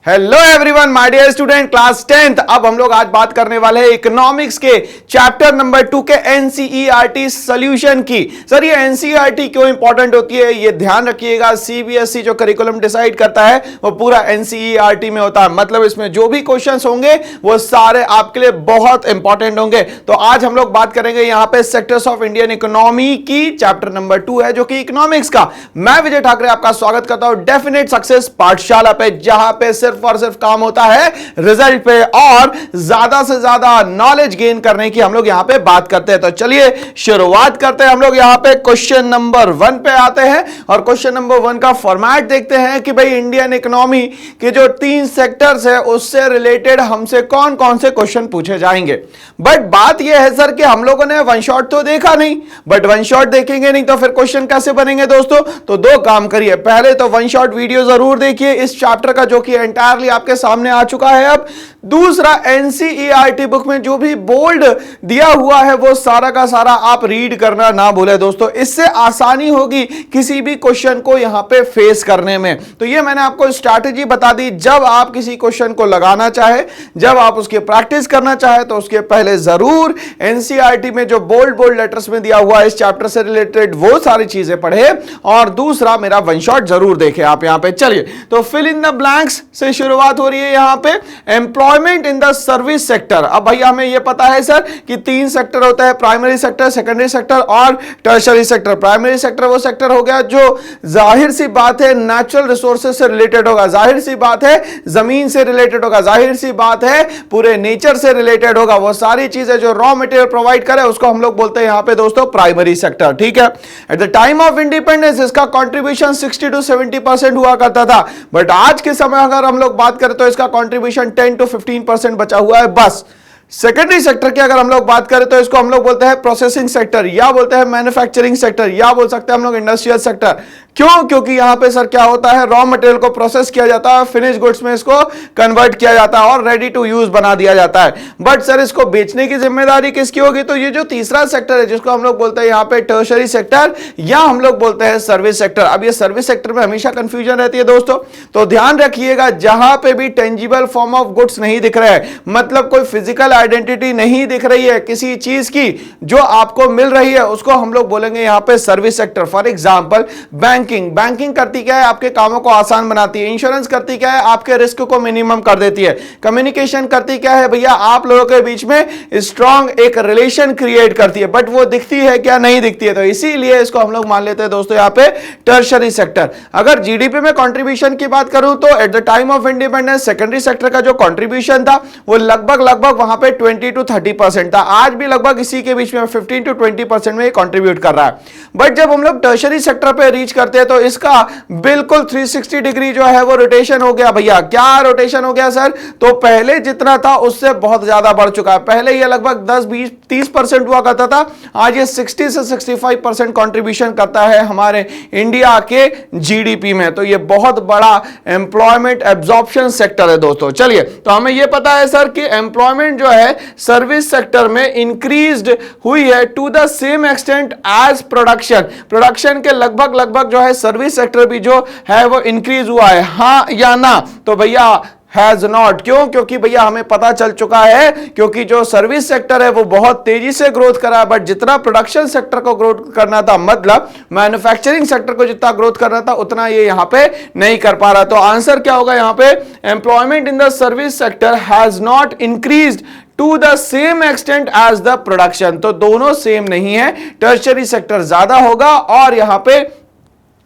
Hello everyone, my dear student class 10th। अब हम लोग आज बात करने वाले हैं इकोनॉमिक्स के चैप्टर नंबर 2 के एनसीईआरटी सॉल्यूशन की। सर ये एनसीईआरटी क्यों इंपॉर्टेंट होती है ये ध्यान रखिएगा। सीबीएसई जो करिकुलम डिसाइड करता है वो पूरा एनसीईआरटी में होता है, मतलब इसमें जो भी क्वेश्चंस होंगे वो सारे आपके लिए बहुत इंपॉर्टेंट होंगे। तो आज हम लोग बात करेंगे यहाँ पे सेक्टर्स ऑफ इंडियन इकोनॉमी की, चैप्टर नंबर 2 है जो कि इकोनॉमिक्स का। मैं विजय ठाकरे आपका स्वागत करता हूं डेफिनेट सक्सेस पाठशाला पे, जहां पे सिर्फ और सिर्फ काम होता है रिजल्ट पे और ज्यादा से ज्यादा नॉलेज गेन करने की हम लोग यहां पे बात करते हैं। तो चलिए शुरुआत करते हैं। हम लोग यहां पे क्वेश्चन नंबर 1 पे आते हैं और क्वेश्चन नंबर 1 का फॉर्मेट देखते हैं कि भाई इंडियन इकोनॉमी के जो 3 सेक्टर्स है उससे रिलेटेड हमसे कौन कौन से क्वेश्चन पूछे जाएंगे। बट बात यह है सर कि हम लोगों ने वन शॉट तो देखा नहीं, बट वन शॉट देखेंगे नहीं तो फिर क्वेश्चन कैसे बनेंगे दोस्तों। तो दो काम करिए, पहले तो वन शॉट वीडियो जरूर देखिए इस चैप्टर का जो कि एंटायरली आपके सामने आ चुका है। अब दूसरा, एनसीईआरटी बुक में जो भी बोल्ड दिया हुआ है वो सारा का सारा आप रीड करना ना भूले दोस्तों, इससे आसानी होगी किसी भी क्वेश्चन को यहां पे फेस करने में। तो ये मैंने आपको स्ट्रैटेजी बता दी, जब आप किसी क्वेश्चन को लगाना चाहे, जब आप उसकी प्रैक्टिस करना चाहे तो उसके पहले जरूर एनसीईआरटी में जो बोल्ड बोल्ड लेटर्स में दिया हुआ है इस चैप्टर से रिलेटेड वो सारी चीजें पढ़े, और दूसरा मेरा वन शॉट जरूर देखें आप यहां पे। चलिए तो फिल इन द ब्लैंक्स से शुरुआत हो रही है यहां पे, employment in the service sector. अब भैया हमें यह पता है सर कि 3 सेक्टर होता है, प्राइमरी सेक्टर, सेकेंडरी सेक्टर और टर्शरी सेक्टर। प्राइमरी सेक्टर वो सेक्टर हो गया जो जाहिर सी बात है नेचुरल रिसोर्सेज से रिलेटेड होगा, जाहिर सी बात है जमीन से रिलेटेड होगा, जाहिर सी बात है पूरे नेचर से रिलेटेड होगा। वो सारी चीजें जो रॉ मटेरियल प्रोवाइड करे उसको हम लोग बोलते हैं यहां पे दोस्तों प्राइमरी सेक्टर। ठीक है, at the time of independence इसका कंट्रीब्यूशन 60 to 70% हुआ करता था, बट आज के समय अगर हम लोग बात करें तो इसका कंट्रीब्यूशन 10 to 15% बचा हुआ है बस। सेकेंडरी सेक्टर की अगर हम लोग बात करें तो इसको हम लोग बोलते हैं प्रोसेसिंग सेक्टर, या बोलते हैं मैन्युफैक्चरिंग सेक्टर, या बोल सकते हैं हम लोग इंडस्ट्रियल सेक्टर। क्यों? क्योंकि यहां पे सर क्या होता है, रॉ मटेरियल को प्रोसेस किया जाता है, फिनिश गुड्स में इसको कन्वर्ट किया जाता है और रेडी टू यूज बना दिया जाता है। बट सर इसको बेचने की जिम्मेदारी किसकी होगी? तो ये जो तीसरा सेक्टर है जिसको हम लोग बोलते हैं यहां पे टर्शरी सेक्टर, या हम लोग बोलते हैं सर्विस सेक्टर। अब ये सर्विस सेक्टर में हमेशा कंफ्यूजन रहती है दोस्तों, तो ध्यान रखिएगा जहां पे भी टेंजिबल फॉर्म ऑफ गुड्स नहीं दिख रहे हैं, मतलब कोई फिजिकल आइडेंटिटी नहीं दिख रही है किसी चीज की जो आपको मिल रही है, उसको हम लोग बोलेंगे यहां पे service sector. For example banking करती क्या है, आपके कामों को आसान बनाती है। इंश्योरेंस करती क्या है, आपके रिस्क को मिनिमम कर देती है। कम्युनिकेशन करती क्या है भैया, आप लोगों के बीच में स्ट्रॉन्ग एक रिलेशन क्रिएट करती है, बट वो दिखती है क्या? नहीं दिखती है। तो इसीलिए इसको हम लोग मान लेते हैं दोस्तों यहां पे टर्शरी सेक्टर। अगर जीडीपी में कंट्रीब्यूशन की बात करूं तो at the time of independence secondary sector का जो कंट्रीब्यूशन था वो लगभग वहां पे 20 to 30% था। आज भी लगभग इसी के बीच में 15 to 20% में कंट्रीब्यूट कर रहा है। बट जब हम लोग टर्शरी सेक्टर पे रीच करते हैं तो इसका बिल्कुल 360 डिग्री जो है वो रोटेशन हो गया। भैया क्या रोटेशन हो गया सर? तो पहले जितना था उससे बहुत ज्यादा बढ़ चुका है। पहले ये लगभग 10-20-30% हुआ करता था, आज ये 60 से 65% कंट्रीब्यूशन करता है हमारे इंडिया के जीडीपी में। तो ये बहुत बड़ा एम्प्लॉयमेंट एब्जॉर्प्शन सेक्टर है दोस्तों। चलिए तो हमें ये पता है सर कि एम्प्लॉयमेंट जो है सर्विस सेक्टर में इंक्रीज्ड हुई है to the same extent as production के लगभग जो है सर्विस सेक्टर भी जो है वो इंक्रीज हुआ है, हाँ या ना? तो भैया हैज नॉट। क्यों? क्योंकि भैया हमें पता चल चुका है क्योंकि जो सर्विस सेक्टर है वो बहुत तेजी से ग्रोथ करा है, बट जितना प्रोडक्शन सेक्टर को ग्रोथ करना था, मतलब मैन्युफैक्चरिंग सेक्टर को जितना ग्रोथ करना था उतना ये यहां पे नहीं कर पा रहा। तो आंसर क्या होगा यहां पे? Employment in the service sector has not increased to the same extent as the production. तो दोनों सेम नहीं है, टर्शरी सेक्टर ज्यादा होगा और यहां पे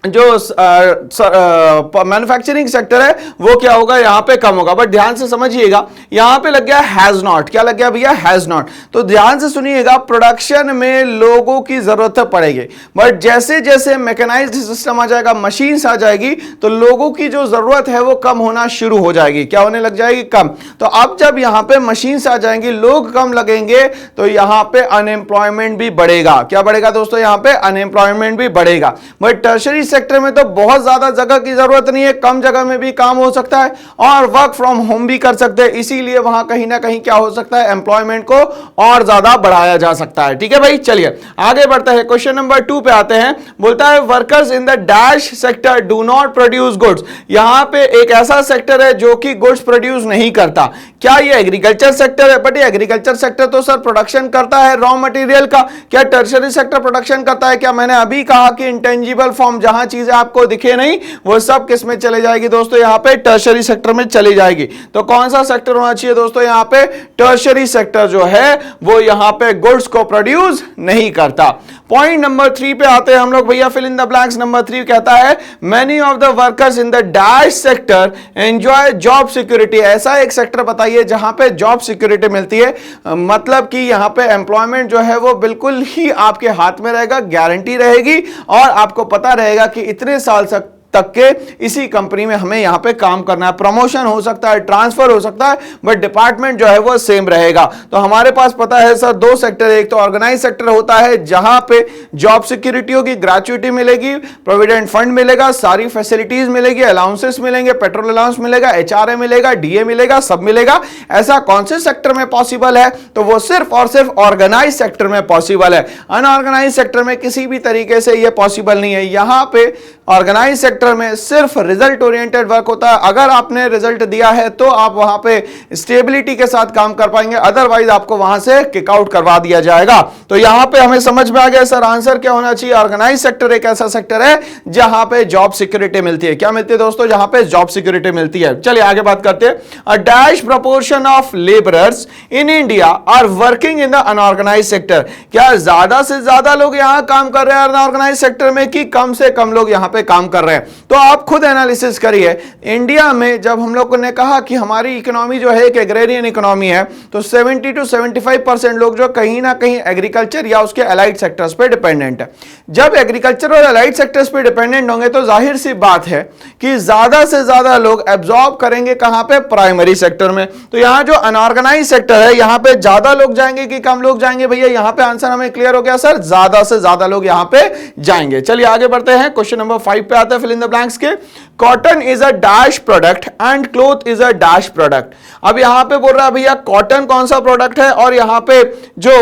जो मैन्युफैक्चरिंग सेक्टर है वो क्या होगा, यहां पे कम होगा। बट ध्यान से समझिएगा, यहां पे लग गया हैज नॉट। क्या लग गया भैया? Has not. तो ध्यान से सुनिएगा, प्रोडक्शन में लोगों की जरूरत पड़ेगी, बट जैसे जैसे मैकेनाइज्ड सिस्टम आ जाएगा, मशीन्स आ जाएगी, तो लोगों की जो जरूरत है वो कम होना शुरू हो जाएगी। क्या होने लग जाएगी? कम। तो अब जब यहां पे मशीन्स आ जाएंगी, लोग कम लगेंगे, तो यहां पे अनएम्प्लॉयमेंट भी बढ़ेगा। क्या बढ़ेगा दोस्तों? यहां पे अनएम्प्लॉयमेंट भी बढ़ेगा। बट टर्शरी सेक्टर में तो बहुत ज्यादा जगह की जरूरत नहीं है, कम जगह में भी काम हो सकता है और वर्क फ्रॉम होम भी कर सकते हैं, इसीलिए वहां कहीं ना कहीं क्या हो सकता है, एम्प्लॉयमेंट को और ज्यादा बढ़ाया जा सकता है। ठीक है भाई, चलिए आगे बढ़ते हैं, क्वेश्चन नंबर 2 पे आते हैं। बोलता है workers in the dash sector do not produce goods. यहां पे एक ऐसा सेक्टर है जो कि गुड्स प्रोड्यूस नहीं करता। क्या ये एग्रीकल्चर सेक्टर है? बट ये एग्रीकल्चर सेक्टर तो सर प्रोडक्शन करता है रॉ मटेरियल का। क्या टर्शरी सेक्टर प्रोडक्शन करता है? क्या मैंने अभी कहा कि इंटेंजिबल फॉर्म, जहां चीजें आपको दिखे नहीं वो सब किस में चले जाएगी दोस्तों, यहां पे टर्शरी सेक्टर में चली जाएगी। तो कौन सा सेक्टर होना चाहिए दोस्तों, यहां पे टर्शरी सेक्टर जो है वो यहां पे गुड्स को प्रोड्यूस नहीं करता। पॉइंट नंबर 3 पे आते हैं हम लोग भैया, fill in the blanks. Number 3 कहता है many of the workers in the dash sector enjoy job security. ऐसा एक सेक्टर बताइए जहां पे जॉब सिक्योरिटी मिलती है, मतलब कि यहां पे एम्प्लॉयमेंट जो है वो बिल्कुल ही आपके हाथ में रहेगा, गारंटी रहेगी और आपको पता रहेगा कि इतने साल तक के इसी कंपनी में हमें यहां पे काम करना है। प्रमोशन हो सकता है, ट्रांसफर हो सकता है, बट डिपार्टमेंट जो है वो सेम रहेगा। तो हमारे पास पता है सर 2 सेक्टर, एक तो ऑर्गेनाइज सेक्टर होता है जहां पे जॉब सिक्योरिटी होगी, ग्रेच्युटी मिलेगी, प्रोविडेंट फंड मिलेगा, सारी फैसिलिटीज मिलेगी, अलाउंसेस मिलेंगे, पेट्रोल अलाउंस मिलेगा, एचआरए मिलेगा, डीए मिलेगा, सब मिलेगा। ऐसा कौन से सेक्टर में पॉसिबल है? तो वो सिर्फ और सिर्फ ऑर्गेनाइज सेक्टर में पॉसिबल है। अनऑर्गेनाइज सेक्टर में किसी भी तरीके से ये पॉसिबल नहीं है। यहां पे ऑर्गेनाइज सेक्टर में सिर्फ रिजल्ट ओरिएंटेड वर्क होता है। अगर आपने रिजल्ट दिया है तो आप वहां पे स्टेबिलिटी के साथ काम कर पाएंगे, अदरवाइज आपको वहां से किक आउट करवा दिया जाएगा। तो यहां पे हमें समझ में आ गया सर आंसर क्या होना चाहिए। ऑर्गेनाइज सेक्टर एक ऐसा सेक्टर है जहां पे जॉब सिक्योरिटी मिलती है। क्या मिलती है दोस्तों? जहां पे जॉब सिक्योरिटी मिलती है। चलिए आगे बात करते हैं। A dash proportion of labourers in India are working in the unorganised sector. क्या ज्यादा से ज्यादा लोग यहां काम कर रहे हैं अनऑर्गेनाइज सेक्टर में, कि कम से कम लोग यहां पे काम कर रहे हैं? तो आप खुद एनालिसिस करिए। इंडिया में जब हम लोगों ने कहा कि हमारी इकोनॉमी जो है एक एग्रेरियन इकोनॉमी है, तो 70 to 75% लोग जो कहीं ना कहीं एग्रीकल्चर या उसके अलाइड सेक्टर्स पे डिपेंडेंट है। जब एग्रीकल्चर और अलाइड सेक्टर्स पे डिपेंडेंट होंगे तो जाहिर सी बात है कि ज्यादा से ज्यादा लोग एब्जॉर्ब करेंगे कहां पे? प्राइमरी सेक्टर में। तो यहां जो अनऑर्गेनाइज सेक्टर है यहां पे ज्यादा लोग जाएंगे कि कम लोग जाएंगे? भैया यहां पे आंसर हमें क्लियर हो गया सर, ज्यादा से ज्यादा लोग यहां पे जाएंगे। चलिए आगे बढ़ते हैं, क्वेश्चन नंबर 5 पे आते हैं, फिल इन द ब्लैंक्स के। Cotton is a dash product and cloth is a dash product. अब यहां पे बोल रहा है भैया कॉटन कौन सा प्रोडक्ट है और यहां पे जो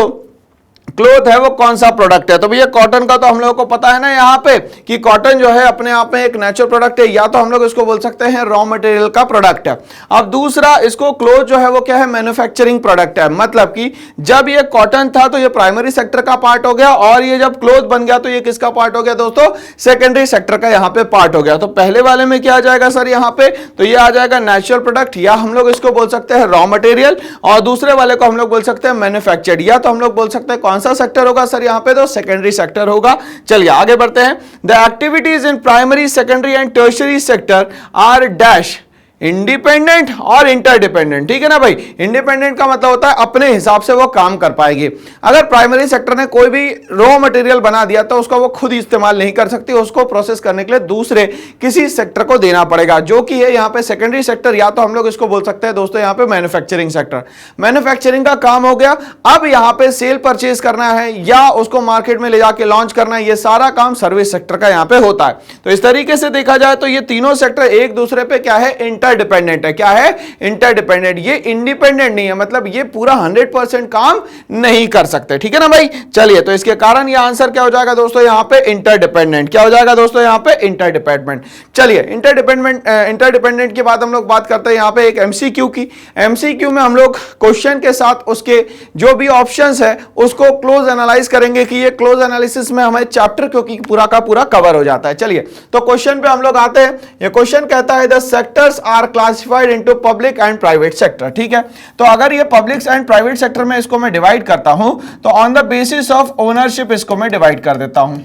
क्लोथ है वो कौन सा प्रोडक्ट है। तो भैया कॉटन का तो हम लोगों को पता है ना यहाँ पे कि कॉटन जो है अपने आप में एक नेचुरल प्रोडक्ट है, या तो हम लोग इसको बोल सकते हैं रॉ मटेरियल का प्रोडक्ट है। अब दूसरा, इसको क्लोथ जो है वो क्या है? मैन्युफैक्चरिंग प्रोडक्ट है। मतलब कि जब ये कॉटन था तो ये प्राइमरी सेक्टर का पार्ट हो गया, और ये जब क्लोथ बन गया तो ये किसका पार्ट हो गया दोस्तों? सेकेंडरी सेक्टर का यहाँ पे पार्ट हो गया। तो पहले वाले में क्या आ जाएगा सर यहाँ पे? तो ये आ जाएगा नेचुरल प्रोडक्ट, या हम लोग इसको बोल सकते हैं रॉ मटेरियल, और दूसरे वाले को हम लोग बोल सकते हैं मैन्युफैक्चर्ड, या तो हम लोग बोल सकते हैं कौन सा सेक्टर होगा सर यहां पे? तो सेकेंडरी सेक्टर होगा। चलिए आगे बढ़ते हैं। The activities in primary, secondary and tertiary sector are dash independent और इंटरडिपेंडेंट। ठीक है ना भाई? इंडिपेंडेंट का मतलब होता है अपने हिसाब से वो काम कर पाएगी। अगर प्राइमरी सेक्टर ने कोई भी रॉ मटेरियल बना दिया तो उसका वो खुद इस्तेमाल नहीं कर सकती, उसको प्रोसेस करने के लिए दूसरे किसी सेक्टर को देना पड़ेगा, जो कि है यहाँ पे सेकेंडरी सेक्टर, या तो हम लोग इसको बोल सकते हैं दोस्तों यहाँ पे मैन्युफैक्चरिंग सेक्टर। मैन्युफैक्चरिंग का काम हो गया। अब यहाँ पे सेल परचेज करना है या उसको मार्केट में ले जाके लॉन्च करना है, ये सारा काम सर्विस सेक्टर का यहाँ पे होता है। तो इस तरीके से देखा जाए तो ये तीनों सेक्टर एक दूसरे पे क्या है? इंटरडिपेंडेंट है। क्या है? इंटरडिपेंडेंट। ये इंडिपेंडेंट नहीं है, मतलब ये पूरा 100% काम नहीं कर सकते। ठीक है ना भाई? चलिए, तो इसके कारण ये आंसर क्या हो जाएगा दोस्तों यहाँ पे? इंटरडिपेंडेंट। क्या हो जाएगा दोस्तों यहाँ पे? इंटरडिपेंडेंट। चलिए इंटरडिपेंडेंट के बाद हम लोग बात करते हैं यहाँ पे एक एमसीक्यू की। एमसीक्यू में हम लोग क्वेश्चन के साथ उसके जो भी ऑप्शंस है उसको क्लोज एनालाइज करेंगे कि ये क्लोज एनालिसिस में हमें चैप्टर क्योंकि पूरा का पूरा कवर हो जाता है। चलिए तो क्वेश्चन पे हम लोग आते हैं। ये क्वेश्चन कहता है the sectors are classified into public and private sector. ठीक है, तो अगर ये पब्लिक एंड प्राइवेट सेक्टर में इसको मैं डिवाइड करता हूं तो on the basis of ownership इसको मैं डिवाइड कर देता हूं।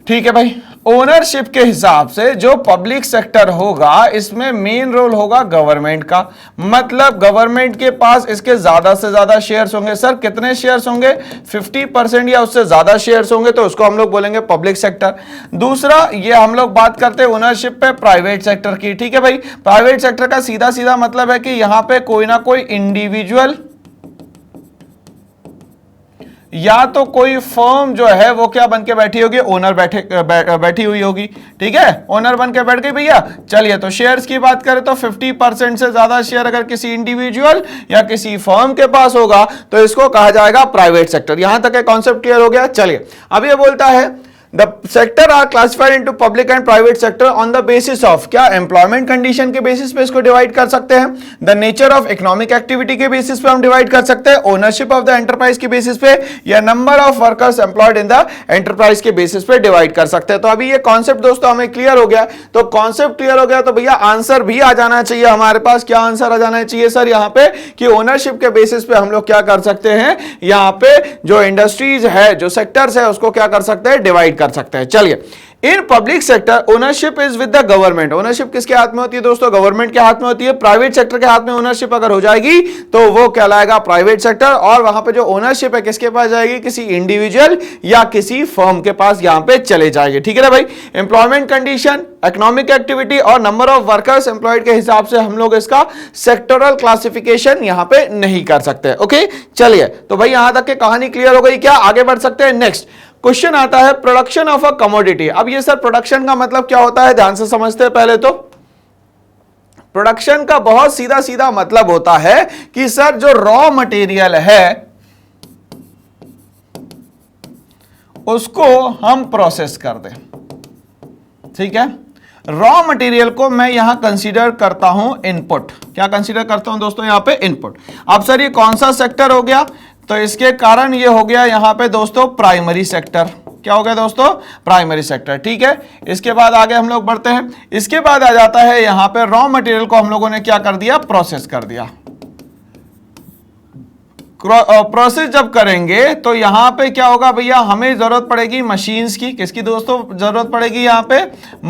ठीक है भाई, ओनरशिप के हिसाब से जो पब्लिक सेक्टर होगा इसमें मेन रोल होगा गवर्नमेंट का, मतलब गवर्नमेंट के पास इसके ज्यादा से ज्यादा शेयर्स होंगे। सर कितने शेयर्स होंगे? 50% या उससे ज्यादा शेयर्स होंगे, तो उसको हम लोग बोलेंगे पब्लिक सेक्टर। दूसरा, ये हम लोग बात करते हैं ओनरशिप पे प्राइवेट सेक्टर की। ठीक है भाई, प्राइवेट सेक्टर का सीधा सीधा मतलब है कि यहां पे कोई ना कोई इंडिविजुअल या तो कोई फर्म जो है वो क्या बन के बैठी होगी, ओनर बैठी हुई होगी, ठीक है, ओनर बन के बैठ गई भैया। चलिए, तो शेयर्स की बात करें तो 50% से ज्यादा शेयर अगर किसी इंडिविजुअल या किसी फर्म के पास होगा तो इसको कहा जाएगा प्राइवेट सेक्टर। यहां तक कॉन्सेप्ट क्लियर हो गया। चलिए, अब ये बोलता है The sector are classified into public and private sector on the basis of, क्या एम्प्लॉयमेंट कंडीशन के बेसिस पे इसको डिवाइड कर सकते हैं, the nature of economic activity के बेसिस पे हम डिवाइड कर सकते हैं, ओनरशिप ऑफ द एंटरप्राइज के बेसिस पे, या number of workers employed in the enterprise के बेसिस पे डिवाइड कर सकते हैं। तो अभी ये कॉन्सेप्ट दोस्तों हमें क्लियर हो गया। तो कॉन्सेप्ट क्लियर हो गया तो भैया आंसर भी आ जाना चाहिए हमारे पास। क्या आंसर आ जाना चाहिए सर यहाँ पे, कि ओनरशिप के बेसिस पे हम लोग क्या कर सकते हैं, यहाँ पे जो इंडस्ट्रीज है, जो सेक्टर्स है, उसको क्या कर सकते हैं, डिवाइड कर सकते हैं। चलिए, in public sector ownership is with the government. Ownership किसके हाथ में होती है दोस्तों, गवर्नमेंट के हाथ में होती है। प्राइवेट सेक्टर के हाथ में ओनरशिप अगर हो जाएगी तो वो कहलाएगा प्राइवेट सेक्टर, और वहां पे जो ओनरशिप है किसके पास जाएगी, किसी इंडिविजुअल या किसी फर्म के पास यहां पे चले जाएगी। ठीक है ना भाई। एम्प्लॉयमेंट कंडीशन, इकोनॉमिक एक्टिविटी और नंबर ऑफ वर्कर्स एम्प्लॉयड के हिसाब से हम लोग इसका सेक्टोरल क्लासिफिकेशन यहां पे नहीं कर सकते। ओके, चलिए, तो भाई यहां तक की कहानी क्लियर हो गई। क्या आगे बढ़ सकते हैं। नेक्स्ट क्वेश्चन आता है प्रोडक्शन ऑफ अ कमोडिटी। अब ये सर प्रोडक्शन का मतलब क्या होता है, ध्यान से समझते हैं। पहले तो प्रोडक्शन का बहुत सीधा सीधा मतलब होता है कि सर जो रॉ मटेरियल है उसको हम प्रोसेस कर दें। ठीक है, रॉ मटेरियल को मैं यहां कंसीडर करता हूं इनपुट। क्या कंसीडर करता हूं दोस्तों, यहां पे इनपुट। अब सर ये कौन सा सेक्टर हो गया, तो इसके कारण ये हो गया यहां पे दोस्तों प्राइमरी सेक्टर। क्या हो गया दोस्तों, प्राइमरी सेक्टर। ठीक है, इसके बाद आगे हम लोग बढ़ते हैं। इसके बाद आ जाता है यहां पे रॉ मटेरियल को हम लोगों ने क्या कर दिया, प्रोसेस कर दिया। प्रोसेस जब करेंगे तो यहां पे क्या होगा भैया, हमें जरूरत पड़ेगी मशीन्स की। किसकी दोस्तों जरूरत पड़ेगी, यहां पे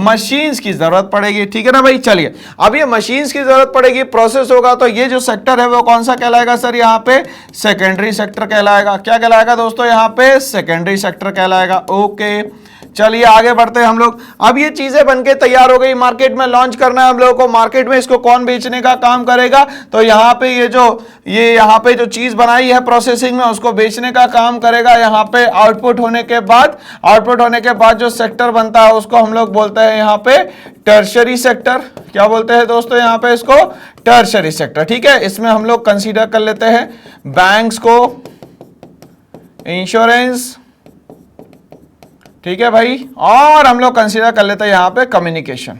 मशीन्स की जरूरत पड़ेगी। ठीक है ना भाई। चलिए, अब ये मशीन्स की जरूरत पड़ेगी, प्रोसेस होगा, तो ये जो सेक्टर है वो कौन सा कहलाएगा सर, यहां पे सेकेंडरी सेक्टर कहलाएगा। क्या कहलाएगा दोस्तों, यहां पे सेकेंडरी सेक्टर कहलाएगा। ओके, चलिए आगे बढ़ते हैं हम लोग। अब ये चीजें बनके तैयार हो गई, मार्केट में लॉन्च करना है हम लोगों को। मार्केट में इसको कौन बेचने का काम करेगा, तो यहाँ पे ये यहाँ पे जो चीज बनाई है प्रोसेसिंग में उसको बेचने का काम करेगा। यहाँ पे आउटपुट होने के बाद जो सेक्टर बनता है उसको हम लोग बोलते हैं यहाँ पे टर्शरी सेक्टर। क्या बोलते हैं दोस्तों, यहाँ पे इसको टर्शरी सेक्टर। ठीक है, इसमें हम लोग कंसीडर कर लेते हैं बैंक्स को, इंश्योरेंस, ठीक है भाई, और हम लोग कंसीडर कर लेते हैं यहां पे कम्युनिकेशन।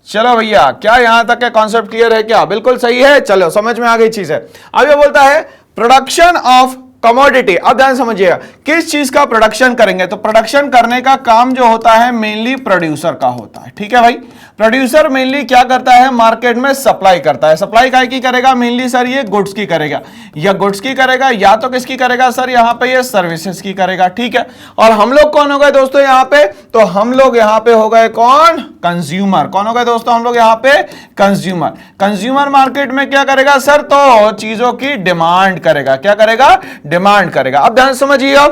चलो भैया, क्या यहां तक का कॉन्सेप्ट क्लियर है, क्या बिल्कुल सही है, चलो समझ में आ गई चीज है। अब ये बोलता है प्रोडक्शन ऑफ कमोडिटी। अब ध्यान समझिएगा, किस चीज का प्रोडक्शन करेंगे, तो प्रोडक्शन करने का काम जो होता है मेनली प्रोड्यूसर का होता है। ठीक है भाई, प्रोड्यूसर मेनली क्या करता है, मार्केट में सप्लाई करता है। सप्लाई काय की करेगा, मेनली सर ये गुड्स की करेगा, या गुड्स की करेगा, या तो किसकी करेगा सर, यहां पे ये सर्विसेज की करेगा। ठीक है, और हम लोग कौन हो गए दोस्तों यहां पे, तो हम लोग यहां पे हो गए कौन, कंज्यूमर। कौन हो गए दोस्तों हम लोग यहां पे, कंज्यूमर। कंज्यूमर मार्केट में क्या करेगा सर, तो चीजों की डिमांड करेगा। क्या करेगा, डिमांड करेगा। अब ध्यान समझिएगा,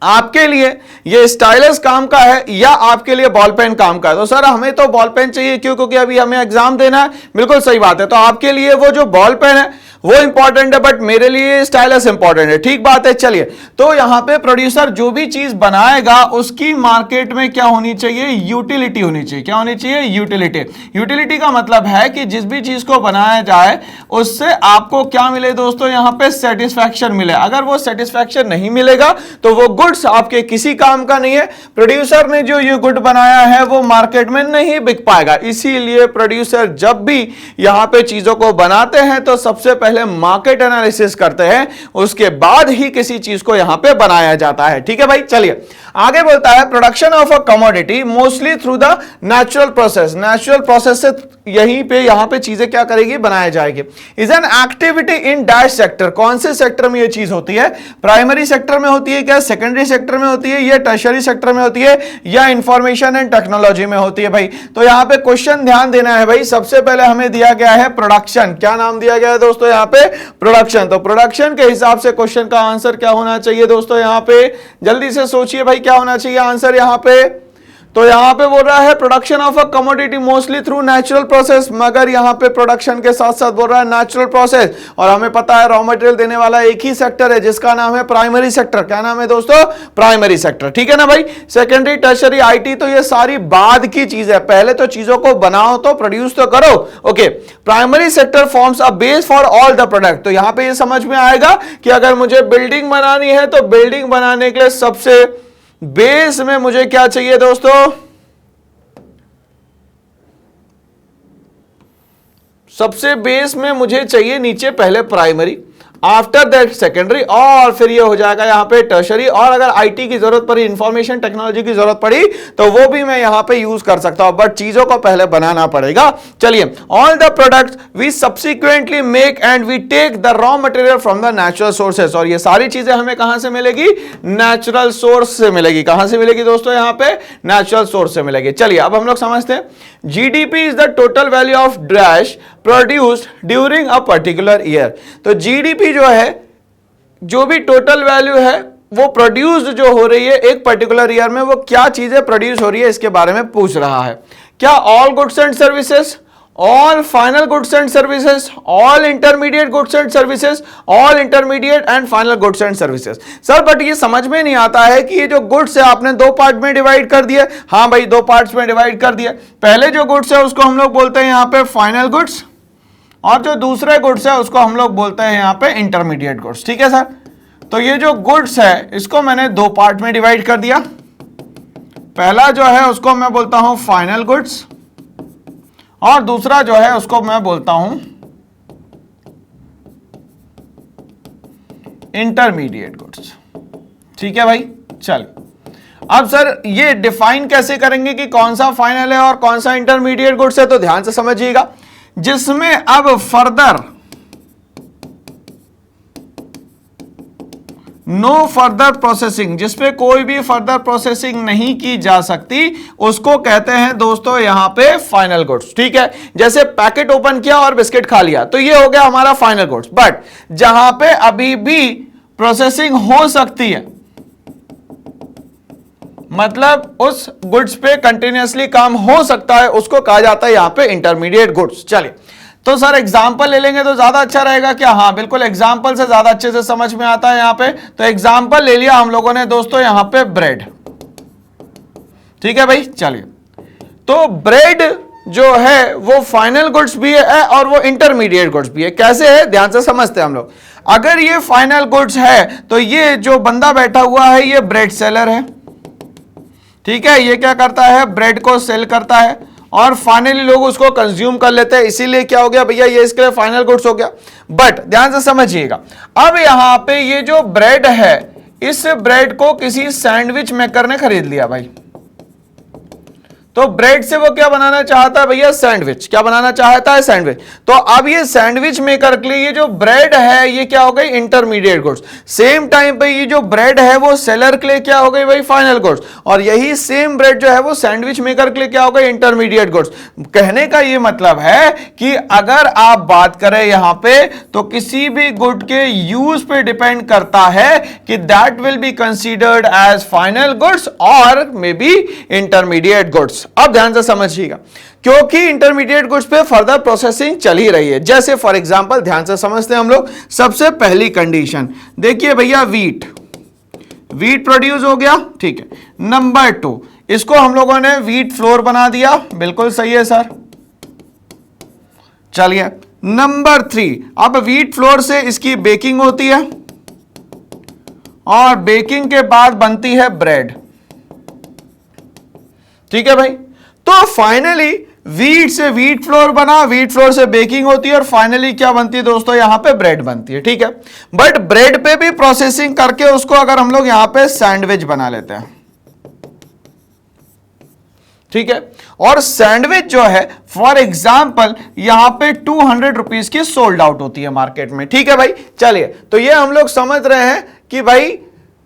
आपके लिए ये स्टाइलस काम का है या आपके लिए बॉल पेन काम का है, तो सर हमें तो बॉल पेन चाहिए, क्यों, क्योंकि अभी हमें एग्जाम देना है। बिल्कुल सही बात है, तो आपके लिए वो जो बॉल पेन है वो इंपॉर्टेंट है, बट मेरे लिए स्टाइलस इंपॉर्टेंट है। ठीक बात है। चलिए, तो यहां पे प्रोड्यूसर जो भी चीज बनाएगा उसकी मार्केट में क्या होनी चाहिए, यूटिलिटी होनी चाहिए। क्या होनी चाहिए, यूटिलिटी। यूटिलिटी का मतलब है कि जिस भी चीज को बनाया जाए उससे आपको क्या मिले दोस्तों, यहां पे सेटिस्फैक्शन मिले। अगर वो सेटिस्फैक्शन नहीं मिलेगा तो वो गुड्स आपके किसी काम का नहीं है। प्रोड्यूसर ने जो ये गुड बनाया है वो मार्केट में नहीं बिक पाएगा। इसीलिए प्रोड्यूसर जब भी यहां पे चीजों को बनाते हैं तो सबसे पहले मार्केट एनालिसिस करते हैं, उसके बाद ही किसी चीज को यहां पे बनाया जाता है। ठीक है भाई। चलिए आगे बोलता है production of a commodity mostly through the natural process. Natural process से यहां पे चीजें क्या करेगी, बनाया जाएगी। Is an activity in dash sector. कौन से सेक्टर में ये चीज होती है, प्राइमरी सेक्टर में होती है क्या, सेकेंडरी सेक्टर में होती है, या टर्शरी सेक्टर में होती है, या इंफॉर्मेशन एंड टेक्नोलॉजी में होती है भाई। तो यहां पे क्वेश्चन ध्यान देना है भाई। सबसे पहले हमें दिया गया है प्रोडक्शन। क्या नाम दिया गया है दोस्तों यहां पे, प्रोडक्शन। तो प्रोडक्शन के हिसाब से क्वेश्चन का आंसर क्या होना चाहिए दोस्तों, यहां पे जल्दी से सोचिए भाई, क्या होना चाहिए आंसर यहां पे, तो यहां पे बोल रहा है production of a commodity mostly through natural process, मगर यहां पे प्रोडक्शन के साथ साथ बोल रहा है नेचुरल प्रोसेस। और हमें पता है रॉ मटेरियल देने वाला एक ही सेक्टर है जिसका नाम है प्राइमरी सेक्टर। क्या नाम है दोस्तों? प्राइमरी सेक्टर, ठीक है ना भाई। सेकेंडरी, टर्शरी, आईटी, तो ये सारी बाद की चीज है, पहले तो चीजों को बनाओ तो प्रोड्यूस तो करो। Okay, primary sector forms a base for all the product. तो यहां पे ये समझ में आएगा कि अगर मुझे बिल्डिंग बनानी है तो बिल्डिंग बनाने के लिए सबसे बेस में मुझे क्या चाहिए दोस्तों? सबसे बेस में मुझे चाहिए नीचे पहले प्राइमरी, आफ्टर दैट सेकेंडरी, और फिर ये हो जाएगा यहां पे टर्शरी। और अगर आईटी की जरूरत पड़ी, इंफॉर्मेशन टेक्नोलॉजी की जरूरत पड़ी, तो वो भी मैं यहां पे यूज कर सकता हूं, बट चीजों को पहले बनाना पड़ेगा। चलिए, all the products we subsequently make and we take the raw material from the natural sources. और ये सारी चीजें हमें कहां से मिलेगी? नेचुरल सोर्स से मिलेगी। कहां से मिलेगी दोस्तों? यहां पे नेचुरल सोर्स से मिलेगी। चलिए अब हम लोग समझते हैं, GDP is the total value of dash produced during a particular year. तो जीडीपी जो है, जो भी टोटल वैल्यू है वो प्रोड्यूस्ड जो हो रही है एक पर्टिकुलर ईयर में, वो क्या चीजें प्रोड्यूस हो रही है इसके बारे में पूछ रहा है। क्या all goods and services, all final goods and services, all intermediate goods and services, all intermediate and final goods and services. Sir but ये समझ में नहीं आता है कि ये जो गुड्स है आपने दो पार्ट में डिवाइड कर दिया। हाँ भाई, दो पार्ट्स में डिवाइड कर दिया। पहले जो गुड्स है उसको हम लोग बोलते हैं यहां पे फाइनल गुड्स, और जो दूसरे गुड्स है उसको हम लोग बोलते हैं यहां पे इंटरमीडिएट गुड्स। ठीक है सर, तो ये जो गुड्स है इसको मैंने दो पार्ट में डिवाइड कर दिया। पहला जो है उसको मैं बोलता हूं फाइनल गुड्स, और दूसरा जो है उसको मैं बोलता हूं इंटरमीडिएट गुड्स। ठीक है भाई, चल अब सर ये डिफाइन कैसे करेंगे कि कौन सा फाइनल है और कौन सा इंटरमीडिएट गुड्स है? तो ध्यान से समझिएगा, जिसमें अब फर्दर नो फर्दर प्रोसेसिंग, जिसपे कोई भी फर्दर प्रोसेसिंग नहीं की जा सकती, उसको कहते हैं दोस्तों यहां पे फाइनल गुड्स। ठीक है, जैसे पैकेट ओपन किया और बिस्किट खा लिया तो ये हो गया हमारा फाइनल गुड्स। बट जहां पे अभी भी प्रोसेसिंग हो सकती है, मतलब उस गुड्स पे कंटिन्यूअसली काम हो सकता है, उसको कहा जाता है यहां पे इंटरमीडिएट गुड्स। चलिए, तो सर एग्जाम्पल ले लेंगे तो ज्यादा अच्छा रहेगा क्या? हाँ बिल्कुल, एग्जाम्पल से ज्यादा अच्छे से समझ में आता है यहां पे। तो एग्जाम्पल ले लिया हम लोगों ने दोस्तों यहां पे ब्रेड। ठीक है भाई, चलिए, तो ब्रेड जो है वो फाइनल गुड्स भी है और वो इंटरमीडिएट गुड्स भी है। कैसे है ध्यान से समझते हैं हम लोग। अगर ये फाइनल गुड्स है तो ये जो बंदा बैठा हुआ है ये ब्रेड सेलर है। ठीक है, ये क्या करता है? ब्रेड को सेल करता है और फाइनली लोग उसको कंज्यूम कर लेते हैं, इसीलिए क्या हो गया भैया, ये इसके लिए फाइनल गुड्स हो गया। बट ध्यान से समझिएगा, अब यहां पे ये जो ब्रेड है, इस ब्रेड को किसी सैंडविच मेकर ने खरीद लिया भाई। तो ब्रेड से वो क्या बनाना चाहता है भैया? सैंडविच। क्या बनाना चाहता है? सैंडविच। तो अब ये सैंडविच मेकर के लिए ये जो ब्रेड है ये क्या हो गई? Intermediate goods. सेम टाइम पे ये जो ब्रेड है वो सेलर के लिए क्या हो गई भाई? Final goods. और यही सेम ब्रेड जो है वो सैंडविच मेकर के लिए क्या हो गई? Intermediate goods. कहने का ये मतलब है कि अगर आप बात करें यहां पे तो किसी भी गुड के यूज पे डिपेंड करता है कि that will be considered as final goods और मे बी इंटरमीडिएट गुड्स। अब ध्यान से समझिएगा, क्योंकि इंटरमीडिएट गुड्स पे फर्दर प्रोसेसिंग चल ही रही है। जैसे फॉर एग्जांपल ध्यान से समझते हैं हम लोग। सबसे पहली कंडीशन देखिए भैया, वीट प्रोड्यूस हो गया। ठीक है, नंबर 2, इसको हम लोगों ने वीट फ्लोर बना दिया। बिल्कुल सही है सर। चलिए, नंबर 3, अब वीट फ्लोर से इसकी बेकिंग होती है और बेकिंग के बाद बनती है ब्रेड। ठीक है भाई, तो फाइनली वीट से वीट फ्लोर बना, वीट फ्लोर से बेकिंग होती है और फाइनली क्या बनती है दोस्तों? यहां पे ब्रेड बनती है। ठीक है, बट ब्रेड पे भी प्रोसेसिंग करके उसको अगर हम लोग यहां पे सैंडविच बना लेते हैं। ठीक है, और सैंडविच जो है फॉर एग्जाम्पल यहां पे 200 रुपीज की सोल्ड आउट होती है मार्केट में। ठीक है भाई, चलिए, तो ये हम लोग समझ रहे हैं कि भाई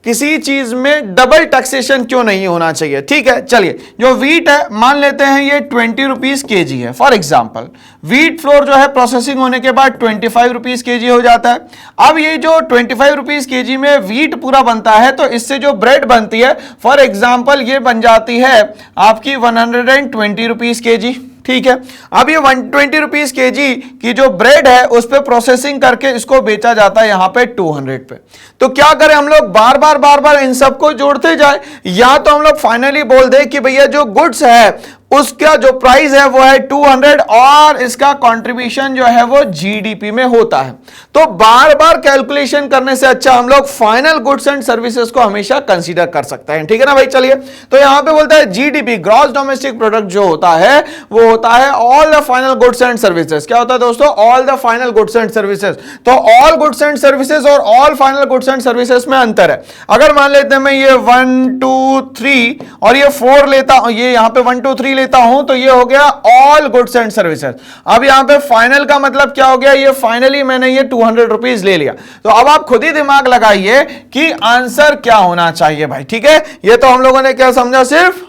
किसी चीज में डबल टैक्सेशन क्यों नहीं होना चाहिए। ठीक है, चलिए जो वीट है मान लेते हैं ये 20 रुपीज के जी है। फॉर एग्जाम्पल वीट फ्लोर जो है प्रोसेसिंग होने के बाद 25 रुपीज के जी हो जाता है। अब ये जो 25 रुपीज के जी में वीट पूरा बनता है तो इससे जो ब्रेड बनती है फॉर एग्जाम्पल ये बन जाती है आपकी 120 रुपीज के जी। ठीक है, अब ये 120 रुपीज के जी की जो ब्रेड है उस पे प्रोसेसिंग करके इसको बेचा जाता है यहां पे 200 पे। तो क्या करें हम लोग बार बार इन सबको जोड़ते जाए, या तो हम लोग फाइनली बोल दे कि भैया जो गुड्स है उसका जो प्राइस है वो है 200 और इसका कंट्रीब्यूशन जो है वो जीडीपी में होता है। तो बार बार कैलकुलेशन करने से अच्छा हम लोग फाइनल गुड्स एंड सर्विसेज को हमेशा कंसीडर कर सकते हैं। ठीक है ना भाई, चलिए तो यहां पे बोलता है जीडीपी ग्रॉस डोमेस्टिक प्रोडक्ट जो होता है वो होता है all the final goods and services. क्या होता है दोस्तों? All the final goods and services. तो ऑल गुड्स एंड सर्विसेज और all final goods and services में अंतर है। अगर मान लेते हैं मैं ये 1 2 3 और ये 4 लेता हूं, ये यहां पे 1 2 3 लेता हूं तो ये हो गया ऑल गुड्स एंड सर्विसेज। अब यहां पे फाइनल का मतलब क्या हो गया? ये फाइनली मैंने ये 200 रुपीज ले लिया। तो अब आप खुद ही दिमाग लगाइए कि आंसर क्या होना चाहिए भाई। ठीक है, ये तो हम लोगों ने क्या समझा सिर्फ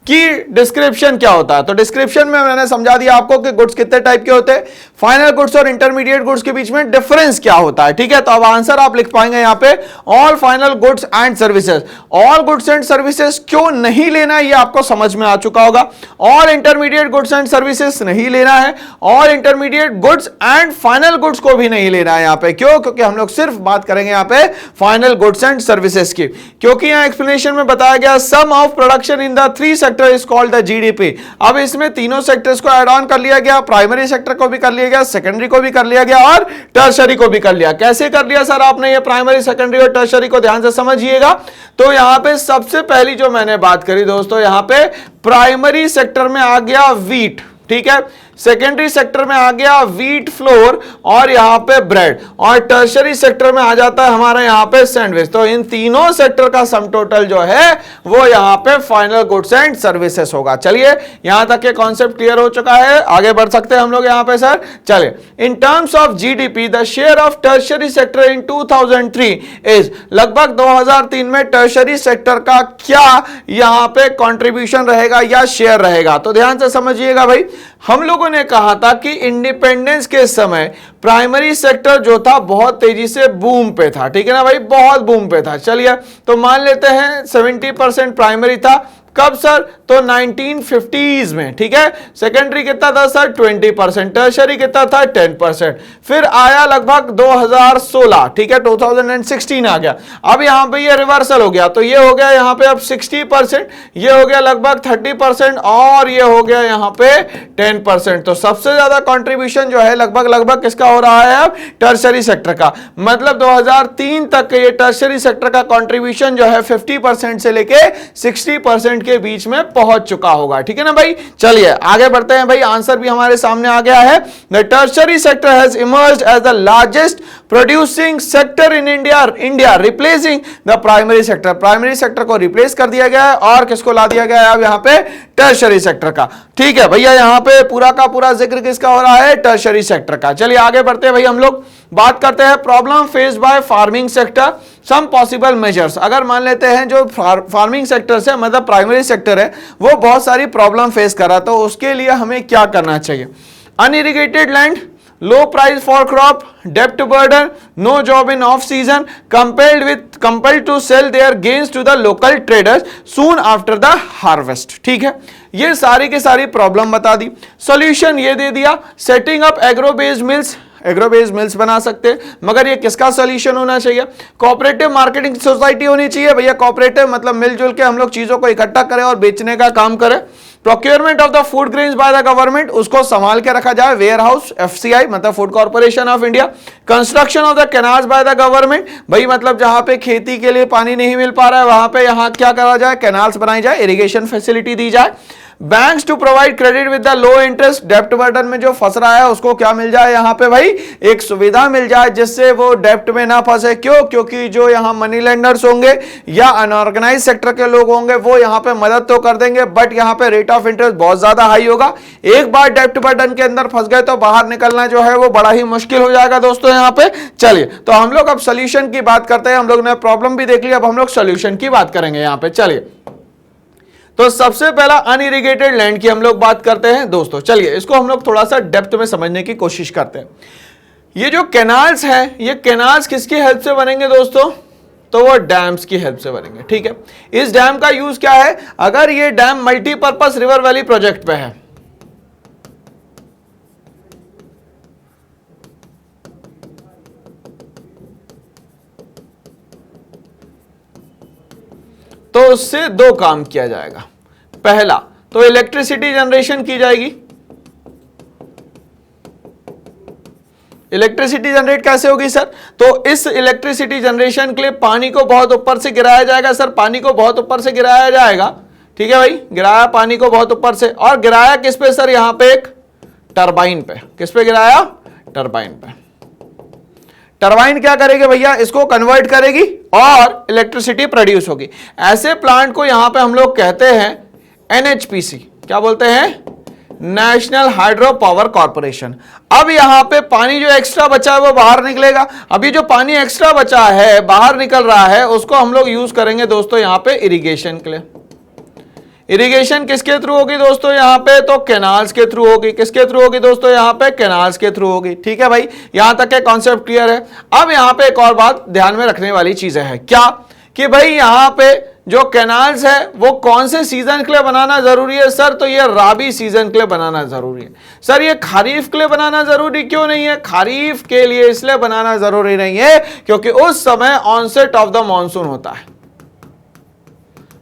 कि डिस्क्रिप्शन क्या होता है। तो डिस्क्रिप्शन में मैंने समझा दिया आपको कि गुड्स कितने टाइप के होते हैं, फाइनल गुड्स और इंटरमीडिएट गुड्स के बीच में डिफरेंस क्या होता है। ठीक है, तो अब आंसर आप लिख पाएंगे यहां पे all final goods and services. All goods and services क्यों नहीं लेना है ये आपको समझ में आ चुका होगा। All intermediate goods and services नहीं लेना है, all intermediate goods and final goods को भी नहीं लेना है यहां पे। क्यों? क्योंकि हम लोग सिर्फ बात करेंगे यहां पे फाइनल गुड्स एंड सर्विसेज की, क्योंकि यहां एक्सप्लेनेशन में बताया गया sum of production in the 3 sector is called the GDP. अब इसमें तीनों सेक्टर्स को ऐड ऑन कर लिया गया, प्राइमरी सेक्टर को भी कर लिया गया, सेकेंडरी को भी कर लिया गया और टर्शरी को भी कर लिया। कैसे कर लिया सर आपने ये प्राइमरी, सेकेंडरी और टर्शरी को? ध्यान से समझिएगा। तो यहां पे सबसे पहली जो मैंने बात करी दोस्तों, यहां पे प्राइमरी सेक्टर में आ गया वीट, ठीक है, सेकेंडरी सेक्टर में आ गया वीट फ्लोर और यहां पे ब्रेड, और टर्शरी सेक्टर में आ जाता है हमारा यहां पे सैंडविच। तो इन तीनों सेक्टर का सम टोटल जो है वो यहां पे फाइनल गुड्स एंड सर्विसेज होगा। चलिए यहां तक के कॉन्सेप्ट क्लियर हो चुका है, आगे बढ़ सकते हैं हम लोग यहां पे सर। चलिए, in terms of GDP the share of tertiary sector in 2003 is, लगभग 2003 में टर्शरी सेक्टर का क्या यहां पे कंट्रीब्यूशन रहेगा या शेयर रहेगा? तो ध्यान से समझिएगा भाई, हम लोगों ने कहा था कि इंडिपेंडेंस के समय प्राइमरी सेक्टर जो था बहुत तेजी से बूम पे था। ठीक है ना भाई, बहुत बूम पे था। चलिए तो मान लेते हैं 70% प्राइमरी था। कब सर? तो 1950s में। ठीक है, सेकेंडरी कितना था सर? 20%, टर्शरी कितना था? 10%। फिर आया लगभग 2016, ठीक है, 2016 आ गया। अब यहां पे ये रिवर्सल हो गया, तो ये हो गया यहां पे अब 60%, ये हो गया लगभग 30% और ये हो गया यहां पे 10%। तो सबसे ज्यादा कंट्रीब्यूशन जो है लगभग किसका हो रहा है अब? टर्शरी सेक्टर का। मतलब 2003 तक ये टर्शरी सेक्टर का कंट्रीब्यूशन जो है 50% से लेके 60% के बीच में पहुंच चुका होगा। ठीक है ना भाई, चलिए आगे बढ़ते हैं भाई। आंसर भी हमारे सामने आ गया है। The tertiary sector has emerged as the largest producing sector in India replacing the primary sector. Primary sector को रिप्लेस कर दिया गया है और किसको ला दिया गया है अब यहां पे? टर्शरी सेक्टर का। ठीक है भैया, यहां पे पूरा का पूरा जिक्र किसका हो रहा है? टर्शरी सेक्टर का। चलिए आगे बढ़ते हैं भाई, हम लोग बात करते हैं problem faced by farming sector, some possible measures. अगर मान लेते हैं जो फार्मिंग सेक्टर से मतलब प्राइमरी सेक्टर है वो बहुत सारी प्रॉब्लम फेस कर रहा है, तो उसके लिए हमें क्या करना चाहिए? Unirrigated land, low price for crop, debt burden, no job in off season, compelled to sell their gains to the local traders soon after the harvest। ठीक है, ये सारी की सारी प्रॉब्लम बता दी। सॉल्यूशन ये दे दिया, setting up agro based mills, agro based mills बना सकते हैं, मगर ये किसका सॉल्यूशन होना चाहिए? कोऑपरेटिव मार्केटिंग सोसाइटी होनी चाहिए भैया। कोऑपरेटिव मतलब मिलजुल के हम लोग चीजों को इकट्ठा करें और बेचने का काम करें। Procurement of the food grains bye the government, उसको संभाल के रखा जाए। वेयर हाउस, एफसीआई मतलब food corporation of India. Construction of the canals bye the government, भाई मतलब जहां पे खेती के लिए पानी नहीं मिल पा रहा है वहां पे यहां क्या करा जाए? कैनाल्स बनाई जाए, इरिगेशन फैसिलिटी दी जाए। Banks to provide credit with the low interest, डेप्ट बर्डन में जो फंस रहा है उसको क्या मिल जाए यहां पे भाई? एक सुविधा मिल जाए जिससे वो डेप्ट में ना फंसे। क्यों? क्योंकि जो यहां मनी लेंडर्स होंगे या अनऑर्गेनाइज सेक्टर के लोग होंगे वो यहां पे मदद तो कर देंगे, बट यहां पे रेट ऑफ इंटरेस्ट बहुत ज्यादा हाई होगा। एक बार डेब्ट बर्डन के अंदर फंस गए तो बाहर निकलना जो है वो बड़ा ही मुश्किल हो जाएगा दोस्तों यहाँ पे। चलिए तो हम लोग अब सोल्यूशन की बात करते हैं। हम लोग ने प्रॉब्लम भी देख ली, अब हम लोग सोल्यूशन की बात करेंगे यहाँ पे। चलिए तो सबसे पहला अनइरिगेटेड लैंड की हम लोग बात करते हैं दोस्तों। चलिए इसको हम लोग थोड़ा सा डेप्थ में समझने की कोशिश करते हैं। ये जो कैनाल्स हैं, ये कैनाल्स किसकी हेल्प से बनेंगे दोस्तों? तो वो डैम्स की हेल्प से बनेंगे, ठीक है। इस डैम का यूज क्या है? अगर ये dam multipurpose river valley project पे है, तो उससे दो काम किया जाएगा। पहला तो इलेक्ट्रिसिटी जनरेशन की जाएगी। इलेक्ट्रिसिटी जनरेट कैसे होगी सर? तो इस इलेक्ट्रिसिटी जनरेशन के लिए पानी को बहुत ऊपर से गिराया जाएगा सर, पानी को बहुत ऊपर से गिराया जाएगा, ठीक है भाई। गिराया पानी को बहुत ऊपर से, और गिराया किस पे सर? यहां पे एक टरबाइन पे। किस पे गिराया? टरबाइन पे। टरबाइन क्या करेगी भैया? इसको कन्वर्ट करेगी और इलेक्ट्रिसिटी प्रोड्यूस होगी। ऐसे प्लांट को यहां पे हम लोग कहते हैं एनएचपीसी। क्या बोलते हैं? National hydro power corporation. अब यहां पे पानी जो एक्स्ट्रा बचा है वो बाहर निकलेगा। अभी जो पानी एक्स्ट्रा बचा है, बाहर निकल रहा है, उसको हम लोग यूज करेंगे दोस्तों यहां पे इरिगेशन के लिए। इरिगेशन किसके थ्रू होगी दोस्तों? यहां पे तो कैनाल्स के थ्रू होगी। किसके थ्रू होगी दोस्तों? यहां पे कैनाल्स के थ्रू होगी, ठीक है भाई। यहां तक के कॉन्सेप्ट क्लियर है। अब यहां पे एक और बात ध्यान में रखने वाली चीजें हैं। क्या? कि भाई यहां पे जो कैनाल्स है वो कौन से सीजन के लिए बनाना जरूरी है सर? तो ये राबी सीजन के लिए बनाना जरूरी है। सर ये खरीफ के लिए बनाना जरूरी क्यों नहीं है? खरीफ के लिए इसलिए बनाना जरूरी नहीं है क्योंकि उस समय ऑनसेट ऑफ द मॉनसून होता है,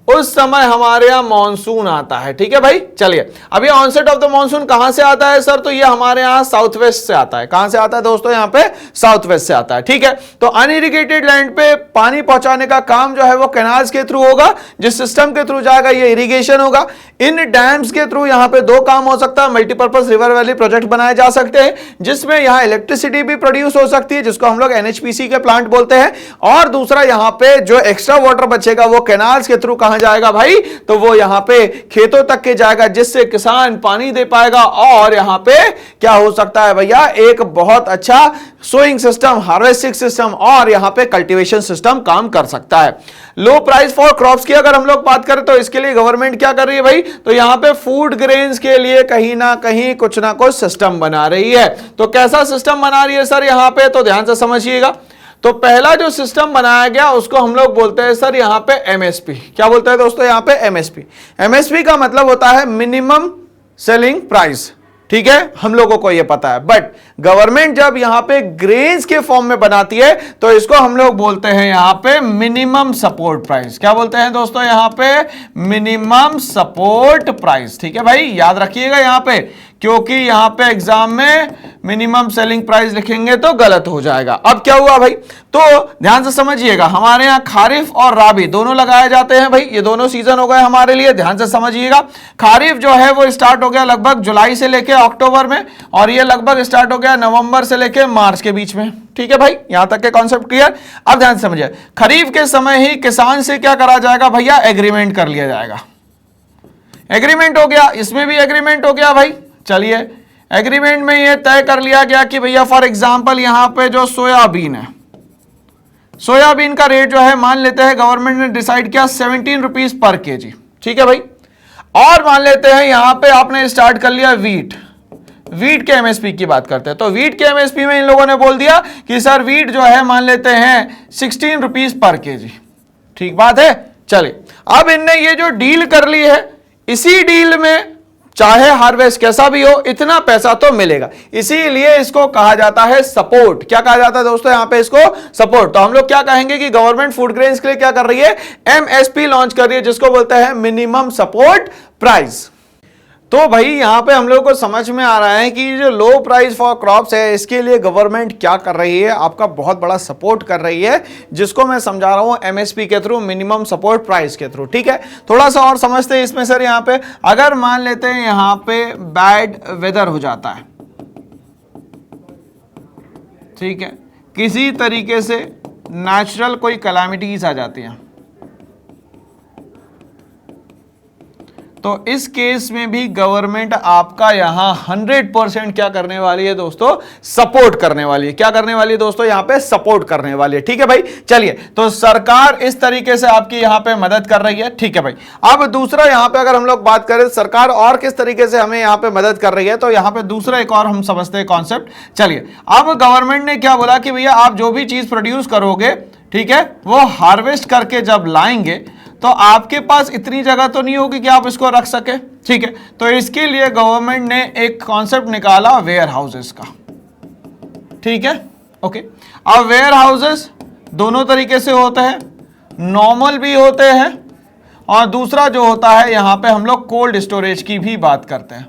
उस समय हमारे यहां मॉनसून आता है, ठीक है भाई। चलिए अभी ऑनसेट ऑफ द मॉनसून कहां से आता है सर? तो ये हमारे यहां साउथ वेस्ट से आता है। कहां से आता है दोस्तों? यहां पे साउथ वेस्ट से आता है, ठीक है। तो अनइरिगेटेड लैंड पे पानी पहुंचाने का काम जो है वो कैनाल्स के थ्रू होगा। जिस सिस्टम के थ्रू जाएगा ये इरिगेशन होगा। इन डैम्स के थ्रू यहां पे दो काम हो सकता है। मल्टीपर्पज रिवर वैली प्रोजेक्ट बनाए जा सकते हैं जिसमें यहां इलेक्ट्रिसिटी भी प्रोड्यूस हो सकती है, जिसको हम लोग एनएचपीसी के प्लांट बोलते हैं। और दूसरा यहां पे जो एक्स्ट्रा वाटर बचेगा वो कैनाल्स के थ्रू कहां जाएगा भाई? तो वो यहां पे खेतों तक के जाएगा, जिससे किसान पानी दे पाएगा। और यहां पे क्या हो सकता है भैया? एक बहुत अच्छा सोइंग सिस्टम, हार्वेस्टिंग सिस्टम और यहां पे कल्टीवेशन सिस्टम काम कर सकता है। लो प्राइस फॉर क्रॉप्स की अगर हम लोग बात करें तो इसके लिए गवर्नमेंट क्या कर रही है भाई? तो यहां पे फूड ग्रेन्स के लिए कहीं ना कहीं कुछ ना कुछ सिस्टम बना रही है। तो कैसा सिस्टम बना रही है सर यहां पे? तो ध्यान से समझिएगा। तो पहला जो सिस्टम बनाया गया उसको हम लोग बोलते हैं सर यहां पे एमएसपी। क्या बोलते हैं दोस्तों? यहां पे एमएसपी। एमएसपी का मतलब होता है मिनिमम सेलिंग प्राइस, ठीक है, हम लोगों को यह पता है। बट गवर्नमेंट जब यहां पे ग्रेन्स के फॉर्म में बनाती है तो इसको हम लोग बोलते हैं यहां पे मिनिमम सपोर्ट प्राइस। क्या बोलते हैं दोस्तों? यहां पे मिनिमम सपोर्ट प्राइस, ठीक है भाई, याद रखिएगा यहां पे, क्योंकि यहां पे एग्जाम में मिनिमम सेलिंग प्राइस लिखेंगे तो गलत हो जाएगा। अब क्या हुआ भाई? तो ध्यान से समझिएगा, हमारे यहां खारिफ और राबी दोनों लगाए जाते हैं भाई। ये दोनों सीजन हो गए हमारे लिए, ध्यान से समझिएगा। खारिफ जो है वो स्टार्ट हो गया लगभग जुलाई से लेके अक्टूबर में, और ये लगभग स्टार्ट हो गया नवंबर से लेके मार्च के बीच में, ठीक है भाई। यहां तक के कॉन्सेप्ट क्लियर? अब ध्यान से समझिए, खरीफ के समय ही किसान से क्या करा जाएगा भैया? एग्रीमेंट कर लिया जाएगा। एग्रीमेंट हो गया, इसमें भी एग्रीमेंट हो गया भाई। चलिए एग्रीमेंट में यह तय कर लिया गया कि भैया फॉर एग्जांपल यहां पे जो सोयाबीन है, सोयाबीन का रेट जो है मान लेते हैं गवर्नमेंट ने डिसाइड किया 17 रुपीज पर केजी, ठीक है भाई। और मान लेते हैं यहां पे आपने स्टार्ट कर लिया वीट। वीट के एमएसपी की बात करते हैं तो वीट के एमएसपी में इन लोगों ने बोल दिया कि सर वीट जो है मान लेते हैं 16 रुपीज पर केजी, ठीक बात है। चलिए अब इनने ये जो डील कर ली है, इसी डील में चाहे हार्वेस्ट कैसा भी हो इतना पैसा तो मिलेगा, इसीलिए इसको कहा जाता है सपोर्ट। क्या कहा जाता है दोस्तों यहां पे? इसको सपोर्ट। तो हम लोग क्या कहेंगे कि गवर्नमेंट फूड ग्रेन्स के लिए क्या कर रही है? एमएसपी लॉन्च कर रही है, जिसको बोलते हैं मिनिमम सपोर्ट प्राइस। तो भाई यहां पे हम लोग को समझ में आ रहा है कि जो लो प्राइस फॉर क्रॉप्स है इसके लिए गवर्नमेंट क्या कर रही है, आपका बहुत बड़ा सपोर्ट कर रही है, जिसको मैं समझा रहा हूं एमएसपी के थ्रू, मिनिमम सपोर्ट प्राइस के थ्रू, ठीक है। थोड़ा सा और समझते हैं इसमें सर। यहां पे अगर मान लेते हैं यहां पे बैड वेदर हो जाता है, ठीक है, किसी तरीके से नेचुरल कोई कैलामिटीज आ जाती है, तो इस केस में भी गवर्नमेंट आपका यहां 100% क्या करने वाली है दोस्तों, सपोर्ट करने वाली है। क्या करने वाली है दोस्तों, यहां पे सपोर्ट करने वाली है। ठीक है भाई, चलिए, तो सरकार इस तरीके से आपकी यहां पे मदद कर रही है। ठीक है भाई, अब दूसरा यहां पे अगर हम लोग बात करें सरकार और किस तरीके से हमें यहां पे मदद कर रही है, तो यहां पे दूसरा एक और हम समझते हैं कॉन्सेप्ट। चलिए, अब गवर्नमेंट ने क्या बोला कि भैया आप जो भी चीज प्रोड्यूस करोगे, ठीक है, वो हार्वेस्ट करके जब लाएंगे तो आपके पास इतनी जगह तो नहीं होगी कि आप इसको रख सके। ठीक है, तो इसके लिए गवर्नमेंट ने एक कॉन्सेप्ट निकाला वेयर हाउसेस का। ठीक है, ओके। अब वेयर हाउसेस दोनों तरीके से होते हैं, नॉर्मल भी होते हैं और दूसरा जो होता है यहां पे हम लोग कोल्ड स्टोरेज की भी बात करते हैं।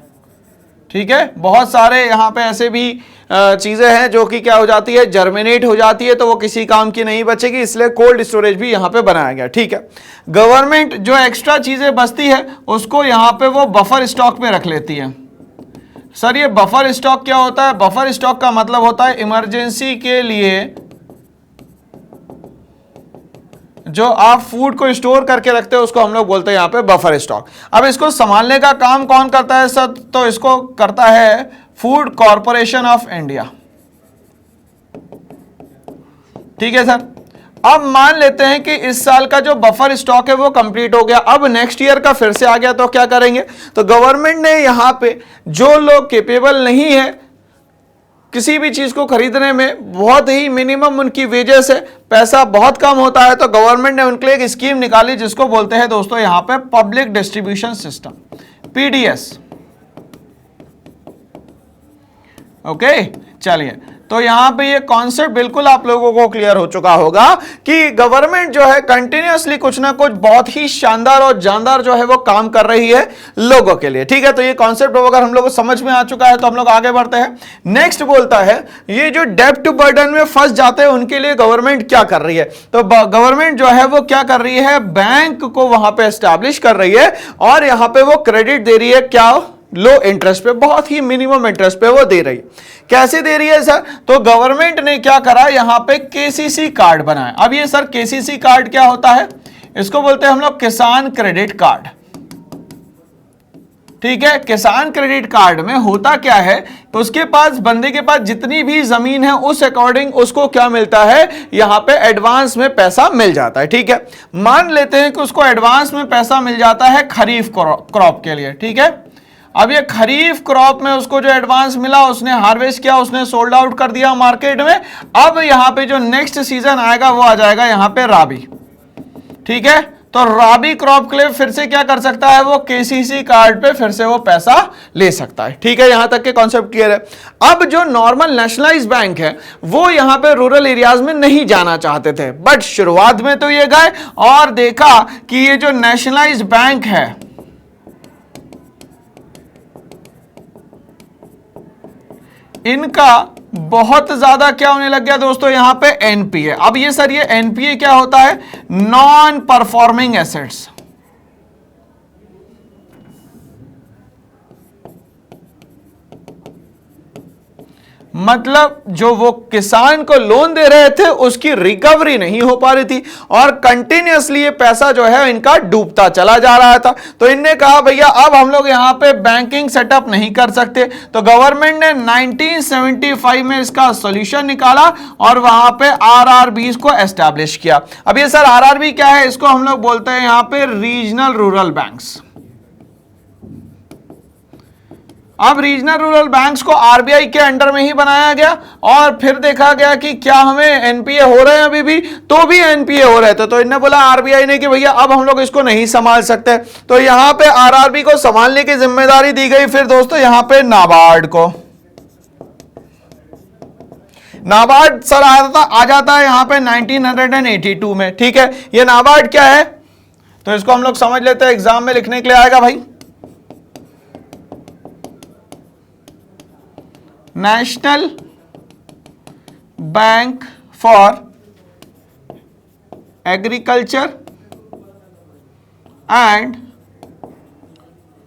ठीक है, बहुत सारे यहाँ पे ऐसे भी चीजें हैं जो कि क्या हो जाती है, जर्मिनेट हो जाती है, तो वो किसी काम की नहीं बचेगी, इसलिए कोल्ड स्टोरेज भी यहाँ पे बनाया गया। ठीक है, गवर्नमेंट जो एक्स्ट्रा चीजें बचती है उसको यहाँ पे वो बफर स्टॉक में रख लेती है। सर ये बफर स्टॉक क्या होता है? बफर स्टॉक का मतलब होता है इमरजेंसी के लिए जो आप फूड को स्टोर करके रखते हो उसको हम लोग बोलते हैं यहां पे बफर स्टॉक। अब इसको संभालने का काम कौन करता है सर? तो इसको करता है फूड कॉरपोरेशन ऑफ इंडिया। ठीक है सर, अब मान लेते हैं कि इस साल का जो बफर स्टॉक है वो कंप्लीट हो गया, अब नेक्स्ट ईयर का फिर से आ गया, तो क्या करेंगे? तो गवर्नमेंट ने यहां पे जो लोग कैपेबल नहीं है किसी भी चीज को खरीदने में, बहुत ही मिनिमम उनकी वेजेस है, पैसा बहुत कम होता है, तो गवर्नमेंट ने उनके लिए एक स्कीम निकाली जिसको बोलते हैं दोस्तों यहां पे public distribution system, PDS. Okay, चलिए, तो यहां पे ये कॉन्सेप्ट बिल्कुल आप लोगों को क्लियर हो चुका होगा कि गवर्नमेंट जो है कंटिन्यूअसली कुछ ना कुछ बहुत ही शानदार और जानदार जो है वो काम कर रही है लोगों के लिए। ठीक है, तो ये कॉन्सेप्ट अगर हम लोग को समझ में आ चुका है तो हम लोग आगे बढ़ते हैं। नेक्स्ट बोलता है ये जो डेब्ट बर्डन में फंस जाते हैं उनके लिए गवर्नमेंट क्या कर रही है? तो गवर्नमेंट जो है वो क्या कर रही है, बैंक को वहां पे एस्टैब्लिश कर रही है और यहां पे वो क्रेडिट दे रही है, क्या? लो इंटरेस्ट पे, बहुत ही मिनिमम इंटरेस्ट पे वो दे रही है। कैसे दे रही है सर? तो गवर्नमेंट ने क्या करा, यहां पे केसीसी कार्ड बनाया। अब ये सर केसीसी कार्ड क्या होता है? इसको बोलते हैं हम लोग किसान क्रेडिट कार्ड। ठीक है, किसान क्रेडिट कार्ड में होता क्या है, तो उसके पास, बंदे के पास जितनी भी जमीन है उस अकॉर्डिंग उसको क्या मिलता है, यहां पे एडवांस में पैसा मिल जाता है। ठीक है, मान लेते हैं कि उसको एडवांस में पैसा मिल जाता है खरीफ क्रॉप के लिए। ठीक है, अब ये खरीफ क्रॉप में उसको जो एडवांस मिला, उसने हार्वेस्ट किया, उसने सोल्ड आउट कर दिया मार्केट में। अब यहां पे जो नेक्स्ट सीजन आएगा वो आ जाएगा यहां पे राबी। ठीक है, तो राबी क्रॉप के लिए फिर से क्या कर सकता है, वो केसीसी कार्ड पे फिर से वो पैसा ले सकता है। ठीक है, यहां तक के कॉन्सेप्ट क्लियर है। अब जो नॉर्मल नेशनलाइज बैंक है वो यहां पे रूरल एरियाज में नहीं जाना चाहते थे, बट शुरुआत में तो ये गए और देखा कि ये जो नेशनलाइज बैंक है इनका बहुत ज्यादा क्या होने लग गया दोस्तों, यहां पे एनपीए। अब ये सर ये एनपीए क्या होता है? Non performing assets. मतलब जो वो किसान को लोन दे रहे थे उसकी रिकवरी नहीं हो पा रही थी और कंटिन्यूअसली ये पैसा जो है इनका डूबता चला जा रहा था। तो इनने कहा भैया अब हम लोग यहां पे बैंकिंग सेटअप नहीं कर सकते, तो गवर्नमेंट ने 1975 में इसका सॉल्यूशन निकाला और वहां पे आरआरबी को एस्टैब्लिश किया। अब ये सर आरआरबी क्या है? इसको हम लोग बोलते हैं यहां पे रीजनल रूरल बैंक्स। अब रीजनल रूरल बैंक्स को आरबीआई के अंडर में ही बनाया गया और फिर देखा गया कि क्या हमें एनपीए हो रहे हैं अभी भी, तो भी एनपीए हो रहे थे। तो इन्होंने बोला आरबीआई ने कि भैया अब हम लोग इसको नहीं संभाल सकते, तो यहां पे आरआरबी को संभालने की जिम्मेदारी दी गई फिर दोस्तों यहां पे नाबार्ड को। नाबार्ड सर आ जाता है यहां पे 1982 में। ठीक है, ये नाबार्ड क्या है तो इसको हम लोग समझ लेते हैं, एग्जाम में लिखने के लिए आएगा भाई। National bank for agriculture and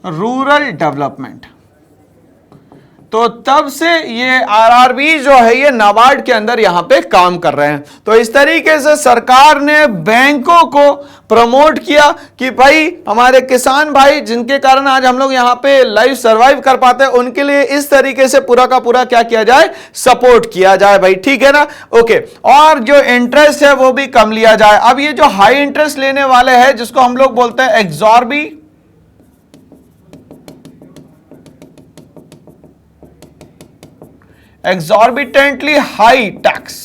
rural development. तो तब से ये आरआरबी जो है ये नाबार्ड के अंदर यहां पे काम कर रहे हैं। तो इस तरीके से सरकार ने बैंकों को प्रमोट किया कि भाई हमारे किसान भाई जिनके कारण आज हम लोग यहां पे लाइफ सर्वाइव कर पाते हैं, उनके लिए इस तरीके से पूरा का पूरा क्या किया जाए, सपोर्ट किया जाए भाई, ठीक है ना। ओके, और जो इंटरेस्ट है वो भी कम लिया जाए। अब ये जो हाई इंटरेस्ट लेने वाले हैं जिसको हम लोग बोलते हैं एग्जॉर्बिटेंटली हाई टैक्स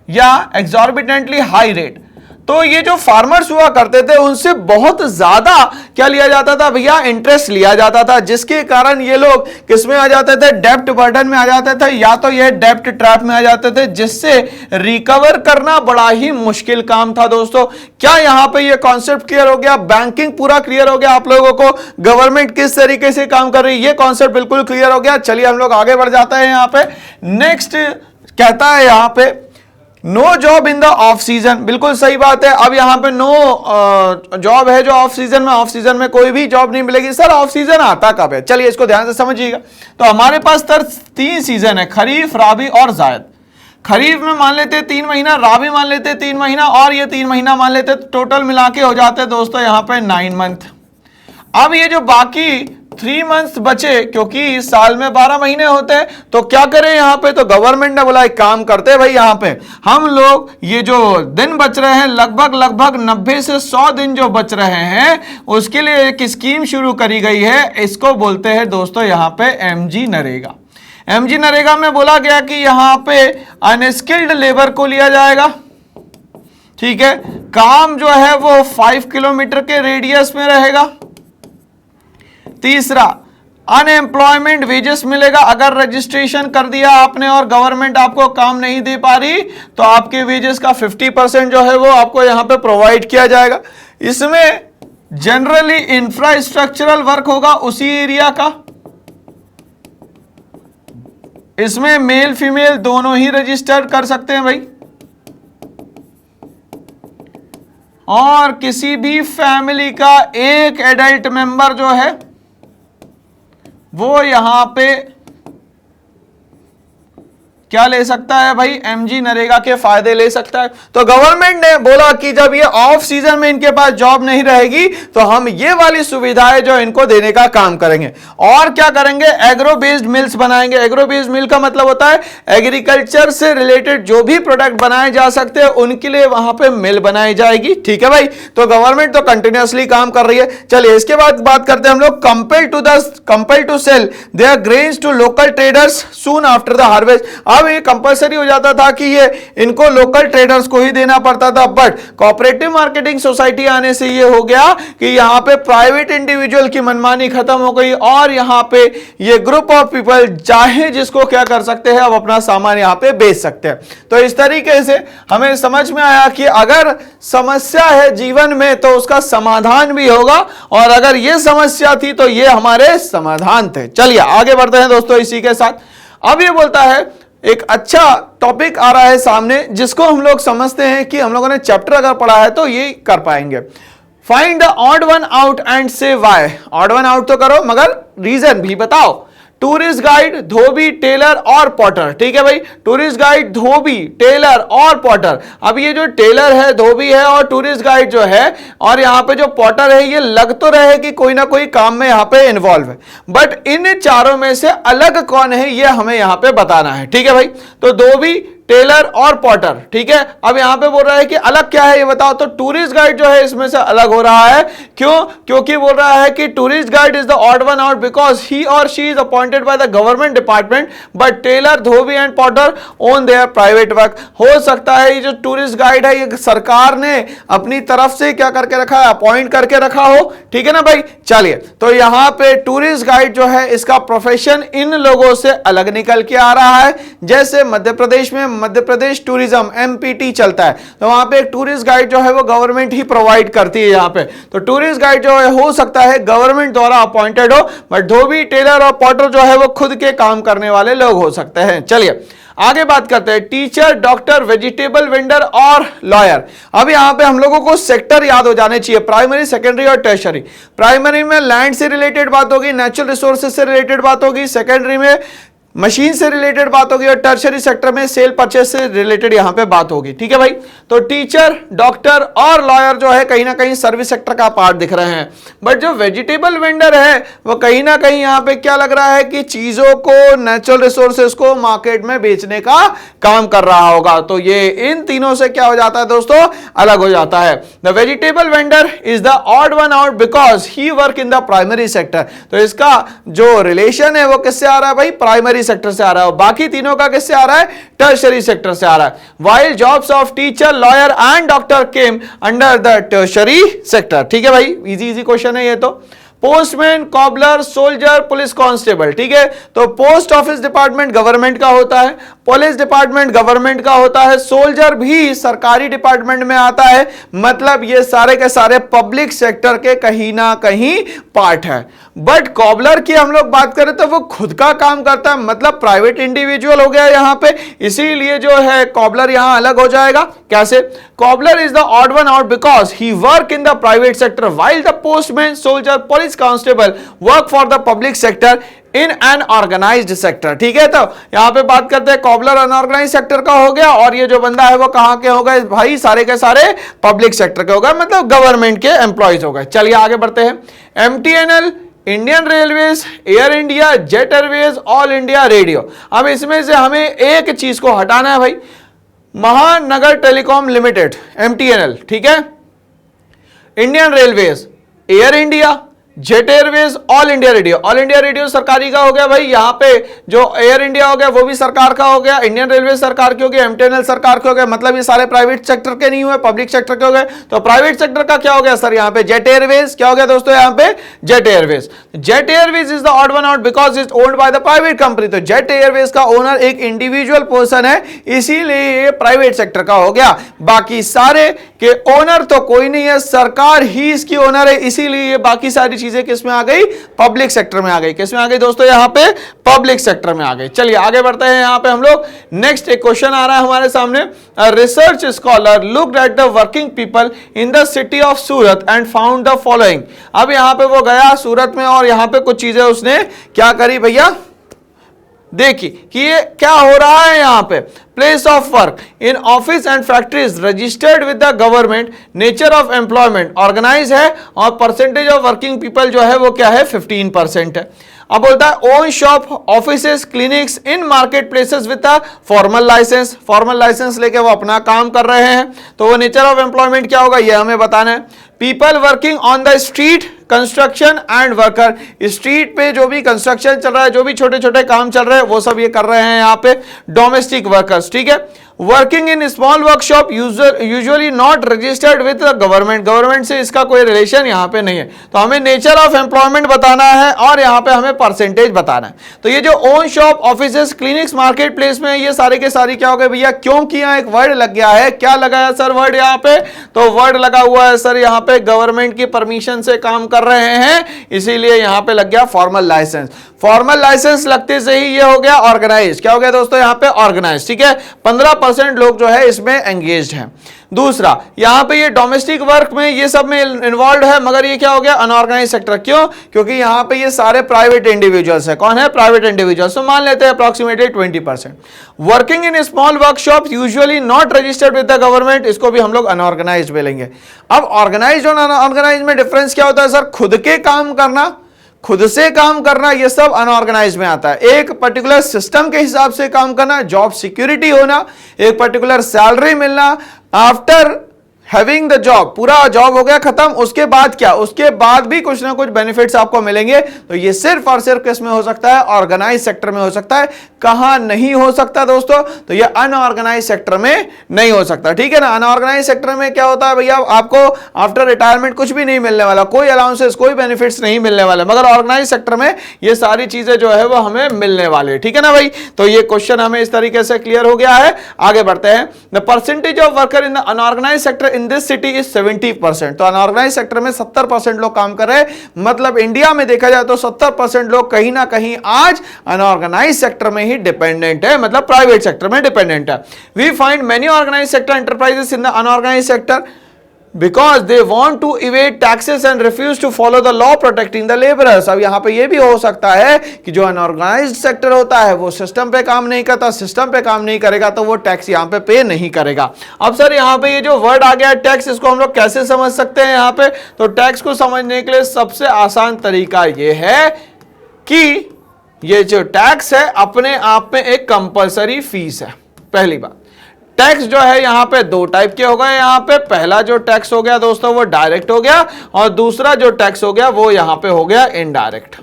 या एग्जॉर्बिटेंटली हाई रेट, तो ये जो फार्मर्स हुआ करते थे उनसे बहुत ज्यादा क्या लिया जाता था भैया, इंटरेस्ट लिया जाता था, जिसके कारण ये लोग किस में आ जाते थे, डेब्ट बर्डन में आ जाते थे, या तो ये डेब्ट ट्रैप में आ जाते थे, जिससे रिकवर करना बड़ा ही मुश्किल काम था। दोस्तों क्या यहां पे ये कॉन्सेप्ट क्लियर हो गया, बैंकिंग पूरा क्लियर हो गया आप लोगों को, गवर्नमेंट किस तरीके से काम कर रही है ये कॉन्सेप्ट बिल्कुल क्लियर हो गया। चलिए हम लोग आगे बढ़ जाते हैं। यहां पे नेक्स्ट कहता है यहां पे no job in the off season, बिल्कुल सही बात है। अब यहां पे नो जॉब है जो ऑफ सीजन में कोई भी जॉब नहीं मिलेगी। सर ऑफ सीजन आता कब है, चलिए इसको ध्यान से समझिएगा। तो हमारे पास सर 3 सीजन है, खरीफ, राबी और जायद। खरीफ में मान लेते 3 महीना, राबी मान लेते 3 महीना और ये 3 महीना मान लेते, तो टोटल मिला के हो जाते दोस्तों यहां पे 9 मंथ। अब ये जो बाकी 3 मंथ्स बचे, क्योंकि साल में 12 महीने होते हैं, तो क्या करें यहां पे, तो गवर्नमेंट ने बोला एक काम करते हैं भाई, यहां पे हम लोग ये जो दिन बच रहे हैं लगभग 90 से 100 दिन जो बच रहे हैं, उसके लिए एक स्कीम शुरू करी गई है, इसको बोलते हैं दोस्तों यहां पे एमजी नरेगा। एमजी नरेगा में बोला गया कि यहां पे अनस्किल्ड लेबर को लिया जाएगा, ठीक है, काम जो है वो 5 किलोमीटर के रेडियस में रहेगा। तीसरा, अनएम्प्लॉयमेंट वेजेस मिलेगा, अगर रजिस्ट्रेशन कर दिया आपने और गवर्नमेंट आपको काम नहीं दे पा रही तो आपके वेजेस का 50% जो है वो आपको यहां पे प्रोवाइड किया जाएगा। इसमें जनरली इंफ्रास्ट्रक्चरल वर्क होगा उसी एरिया का, इसमें मेल फीमेल दोनों ही रजिस्टर कर सकते हैं भाई, और किसी भी फैमिली का एक एडल्ट मेंबर जो है वो यहां पे क्या ले सकता है भाई, एमजी नरेगा के फायदे ले सकता है। तो गवर्नमेंट ने बोला कि जब ये ऑफ सीजन में इनके पास जॉब नहीं रहेगी तो हम ये वाली सुविधाएं जो इनको देने का काम करेंगे। और क्या करेंगे, एग्रो बेस्ड मिल्स बनाएंगे। एग्रो बेस्ड मिल का मतलब होता है एग्रीकल्चर से रिलेटेड जो भी प्रोडक्ट बनाए जा सकते हैं उनके लिए वहां पे मिल बनाई जाएगी, ठीक है भाई। तो गवर्नमेंट तो कंटिन्यूअसली काम कर रही है। चलिए इसके बाद बात करते हैं हम लोग, compel to sell their grains to local traders soon after the harvest. अब ये कंपलसरी हो जाता था कि ये इनको लोकल ट्रेडर्स को ही देना पड़ता था, बट कोऑपरेटिव मार्केटिंग सोसाइटी आने से ये हो गया कि यहां पे प्राइवेट इंडिविजुअल की मनमानी खत्म हो गई और यहां पे ये ग्रुप ऑफ पीपल चाहे जिसको क्या कर सकते हैं, अब अपना सामान यहां पे बेच सकते हैं। तो इस तरीके से हमें समझ में आया कि अगर समस्या है जीवन में तो उसका समाधान भी होगा, और अगर ये समस्या थी तो ये हमारे समाधान थे। चलिए आगे बढ़ते हैं दोस्तों इसी के साथ। अब ये बोलता है एक अच्छा टॉपिक आ रहा है सामने जिसको हम लोग समझते हैं कि हम लोगों ने चैप्टर अगर पढ़ा है तो ये कर पाएंगे। Find the odd one out and से व्हाई। ऑड वन आउट तो करो मगर रीजन भी बताओ। टूरिस्ट गाइड, धोबी, टेलर और पॉटर, ठीक है भाई। टूरिस्ट गाइड, धोबी, टेलर और पॉटर। अब ये जो टेलर है, धोबी है और टूरिस्ट गाइड जो है और यहाँ पे जो पॉटर है, ये लग तो रहे कि कोई ना कोई काम में यहाँ पे इन्वॉल्व है, बट इन चारों में से अलग कौन है ये हमें यहाँ पे बताना है, ठीक है भाई। तो धोबी, टेलर और पॉटर, ठीक है। अब यहां पे बोल रहा है कि अलग क्या है ये बताओ। तो टूरिस्ट गाइड जो है इसमें से अलग हो रहा है, क्यों? क्योंकि बोल रहा है कि tourist guide is the odd one out because he or she is appointed by the government department, but tailor, dhobi and potter own their private work. हो सकता है ये जो टूरिस्ट गाइड है ये सरकार ने अपनी तरफ से क्या करके रखा है, अपॉइंट करके रखा हो, ठीक है ना भाई। चलिए तो यहां पे टूरिस्ट गाइड जो है इसका प्रोफेशन इन लोगों से अलग निकल के आ रहा है। जैसे मध्य प्रदेश में मध्य प्रदेश टूरिज्म एमपीटी चलता है, तो वहां पे एक टूरिस्ट गाइड जो है वो गवर्नमेंट ही प्रोवाइड करती है यहां पे। तो टूरिस्ट गाइड जो है हो सकता है गवर्नमेंट द्वारा अपॉइंटेड हो, बट धोबी, टेलर और पॉटर जो है वो खुद के काम करने वाले लोग हो सकते हैं। चलिए आगे बात करते हैं टीचर, डॉक्टर, वेजिटेबल वेंडर और लॉयर। अब यहां पे हम लोगों को सेक्टर याद हो जाने चाहिए, प्राइमरी, सेकेंडरी और टर्शरी। प्राइमरी में लैंड से रिलेटेड बात होगी, नेचुरल रिसोर्सेज से रिलेटेड बात होगी, सेकेंडरी में मशीन से रिलेटेड बात होगी और टर्शरी सेक्टर में सेल परचेस से रिलेटेड यहां पे बात होगी। ठीक है भाई, तो टीचर, डॉक्टर और लॉयर जो है कहीं ना कहीं सर्विस सेक्टर का पार्ट दिख रहे हैं। बट जो वेजिटेबल वेंडर है वो कहीं ना कहीं यहां पे क्या लग रहा है कि चीजों को, नेचुरल रिसोर्सेस को मार्केट में बेचने का काम कर रहा होगा। तो ये इन तीनों से क्या हो जाता है दोस्तों, अलग हो जाता है। The vegetable vendor is the odd one out because he work in the primary sector. तो इसका जो रिलेशन है वो किससे आ रहा है भाई, प्राइमरी सेक्टर से आ रहा है। बाकी तीनों का किससे आ रहा है, टर्शरी सेक्टर से आ रहा है। While jobs of teacher, lawyer and doctor came under the tertiary sector. ठीक है भाई, इजी इजी क्वेश्चन है ये तो। Postman, cobbler, soldier, police constable. ठीक है, तो पोस्ट ऑफिस डिपार्टमेंट गवर्नमेंट का होता है, पुलिस डिपार्टमेंट गवर्नमेंट का होता है, सोल्जर भी सरकारी डिपार्टमेंट में आता है। मतलब ये सारे के सारे पब्लिक सेक्टर के कहीं ना कहीं पार्ट है। बट कॉबलर की हम लोग बात करें तो वो खुद का काम करता है, मतलब प्राइवेट इंडिविजुअल हो गया यहां पे, इसीलिए जो है कॉबलर यहां अलग हो जाएगा। कैसे, cobbler is the odd one out because he work in the private sector while the postman, soldier, police constable work for the public sector in an organised sector. ठीक है, तो यहां पे बात करते हैं कॉबलर अनऑर्गेनाइज सेक्टर का हो गया, और ये जो बंदा है वो कहां के हो गए भाई, सारे के सारे पब्लिक सेक्टर के हो गए, मतलब गवर्नमेंट के एम्प्लॉयज हो गए। चलिए आगे बढ़ते हैं। MTNL, Indian railways, air India, jet Airways, all India radio. अब इसमें से हमें एक चीज को हटाना है भाई, महानगर टेलीकॉम लिमिटेड, एमटीएनएल। ठीक है, Indian railways, air India, jet Airways, all India radio. All India radio सरकारी का हो गया भाई, यहां पे जो एयर इंडिया हो गया वो भी सरकार का हो गया, इंडियन रेलवे सरकार की हो गया, एमटीएनएल सरकार के हो गया। मतलब ये सारे प्राइवेट सेक्टर के नहीं हुए, पब्लिक सेक्टर के हो गए। तो प्राइवेट सेक्टर का क्या हो गया सर, यहां पे जेट एयरवेज। क्या हो गया दोस्तों, यहां पे jet Airways. Jet Airways is the odd one out because is owned by the private company. तो जेट एयरवेज का ओनर एक इंडिविजुअल पर्सन है, इसीलिए ये प्राइवेट सेक्टर का हो गया। बाकी सारे के ओनर तो कोई नहीं है, सरकार ही इसकी ओनर है, इसीलिए ये बाकी सारी चीजें किसमें आ गई, पब्लिक सेक्टर में आ गई। किसमें आ गई दोस्तों, यहां पे पब्लिक सेक्टर में आ गई। चलिए आगे बढ़ते हैं, यहां पे हम लोग नेक्स्ट एक क्वेश्चन आ रहा है हमारे सामने। Research scholar looked at the working people in the city of Surat and found the following. अब यहां पे वो गया सूरत में और यहां पे कुछ चीजें उसने क्या करी भैया, देखिए कि ये क्या हो रहा है। यहां पे place of work in office and factories registered with the government, nature of employment organised है, और परसेंटेज ऑफ वर्किंग पीपल जो है वो क्या है, 15% है। अब बोलता है own shop, offices, clinics in market places with a formal licence. Formal licence लेके वो अपना काम कर रहे हैं, तो वो नेचर ऑफ एम्प्लॉयमेंट क्या होगा ये हमें बताना है। People working on the street, construction and worker. Street पे जो भी कंस्ट्रक्शन चल रहा है, जो भी छोटे छोटे काम चल रहे हैं वो सब ये कर रहे हैं यहाँ पे डोमेस्टिक वर्कर्स। ठीक है, working in small workshop usually not registered with the government. Government से इसका कोई रिलेशन यहाँ पे नहीं है, तो हमें नेचर ऑफ एम्प्लॉयमेंट बताना है और यहाँ पे हमें परसेंटेज बताना है। तो ये जो own shop, offices, clinics, market place में ये सारे के सारी क्या हो गए भैया, क्योंकि यहाँ एक वर्ड लग गया है। क्या लगाया सर वर्ड यहाँ पे, तो वर्ड लगा हुआ है सर यहाँ पे गवर्नमेंट की परमिशन से काम कर रहे हैं, इसीलिए यहाँ पे लग गया फॉर्मल लाइसेंस। फॉर्मल लाइसेंस लगते से ही ये हो गया ऑर्गेनाइज। क्या हो गया दोस्तों, यहाँ पे ऑर्गेनाइज। ठीक है, 15% लोग जो है इसमें एंगेज्ड हैं। दूसरा, यहां पे ये डोमेस्टिक वर्क में ये सब में इन्वॉल्व है, मगर ये क्या हो गया, अनऑर्गेनाइज सेक्टर। क्यों, क्योंकि यहां पे ये सारे प्राइवेट इंडिविजुअल्स है। कौन है, प्राइवेट इंडिविजुअल्स। तो मान लेते हैं approximately 20%। Working in small workshop usually not registered with the government, इसको भी हम लोग अनऑर्गेनाइज में लेंगे। अब ऑर्गेनाइज और अनऑर्गेनाइज में डिफरेंस क्या होता है सर, खुद के काम करना, खुद से काम करना, ये सब अनऑर्गेनाइज में आता है। एक पर्टिकुलर सिस्टम के हिसाब से काम करना, जॉब सिक्योरिटी होना, एक पर्टिकुलर सैलरी मिलना, आफ्टर हैविंग द जॉब, पूरा जॉब हो गया खत्म, उसके बाद क्या, उसके बाद भी कुछ ना कुछ बेनिफिट्स आपको मिलेंगे। तो ये सिर्फ और सिर्फ किस में हो सकता है, ऑर्गेनाइज सेक्टर में हो सकता है। कहां नहीं हो सकता दोस्तों, तो ये अनऑर्गेनाइज सेक्टर में नहीं हो सकता। ठीक है ना, अनऑर्गेनाइज सेक्टर में क्या होता है भैया, आपको आफ्टर रिटायरमेंट कुछ भी नहीं मिलने वाला, कोई अलाउंसेस, कोई बेनिफिट्स नहीं मिलने वाले, मगर ऑर्गेनाइज सेक्टर में ये सारी चीजें जो है वो हमें मिलने वाली। ठीक है ना भाई, तो ये क्वेश्चन हमें इस तरीके से क्लियर हो गया है। आगे बढ़ते हैं। The percentage of worker in the unorganised sector in in this city is 70%। तो अनऑर्गेनाइज सेक्टर में 70% लोग काम कर रहे हैं, मतलब इंडिया में देखा जाए तो 70% लोग कहीं ना कहीं आज अनऑर्गेनाइज सेक्टर में ही डिपेंडेंट है, मतलब प्राइवेट सेक्टर में डिपेंडेंट है। We find many organised sector enterprises in the unorganised sector because they want to evade taxes and refuse to follow the law protecting the laborers। अब यहां पे ये भी हो सकता है कि जो अनऑर्गेनाइज्ड सेक्टर होता है वो सिस्टम पे काम नहीं करता, सिस्टम पे काम नहीं करेगा तो वो टैक्स यहां पे नहीं करेगा। अब सर यहां पे ये जो वर्ड आ गया टैक्स, इसको हम लोग कैसे समझ सकते हैं यहां पे? तो टैक्स को समझने के लिए सबसे आसान तरीका ये है कि ये जो टैक्स है अपने आप में एक कंपल्सरी फीस है। पहली बात, टैक्स जो है यहां पे दो टाइप के हो गए। यहां पे पहला जो टैक्स हो गया दोस्तों वो डायरेक्ट हो गया, और दूसरा जो टैक्स हो गया वो यहां पे हो गया इनडायरेक्ट।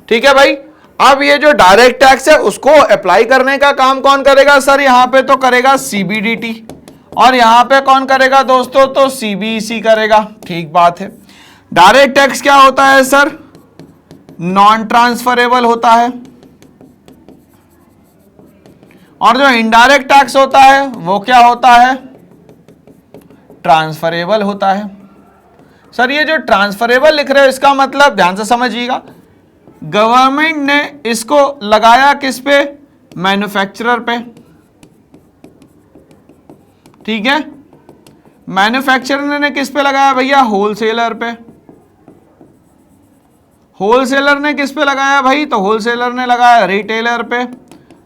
ठीक है भाई। अब ये जो डायरेक्ट टैक्स है उसको अप्लाई करने का काम कौन करेगा सर? यहां पे तो करेगा सीबीडीटी, और यहां पे कौन करेगा दोस्तों? तो सीबीईसी करेगा। ठीक बात है। डायरेक्ट टैक्स क्या होता है सर? नॉन ट्रांसफरेबल होता है, और जो इनडायरेक्ट टैक्स होता है वो क्या होता है? ट्रांसफरेबल होता है। सर ये जो ट्रांसफरेबल लिख रहे हो इसका मतलब ध्यान से समझिएगा, गवर्नमेंट ने इसको लगाया किस पे? मैन्युफैक्चरर पे। ठीक है। मैन्युफैक्चरर ने किस पे लगाया भैया? होलसेलर पे। होलसेलर ने किस पे लगाया भाई? तो होलसेलर ने लगाया रिटेलर पे,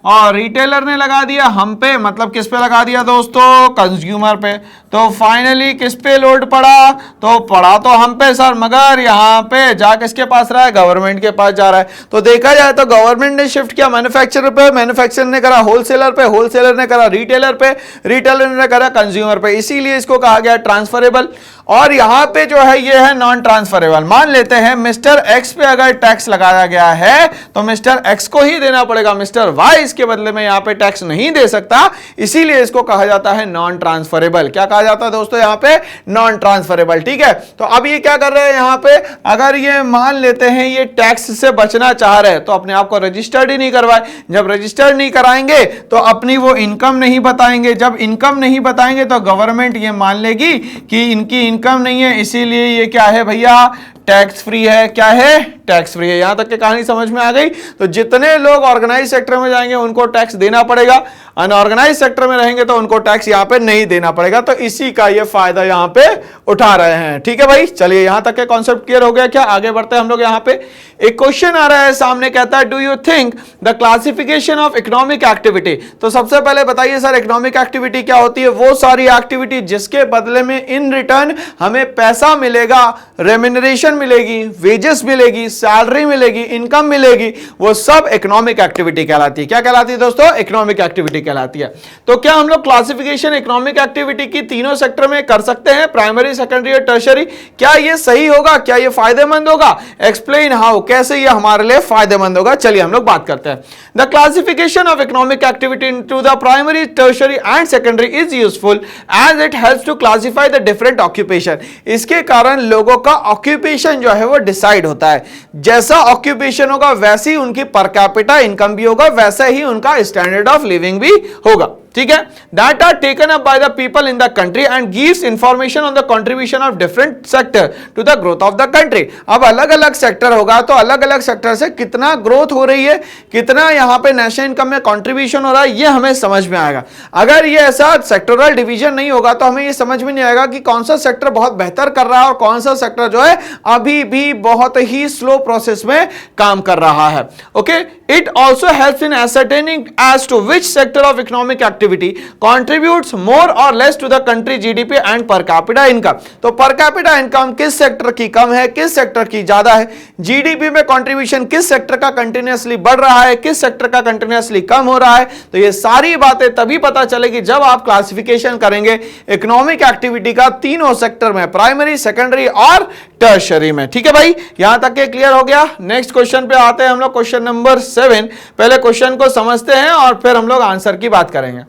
और रिटेलर ने लगा दिया हम पे, मतलब किस पे लगा दिया दोस्तों? कंज्यूमर पे। तो फाइनली किस पे लोड पड़ा? तो पड़ा तो हम पे सर, मगर यहां पे जा किसके पास रहा है? गवर्नमेंट के पास जा रहा है। तो देखा जाए तो गवर्नमेंट ने शिफ्ट किया मैन्युफैक्चरर पे, मैन्युफैक्चरर ने करा होलसेलर पे, होलसेलर ने करा रिटेलर पे, रिटेलर ने करा कंज्यूमर पे, इसीलिए इसको कहा गया ट्रांसफरेबल। और यहां पे जो है ये है नॉन ट्रांसफरेबल। मान लेते हैं मिस्टर एक्स पे अगर टैक्स लगाया गया है तो मिस्टर एक्स को ही देना पड़ेगा, मिस्टर वाई इसके बदले में यहां पे टैक्स नहीं दे सकता, इसीलिए इसको कहा जाता है नॉन ट्रांसफरेबल। क्या कहा जाता है दोस्तों? यहां पे नॉन ट्रांसफरेबल। ठीक है। तो अब ये क्या कर रहे हैं यहां पे? अगर ये मान लेते हैं ये टैक्स से बचना चाह रहे हैं तो अपने आप को रजिस्टर्ड ही नहीं करवाए। जब रजिस्टर्ड नहीं कराएंगे तो अपनी वो इनकम नहीं बताएंगे। जब इनकम नहीं बताएंगे तो गवर्नमेंट ये मान लेगी कि इनकी इनकम नहीं है, इसीलिए ये क्या है भैया? टैक्स फ्री है। क्या है? टैक्स फ्री है। यहां तक की कहानी समझ में आ गई। तो जितने लोग ऑर्गेनाइज सेक्टर में जाएंगे उनको टैक्स देना पड़ेगा, अनऑर्गेनाइज सेक्टर में रहेंगे तो उनको टैक्स यहां पे नहीं देना पड़ेगा। तो इसी का ये फायदा यहां पे उठा रहे हैं। ठीक है भाई। चलिए यहां तक के कॉन्सेप्ट क्लियर हो गया क्या? आगे बढ़ते हैं हम लोग। यहां पे एक क्वेश्चन आ रहा है सामने, कहता है do you think the classification of economic activity. तो सबसे पहले बताइए सर इकोनॉमिक एक्टिविटी क्या होती है? वो सारी एक्टिविटी जिसके बदले में इन रिटर्न हमें पैसा मिलेगा, रेम्यूनरेशन मिलेगी, वेजेस मिलेगी, सैलरी मिलेगी, इनकम मिलेगी, वो सब इकोनॉमिक एक्टिविटी कहलाती है। क्या कहलाती है दोस्तों? इकोनॉमिक एक्टिविटी कहलाती है। तो क्या हम लोग क्लासिफिकेशन इकोनॉमिक एक्टिविटी की तीनों सेक्टर में कर सकते हैं, प्राइमरी, सेकेंडरी और टर्शियरी? क्या ये सही होगा? क्या ये फायदेमंद होगा? एक्सप्लेन हाउ, कैसे ये हमारे लिए फायदेमंद होगा। चलिए हम लोग बात करते हैं। The classification of economic activity into the primary, tertiary and secondary is useful as it helps to classify the different occupation. इसके कारण लोगों का ऑक्यूपेशन जो है वो डिसाइड होता है। जैसा ऑक्यूपेशन होगा वैसी उनकी पर कैपिटा इनकम भी होगा, वैसा ही उनका स्टैंडर्ड ऑफ लिविंग भी होगा। ठीक है। That are taken up by the people in the country and gives information on the contribution of different sector to the growth of the country. अब अलग अलग सेक्टर होगा तो अलग अलग सेक्टर से कितना ग्रोथ हो रही है, कितना यहां पे नेशनल इनकम में कंट्रीब्यूशन हो रहा है, ये हमें समझ में आएगा। अगर ये ऐसा सेक्टोरल डिवीजन नहीं होगा तो हमें ये समझ में नहीं आएगा कि कौन सा सेक्टर बहुत बेहतर कर रहा है और कौन सा सेक्टर जो है अभी भी बहुत ही स्लो प्रोसेस में काम कर रहा है। Okay. It also helps in ascertaining as to which sector of economic activity contributes more or less to the country GDP and per capita income। तो per capita income किस सेक्टर की कम है, किस सेक्टर की ज्यादा है, जीडीपी में contribution किस सेक्टर का कंटिन्यूअसली बढ़ रहा है, किस सेक्टर का कंटिन्यूअसली कम हो रहा है। तो ये सारी बातें तभी पता चलेगी जब आप क्लासिफिकेशन करेंगे इकोनॉमिक एक्टिविटी का तीनों सेक्टर में, प्राइमरी, सेकेंडरी और टर्शियरी में। ठीक है भाई। यहां तक के क्लियर हो गया। नेक्स्ट क्वेश्चन पे आते हैं हम लोग, क्वेश्चन नंबर 7। पहले क्वेश्चन को समझते हैं और फिर हम लोग आंसर की बात करेंगे।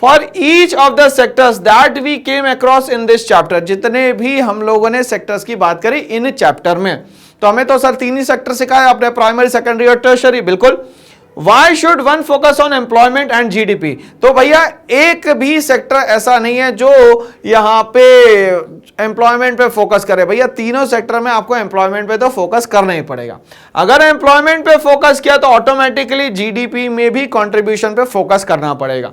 For each of the sectors that we came across in this chapter, जितने भी हम लोगों ने सेक्टर्स की बात करी इन चैप्टर में, तो हमें तो सर तीन ही सेक्टर सिखाया आपने, प्राइमरी, सेकेंडरी और टर्शियरी। बिल्कुल। Why should one focus on employment and GDP? तो भैया एक भी सेक्टर ऐसा नहीं है जो यहां पे एम्प्लॉयमेंट पे फोकस करे। भैया तीनों सेक्टर में आपको एम्प्लॉयमेंट पे तो फोकस करना ही पड़ेगा। अगर एम्प्लॉयमेंट पे फोकस किया तो ऑटोमेटिकली जीडीपी में भी कंट्रीब्यूशन पे फोकस करना पड़ेगा।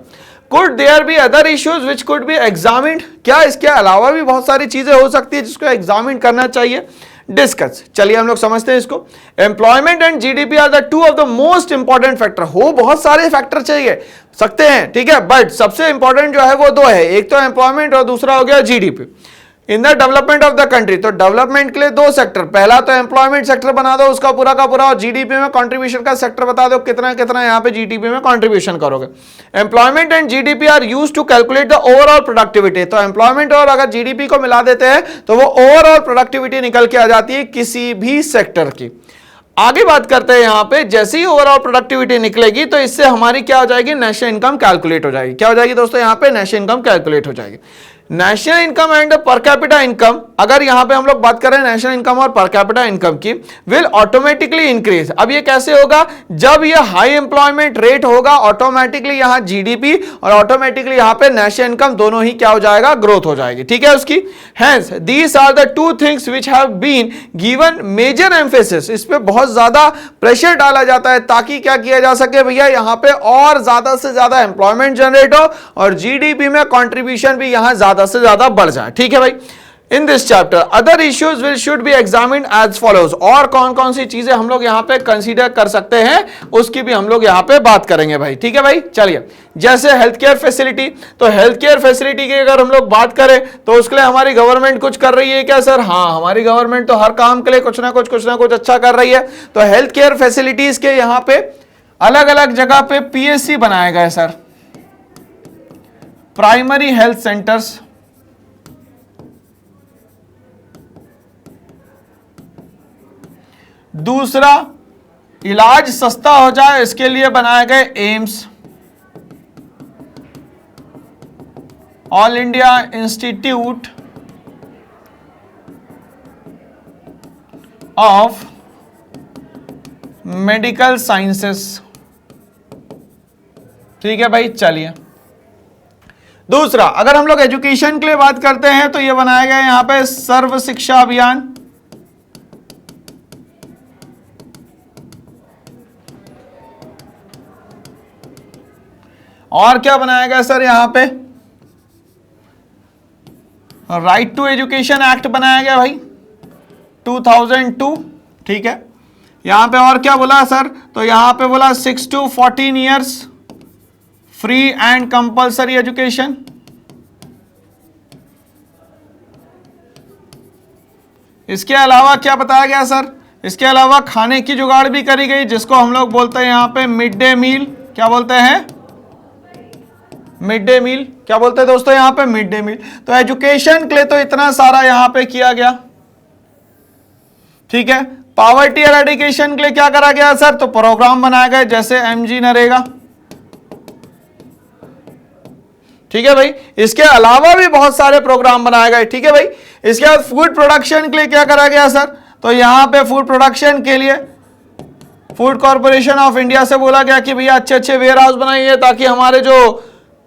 Could there be other issues which could be examined? क्या इसके अलावा भी बहुत सारी चीजें हो सकती है जिसको एग्जामिन करना चाहिए? डिस्कस, चलिए हम लोग समझते हैं इसको। Employment and GDP are the two of the most important factor. हो बहुत सारे फैक्टर चाहिए सकते हैं, ठीक है, बट सबसे इंपॉर्टेंट जो है वो दो है, एक तो एम्प्लॉयमेंट और दूसरा हो गया GDP in the development of the country. तो डेवलपमेंट के लिए दो सेक्टर, पहला तो एम्प्लॉयमेंट सेक्टर बना दो उसका पूरा का पूरा, और जीडीपी में कंट्रीब्यूशन का सेक्टर बता दो कितना कितना यहां पे जीडीपी में कंट्रीब्यूशन करोगे। Employment and GDP are used to calculate the overall productivity. तो एम्प्लॉयमेंट और अगर जीडीपी को मिला देते हैं तो वो ओवरऑल प्रोडक्टिविटी निकल के आ जाती है किसी भी सेक्टर की। आगे बात करते हैं यहां पे, जैसे ही ओवरऑल प्रोडक्टिविटी निकलेगी तो इससे हमारी क्या हो जाएगी, नेशनल इनकम कैलकुलेट हो जाएगी। क्या हो जाएगी दोस्तों, यहां पे नेशनल इनकम कैलकुलेट हो जाएगी। नेशनल इनकम एंड पर कैपिटा इनकम, अगर यहां पे हम लोग बात करें नेशनल इनकम और पर कैपिटा इनकम की, विल ऑटोमेटिकली इंक्रीज। अब ये कैसे होगा, जब ये हाई एम्प्लॉयमेंट रेट होगा ऑटोमेटिकली यहां जीडीपी और ऑटोमेटिकली यहां पे नेशनल इनकम दोनों ही क्या हो जाएगा, ग्रोथ हो जाएगी, ठीक है उसकी। Hence these are the two things which have been given major emphasis. इस पे बहुत ज्यादा प्रेशर डाला जाता है ताकि क्या किया जा सके भैया, यहां पे और ज्यादा से ज्यादा एम्प्लॉयमेंट जनरेट हो और जीडीपी में कंट्रीब्यूशन भी यहां ज्यादा से ज्यादा बढ़ जाए, ठीक है भाई। In this chapter other issues will should be examined as follows. और कौन कौन सी चीजें हम लोग यहां पे कंसीडर कर सकते हैं उसकी भी हम लोग यहां पे बात करेंगे भाई, ठीक है भाई। चलिए, जैसे हेल्थ केयर फैसिलिटी, तो हेल्थ केयर फैसिलिटी की अगर हम लोग बात करें तो उसके लिए हमारी गवर्नमेंट कुछ कर रही है क्या सर? हाँ, हमारी गवर्नमेंट तो हर काम के लिए कुछ ना कुछ अच्छा कर रही है। तो हेल्थ केयर फैसिलिटीज के यहां पे अलग अलग जगह पे पीएचसी बनाए गए सर, प्राइमरी हेल्थ सेंटर्स। दूसरा, इलाज सस्ता हो जाए इसके लिए बनाए गए AIIMS, all India institute of medical sciences, ठीक है भाई। चलिए, दूसरा अगर हम लोग एजुकेशन के लिए बात करते हैं तो ये बनाया गया यहां पे सर्व शिक्षा अभियान, और क्या बनाया गया सर यहां पे, राइट टू एजुकेशन एक्ट बनाया गया भाई 2002, ठीक है। यहां पे और क्या बोला सर, तो यहां पे बोला 6 to 14 years free and compulsory education. इसके अलावा क्या बताया गया सर, इसके अलावा खाने की जुगाड़ भी करी गई जिसको हम लोग बोलते हैं यहां पे मिड डे मील। क्या बोलते हैं, मिड डे मील। क्या बोलते हैं दोस्तों यहां पे, मिड डे मील। तो एजुकेशन के लिए तो इतना सारा यहां पे किया गया, ठीक है। पॉवर्टी एरेडिकेशन के लिए क्या करा गया सर, तो प्रोग्राम बनाए गए जैसे एमजी नरेगा, ठीक है भाई। इसके अलावा भी बहुत सारे प्रोग्राम बनाए गए, ठीक है भाई। इसके बाद फूड प्रोडक्शन के लिए क्या करा गया सर, तो यहां पे फूड प्रोडक्शन के लिए फूड कॉर्पोरेशन ऑफ इंडिया से बोला गया कि भैया अच्छे अच्छे वेयर हाउस बनाइए ताकि हमारे जो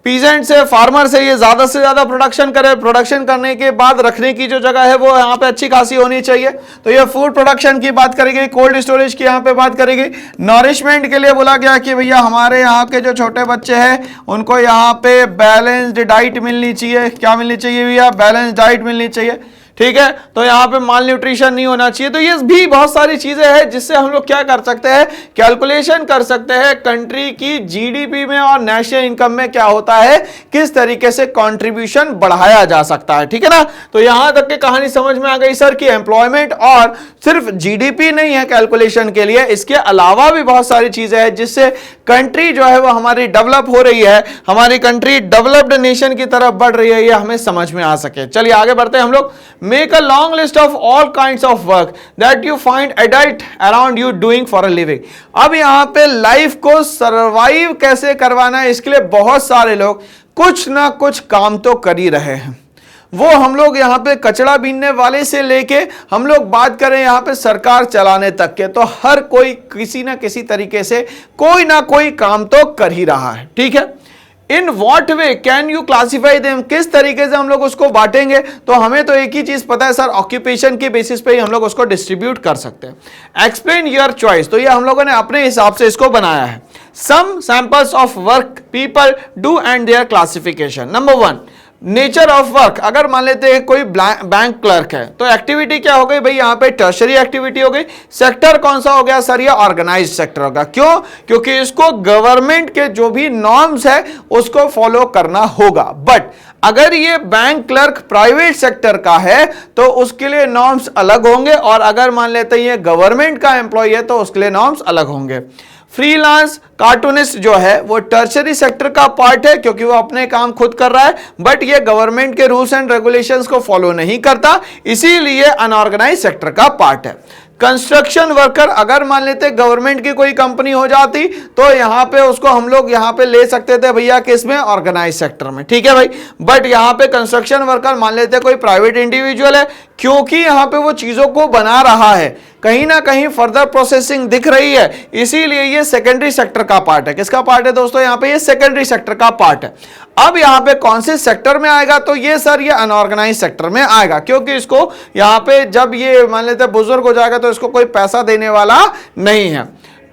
पीजेंट से फार्मर से ये ज्यादा से ज्यादा प्रोडक्शन करे। प्रोडक्शन करने के बाद रखने की जो जगह है वो यहाँ पे अच्छी खासी होनी चाहिए। तो ये फूड प्रोडक्शन की बात करी गई, कोल्ड स्टोरेज की यहाँ पे बात करी गई। नॉरिशमेंट के लिए बोला गया कि भैया हमारे यहाँ के जो छोटे बच्चे हैं उनको यहाँ पे बैलेंस्ड डाइट मिलनी चाहिए। क्या मिलनी चाहिए भैया, बैलेंस्ड डाइट मिलनी चाहिए, ठीक है। तो यहाँ पे माल न्यूट्रिशन नहीं होना चाहिए। तो ये भी बहुत सारी चीजें हैं जिससे हम लोग क्या कर सकते हैं, कैलकुलेशन कर सकते हैं कंट्री की जीडीपी में और नेशनल इनकम में क्या होता है, किस तरीके से कंट्रीब्यूशन बढ़ाया जा सकता है, ठीक है ना। तो यहां तक की कहानी समझ में आ गई सर कि एम्प्लॉयमेंट और सिर्फ जीडीपी नहीं है कैलकुलेशन के लिए, इसके अलावा भी बहुत सारी चीजें हैं जिससे कंट्री जो है वो हमारी डेवलप हो रही है, हमारी कंट्री डेवलप्ड नेशन की तरफ बढ़ रही है, ये हमें समझ में आ सके। चलिए आगे बढ़ते हैं हम लोग। Make a long list of all kinds of work that you find adult around you doing for a living. अब यहां पे लाइफ को सरवाइव कैसे करवाना है इसके लिए बहुत सारे लोग कुछ ना कुछ काम तो कर ही रहे हैं। वो हम लोग यहाँ पे कचरा बीनने वाले से लेके हम लोग बात करें यहाँ पे सरकार चलाने तक के, तो हर कोई किसी ना किसी तरीके से कोई ना कोई काम तो कर ही रहा है। ठीक है, in what way can you classify them, किस तरीके से हम लोग उसको बांटेंगे, तो हमें तो एक ही चीज पता है सर, ऑक्यूपेशन के बेसिस पे ही हम लोग उसको डिस्ट्रीब्यूट कर सकते हैं। एक्सप्लेन योर चॉइस, तो ये हम लोगों ने अपने हिसाब से इसको बनाया है। Some samples of work people do and their classification. Number 1, nature of work. अगर मान लेते हैं कोई बैंक क्लर्क है तो एक्टिविटी क्या हो गई भाई, यहां पे टर्शरी एक्टिविटी हो गई। सेक्टर कौन सा हो गया सर, ये ऑर्गेनाइज्ड सेक्टर होगा। क्यों? क्योंकि इसको गवर्नमेंट के जो भी नॉर्म्स है उसको फॉलो करना होगा। बट अगर ये बैंक क्लर्क प्राइवेट सेक्टर का है तो उसके लिए नॉर्म्स अलग होंगे, और अगर मान लेते हैं ये गवर्नमेंट का एम्प्लॉय है तो उसके लिए नॉर्म्स अलग होंगे। फ्रीलांस कार्टूनिस्ट जो है वो टर्शरी सेक्टर का पार्ट है क्योंकि वो अपने काम खुद कर रहा है, बट ये गवर्नमेंट के रूल्स एंड रेगुलेशंस को फॉलो नहीं करता, इसीलिए अनऑर्गेनाइज सेक्टर का पार्ट है। कंस्ट्रक्शन वर्कर, अगर मान लेते गवर्नमेंट की कोई कंपनी हो जाती तो यहां पे उसको हम लोग यहां पे ले सकते थे भैया किसमें, ऑर्गेनाइज सेक्टर में। ठीक है भाई, बट यहां पे कंस्ट्रक्शन वर्कर मान लेते कोई प्राइवेट इंडिविजुअल है, क्योंकि यहां पे वो चीजों को बना रहा है, कहीं ना कहीं फर्दर प्रोसेसिंग दिख रही है, इसीलिए ये सेकेंडरी सेक्टर का पार्ट है। किसका पार्ट है दोस्तों, यहां पे ये सेकेंडरी सेक्टर का पार्ट है। अब यहां पे कौन से सेक्टर में आएगा, तो ये सर ये अनऑर्गेनाइज सेक्टर में आएगा, क्योंकि इसको यहां पे जब ये मान लेते बुजुर्ग हो जाएगा तो इसको कोई पैसा देने वाला नहीं है।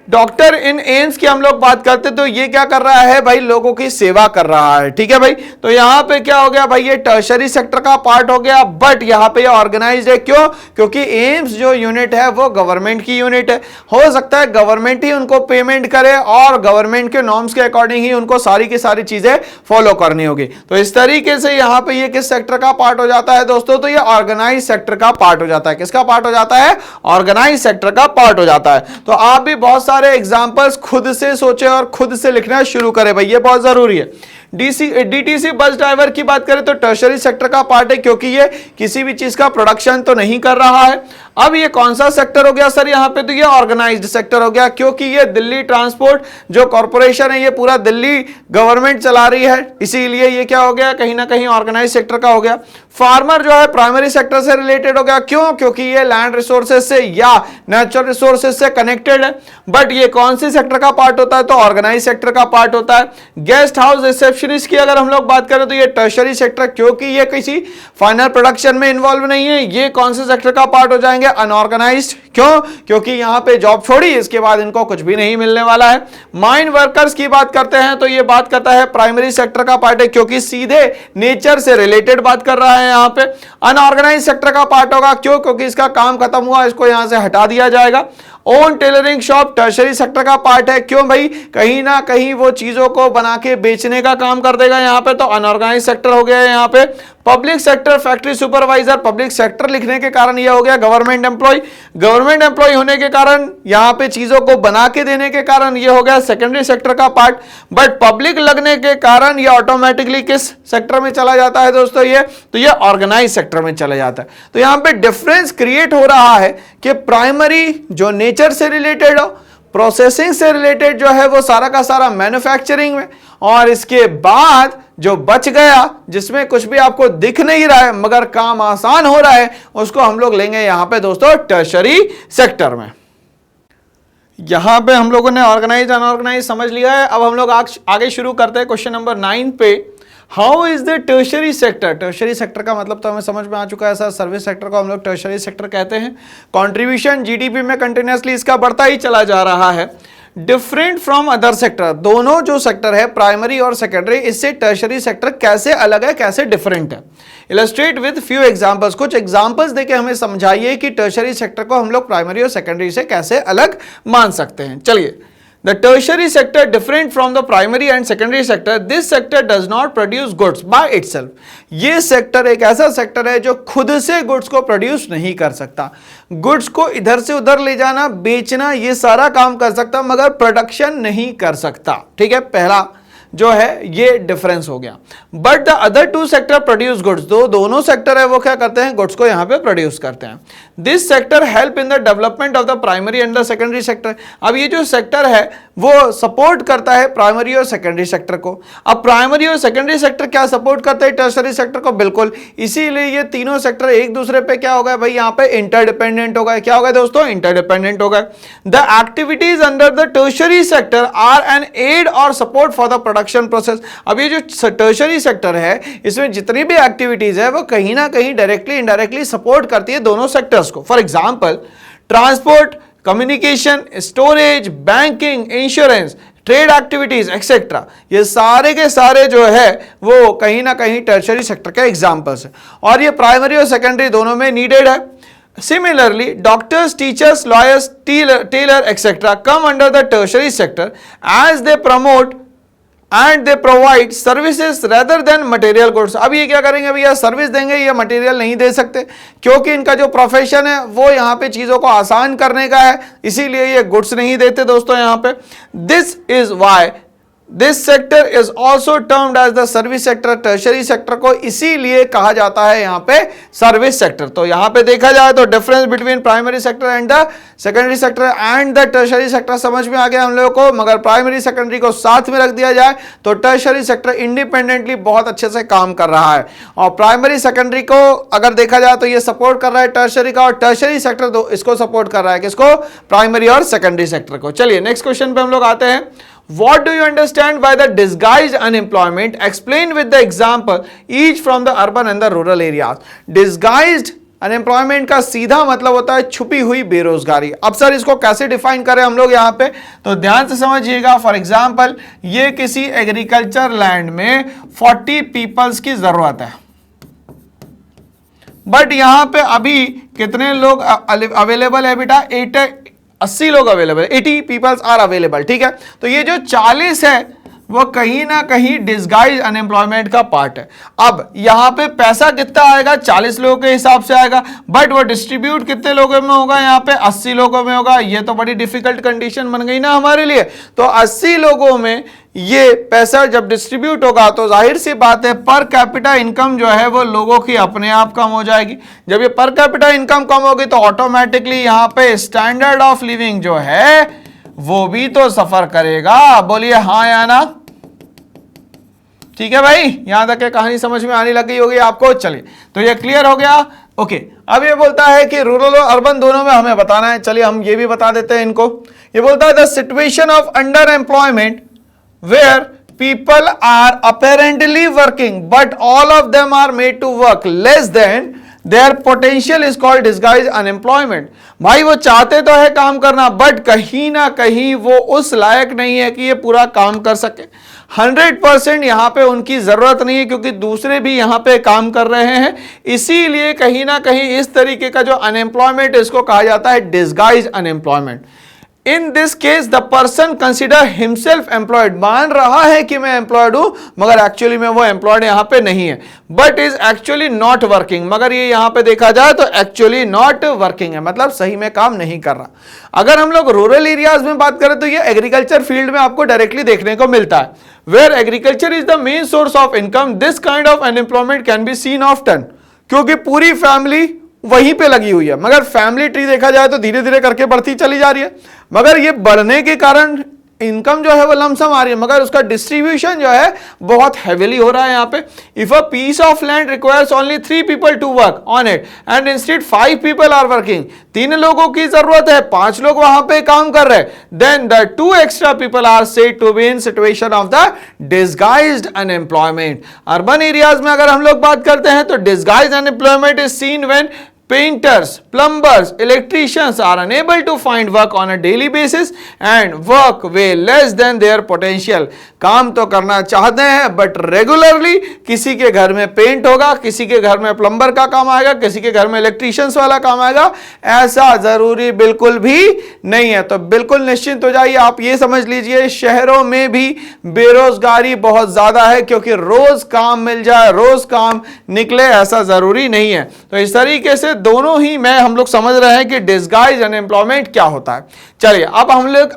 डॉक्टर इन एम्स की हम लोग बात करते तो ये क्या कर रहा है भाई, लोगों की सेवा कर रहा है। ठीक है भाई, तो यहां पे क्या हो गया भाई, ये टर्शरी सेक्टर का पार्ट हो गया, बट यहां पे ये ऑर्गेनाइज्ड है। क्यों? क्योंकि एम्स जो यूनिट है वो गवर्नमेंट की यूनिट है। हो सकता है गवर्नमेंट ही उनको पेमेंट करे और गवर्नमेंट के नॉर्म्स के अकॉर्डिंग ही उनको सारी की सारी चीजें फॉलो करनी होगी। तो इस तरीके से यहां पे ये किस सेक्टर का पार्ट हो जाता है दोस्तों, तो ये ऑर्गेनाइज सेक्टर का पार्ट हो जाता है। किसका पार्ट हो जाता है, ऑर्गेनाइज सेक्टर का पार्ट हो जाता है। तो आप भी बहुत सारे एग्जांपल्स खुद से सोचे और खुद से लिखना शुरू करें भाई, ये बहुत जरूरी है। डीटीसी बस ड्राइवर की बात करें तो टर्शरी सेक्टर का पार्ट है, क्योंकि ये किसी भी चीज का प्रोडक्शन तो नहीं कर रहा है। अब ये कौन सा सेक्टर हो गया सर यहां पे, तो ये ऑर्गेनाइज्ड सेक्टर हो गया, क्योंकि ये दिल्ली ट्रांसपोर्ट जो कॉर्पोरेशन है ये पूरा दिल्ली गवर्नमेंट चला रही है, इसीलिए ये क्या हो गया, कहीं ना कहीं ऑर्गेनाइज सेक्टर का हो गया। फार्मर जो है प्राइमरी सेक्टर से रिलेटेड हो गया। क्यों? क्योंकि ये लैंड रिसोर्सेज से या नेचुरल रिसोर्सेज से कनेक्टेड है, बट ये कौन सी सेक्टर का पार्ट होता है, तो ऑर्गेनाइज सेक्टर का पार्ट होता है। गेस्ट हाउस रिसेप्शनिस्ट की अगर हम लोग बात करें तो ये टर्शरी सेक्टर, क्योंकि ये किसी फाइनल प्रोडक्शन में इन्वॉल्व नहीं है, ये कौन से सेक्टर का पार्ट हो जाएंगे, अनऑर्गेनाइज्ड। क्यों? क्योंकि यहां पे जॉब छोड़ी, इसके बाद इनको कुछ भी नहीं मिलने वाला है। माइन वर्कर्स की बात करते हैं तो ये बात करता है प्राइमरी सेक्टर का पार्ट है, क्योंकि सीधे नेचर से रिलेटेड बात कर रहा है। यहां पे अनऑर्गेनाइज सेक्टर का पार्ट होगा। क्यों? क्योंकि इसका काम खत्म हुआ, इसको यहां से हटा दिया जाएगा। Own tailoring shop tertiary sector का पार्ट है। क्यों भाई? कहीं ना कहीं वो चीजों को बना के बेचने का काम कर देगा यहां पे, तो अनऑर्गेनाइज सेक्टर हो गया यहां पे। Public sector factory supervisor, public sector लिखने के कारण यह हो गया गवर्नमेंट एम्प्लॉय। गवर्नमेंट एम्प्लॉय होने के कारण यहां पे चीजों को बना के देने के कारण यह हो गया सेकेंडरी सेक्टर का पार्ट। बट पब्लिक लगने के कारण यह ऑटोमेटिकली किस सेक्टर में चला जाता है दोस्तों, ये तो ये ऑर्गेनाइज सेक्टर में चला जाता है। तो यहां पे डिफरेंस क्रिएट हो रहा है कि प्राइमरी जो नेचर से रिलेटेड हो, प्रोसेसिंग से रिलेटेड जो है वो सारा का सारा मैन्युफैक्चरिंग में, और इसके बाद जो बच गया जिसमें कुछ भी आपको दिख नहीं रहा है मगर काम आसान हो रहा है, उसको हम लोग लेंगे यहां पे दोस्तों टर्शरी सेक्टर में। यहां पे हम लोगों ने ऑर्गेनाइज अनऑर्गेनाइज समझ लिया है। अब हम लोग आगे शुरू करते हैं क्वेश्चन नंबर 9 पे। How is the tertiary sector, tertiary sector का मतलब तो हमें समझ में आ चुका है सर, सर्विस सेक्टर को हम लोग टर्शरी सेक्टर कहते हैं। कंट्रीब्यूशन जीडीपी में कंटिन्यूअसली इसका बढ़ता ही चला जा रहा है। डिफरेंट फ्रॉम अदर सेक्टर, दोनों जो सेक्टर है प्राइमरी और सेकेंडरी, इससे टर्शरी सेक्टर कैसे अलग है, कैसे डिफरेंट है। इलस्ट्रेट विद फ्यू एग्जांपल्स, कुछ एग्जांपल्स देके हमें समझाइए कि टर्शरी सेक्टर को हम लोग प्राइमरी और सेकेंडरी से कैसे अलग मान सकते हैं। चलिए, The tertiary sector different from the primary and secondary sector. This sector does not produce goods by itself. ये सेक्टर एक ऐसा सेक्टर है जो खुद से गुड्स को प्रोड्यूस नहीं कर सकता। गुड्स को इधर से उधर ले जाना, बेचना, ये सारा काम कर सकता मगर प्रोडक्शन नहीं कर सकता। ठीक है, पहला जो है ये डिफरेंस हो गया। But the other two sector produce goods, दोनों सेक्टर है वो क्या करते हैं, गुड्स को यहाँ पे प्रोड्यूस करते हैं। This sector help in the development of the primary and the secondary sector. अब ये जो सेक्टर है वो सपोर्ट करता है प्राइमरी और सेकेंडरी सेक्टर को। अब प्राइमरी और सेकेंडरी सेक्टर क्या सपोर्ट करते हैं टर्शरी सेक्टर को, बिल्कुल। इसीलिए ये तीनों सेक्टर एक दूसरे पे क्या होगा भाई, यहाँ पे इंटरडिपेंडेंट होगा। क्या होगा दोस्तों, इंटरडिपेंडेंट होगा। The activities under the tertiary sector are an aid or support for the production process. अब ये जो टर्शरी सेक्टर है इसमें जितनी भी एक्टिविटीज है वो कहीं ना कहीं डायरेक्टली इनडायरेक्टली सपोर्ट करती है दोनों सेक्टर्स को। For example transport, communication, storage, banking, insurance, trade activities etcetera, ये सारे के सारे जो है वो कहीं ना कहीं टर्शरी सेक्टर के एग्जांपल्स है और ये प्राइमरी और सेकेंडरी दोनों में नीडेड है। Similarly doctors, teachers, lawyers, tailor etcetera come under the tertiary sector as they promote and they provide services rather than material goods. अब ये क्या करेंगे भैया, सर्विस देंगे, ये मटेरियल नहीं दे सकते क्योंकि इनका जो प्रोफेशन है वो यहाँ पे चीज़ों को आसान करने का है, इसीलिए ये गुड्स नहीं देते दोस्तों यहाँ पे। This is why this sector is also termed as the service sector. Tertiary sector को इसीलिए कहा जाता है यहाँ पे सर्विस सेक्टर। तो यहाँ पे देखा जाए तो difference between primary sector and the secondary sector and the tertiary sector समझ में आ गया हम लोगों को। मगर प्राइमरी सेकेंडरी को साथ में रख दिया जाए तो टर्शरी सेक्टर इंडिपेंडेंटली बहुत अच्छे से काम कर रहा है और प्राइमरी सेकेंडरी को अगर देखा जाए तो ये सपोर्ट कर रहा है टर्शरी का, और टर्शरी सेक्टर तो इसको सपोर्ट कर रहा है, किसको, प्राइमरी और सेकेंडरी सेक्टर को। चलिए नेक्स्ट क्वेश्चन पे हम लोग आते हैं। What do you understand by the disguised unemployment? Explain with the example each from the urban and the rural areas. Disguised unemployment का सीधा मतलब होता है छुपी हुई बेरोजगारी। अब सर इसको कैसे डिफाइन करें हम लोग यहाँ पे, तो ध्यान से समझिएगा। फॉर एग्जांपल ये किसी एग्रीकल्चर लैंड में 40 पीपल्स की जरूरत है, बट यहाँ पे अभी कितने लोग अवेलेबल है बेटा, 80 लोग अवेलेबल, 80 पीपल्स आर अवेलेबल, ठीक है। तो ये जो 40 है वो कहीं ना कहीं डिस्गाइज अनएम्प्लॉयमेंट का पार्ट है। अब यहां पे पैसा कितना आएगा, 40 लोगों के हिसाब से आएगा, बट वो डिस्ट्रीब्यूट कितने लोगों में होगा, यहाँ पे 80 लोगों में होगा। ये तो बड़ी डिफिकल्ट कंडीशन बन गई ना हमारे लिए। तो 80 लोगों में ये पैसा जब डिस्ट्रीब्यूट होगा तो जाहिर सी बात है पर कैपिटा इनकम जो है वो लोगों की अपने आप कम हो जाएगी। जब ये पर कैपिटा इनकम कम होगी तो ऑटोमेटिकली यहाँ पे स्टैंडर्ड ऑफ लिविंग जो है वो भी तो सफर करेगा। बोलिए हाँ या ना, ठीक है भाई, यहां तक के कहानी समझ में आने लगी होगी आपको। चलिए तो ये क्लियर हो गया। ओके, अब ये बोलता है कि रूरल और अर्बन दोनों में हमें बताना है। चलिए हम ये भी बता देते हैं इनको। ये बोलता है the situation of under employment where people are apparently working but all of them are made to work less than their potential is called disguised unemployment। भाई वो चाहते तो है काम करना बट कहीं ना कहीं वो उस लायक नहीं है कि ये पूरा काम कर सके। 100% यहाँ पे उनकी जरूरत नहीं है क्योंकि दूसरे भी यहाँ पे काम कर रहे हैं, इसीलिए कहीं ना कहीं इस तरीके का जो अनएम्प्लॉयमेंट इसको कहा जाता है disguise unemployment. In this case the person consider himself employed, मान रहा है कि मैं एम्प्लॉयड हूं मगर एक्चुअली में वो एम्प्लॉयड यहां पे नहीं है, but is actually not working, मगर ये यहां पे देखा जाए तो एक्चुअली नॉट वर्किंग है, मतलब सही में काम नहीं कर रहा। अगर हम लोग रूरल एरियाज में बात करें तो ये एग्रीकल्चर फील्ड में आपको डायरेक्टली देखने को मिलता है, where agriculture is the main source of income. This kind of unemployment can be seen often, क्योंकि पूरी फैमिली वहीं पे लगी हुई है, मगर फैमिली ट्री देखा जाए तो धीरे धीरे करके बढ़ती चली जा रही है, मगर ये बढ़ने के कारण इनकम जो है वो लमसम आ रही है, मगर उसका डिस्ट्रीब्यूशन जो है बहुत हेवीली हो रहा है यहाँ पे। If a piece of land requires only 3 people to work on it and instead 5 people are working, 3 लोगों की जरूरत है, 5 लोग वहां पे काम कर रहे हैं, then the 2 extra people are said to be in situation of the disguised unemployment. Urban areas में अगर हम लोग बात करते हैं तो disguised unemployment is seen when painters, plumbers, electricians are unable to find work on a daily basis and work way less than their potential। काम तो करना चाहते हैं बट रेगुलरली किसी के घर में पेंट होगा, किसी के घर में प्लम्बर का काम आएगा, किसी के घर में इलेक्ट्रीशियंस वाला काम आएगा, ऐसा जरूरी बिल्कुल भी नहीं है। तो बिल्कुल निश्चिंत हो जाइए, आप ये समझ लीजिए शहरों में भी बेरोजगारी बहुत ज्यादा है, क्योंकि रोज काम मिल जाए, रोज काम निकले ऐसा जरूरी नहीं है। तो इस तरीके से दोनों ही में हम लोग समझ रहे हैं कि डिस्गाइज अनएम्प्लॉयमेंट क्या होता है। चलिए अब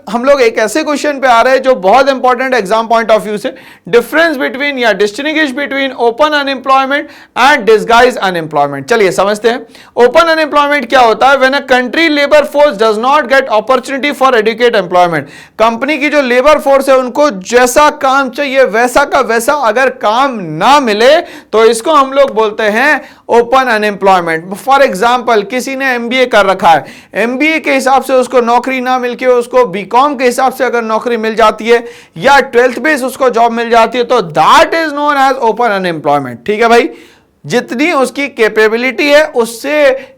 हम लोग एक ऐसे क्वेश्चन पे आ रहे हैं जो बहुत important exam point of view से, डिफरेंस बिटवीन या distinguish between open unemployment and disguise unemployment. चलिए समझते हैं। ओपन अनएम्प्लॉयमेंट क्या होता है? When a country labour force does not get opportunity for educate employment. Company की जो लेबर फोर्स है उनको जैसा काम चाहिए वैसा का वैसा अगर काम ना मिले तो इसको हम लोग बोलते हैं ओपन अनएम्प्लॉयमेंट। फॉर एग्जाम्पल किसी ने एमबीए कर रखा है, एमबीए के हिसाब से उसको नौकरी ना मिलके उसको बीकॉम के हिसाब से अगर नौकरी मिल जाती है या 12th बेस उसको जॉब मिल जाती है तो that is known as open unemployment. ठीक है भाई, जितनी उसकी कैपेबिलिटी है उससे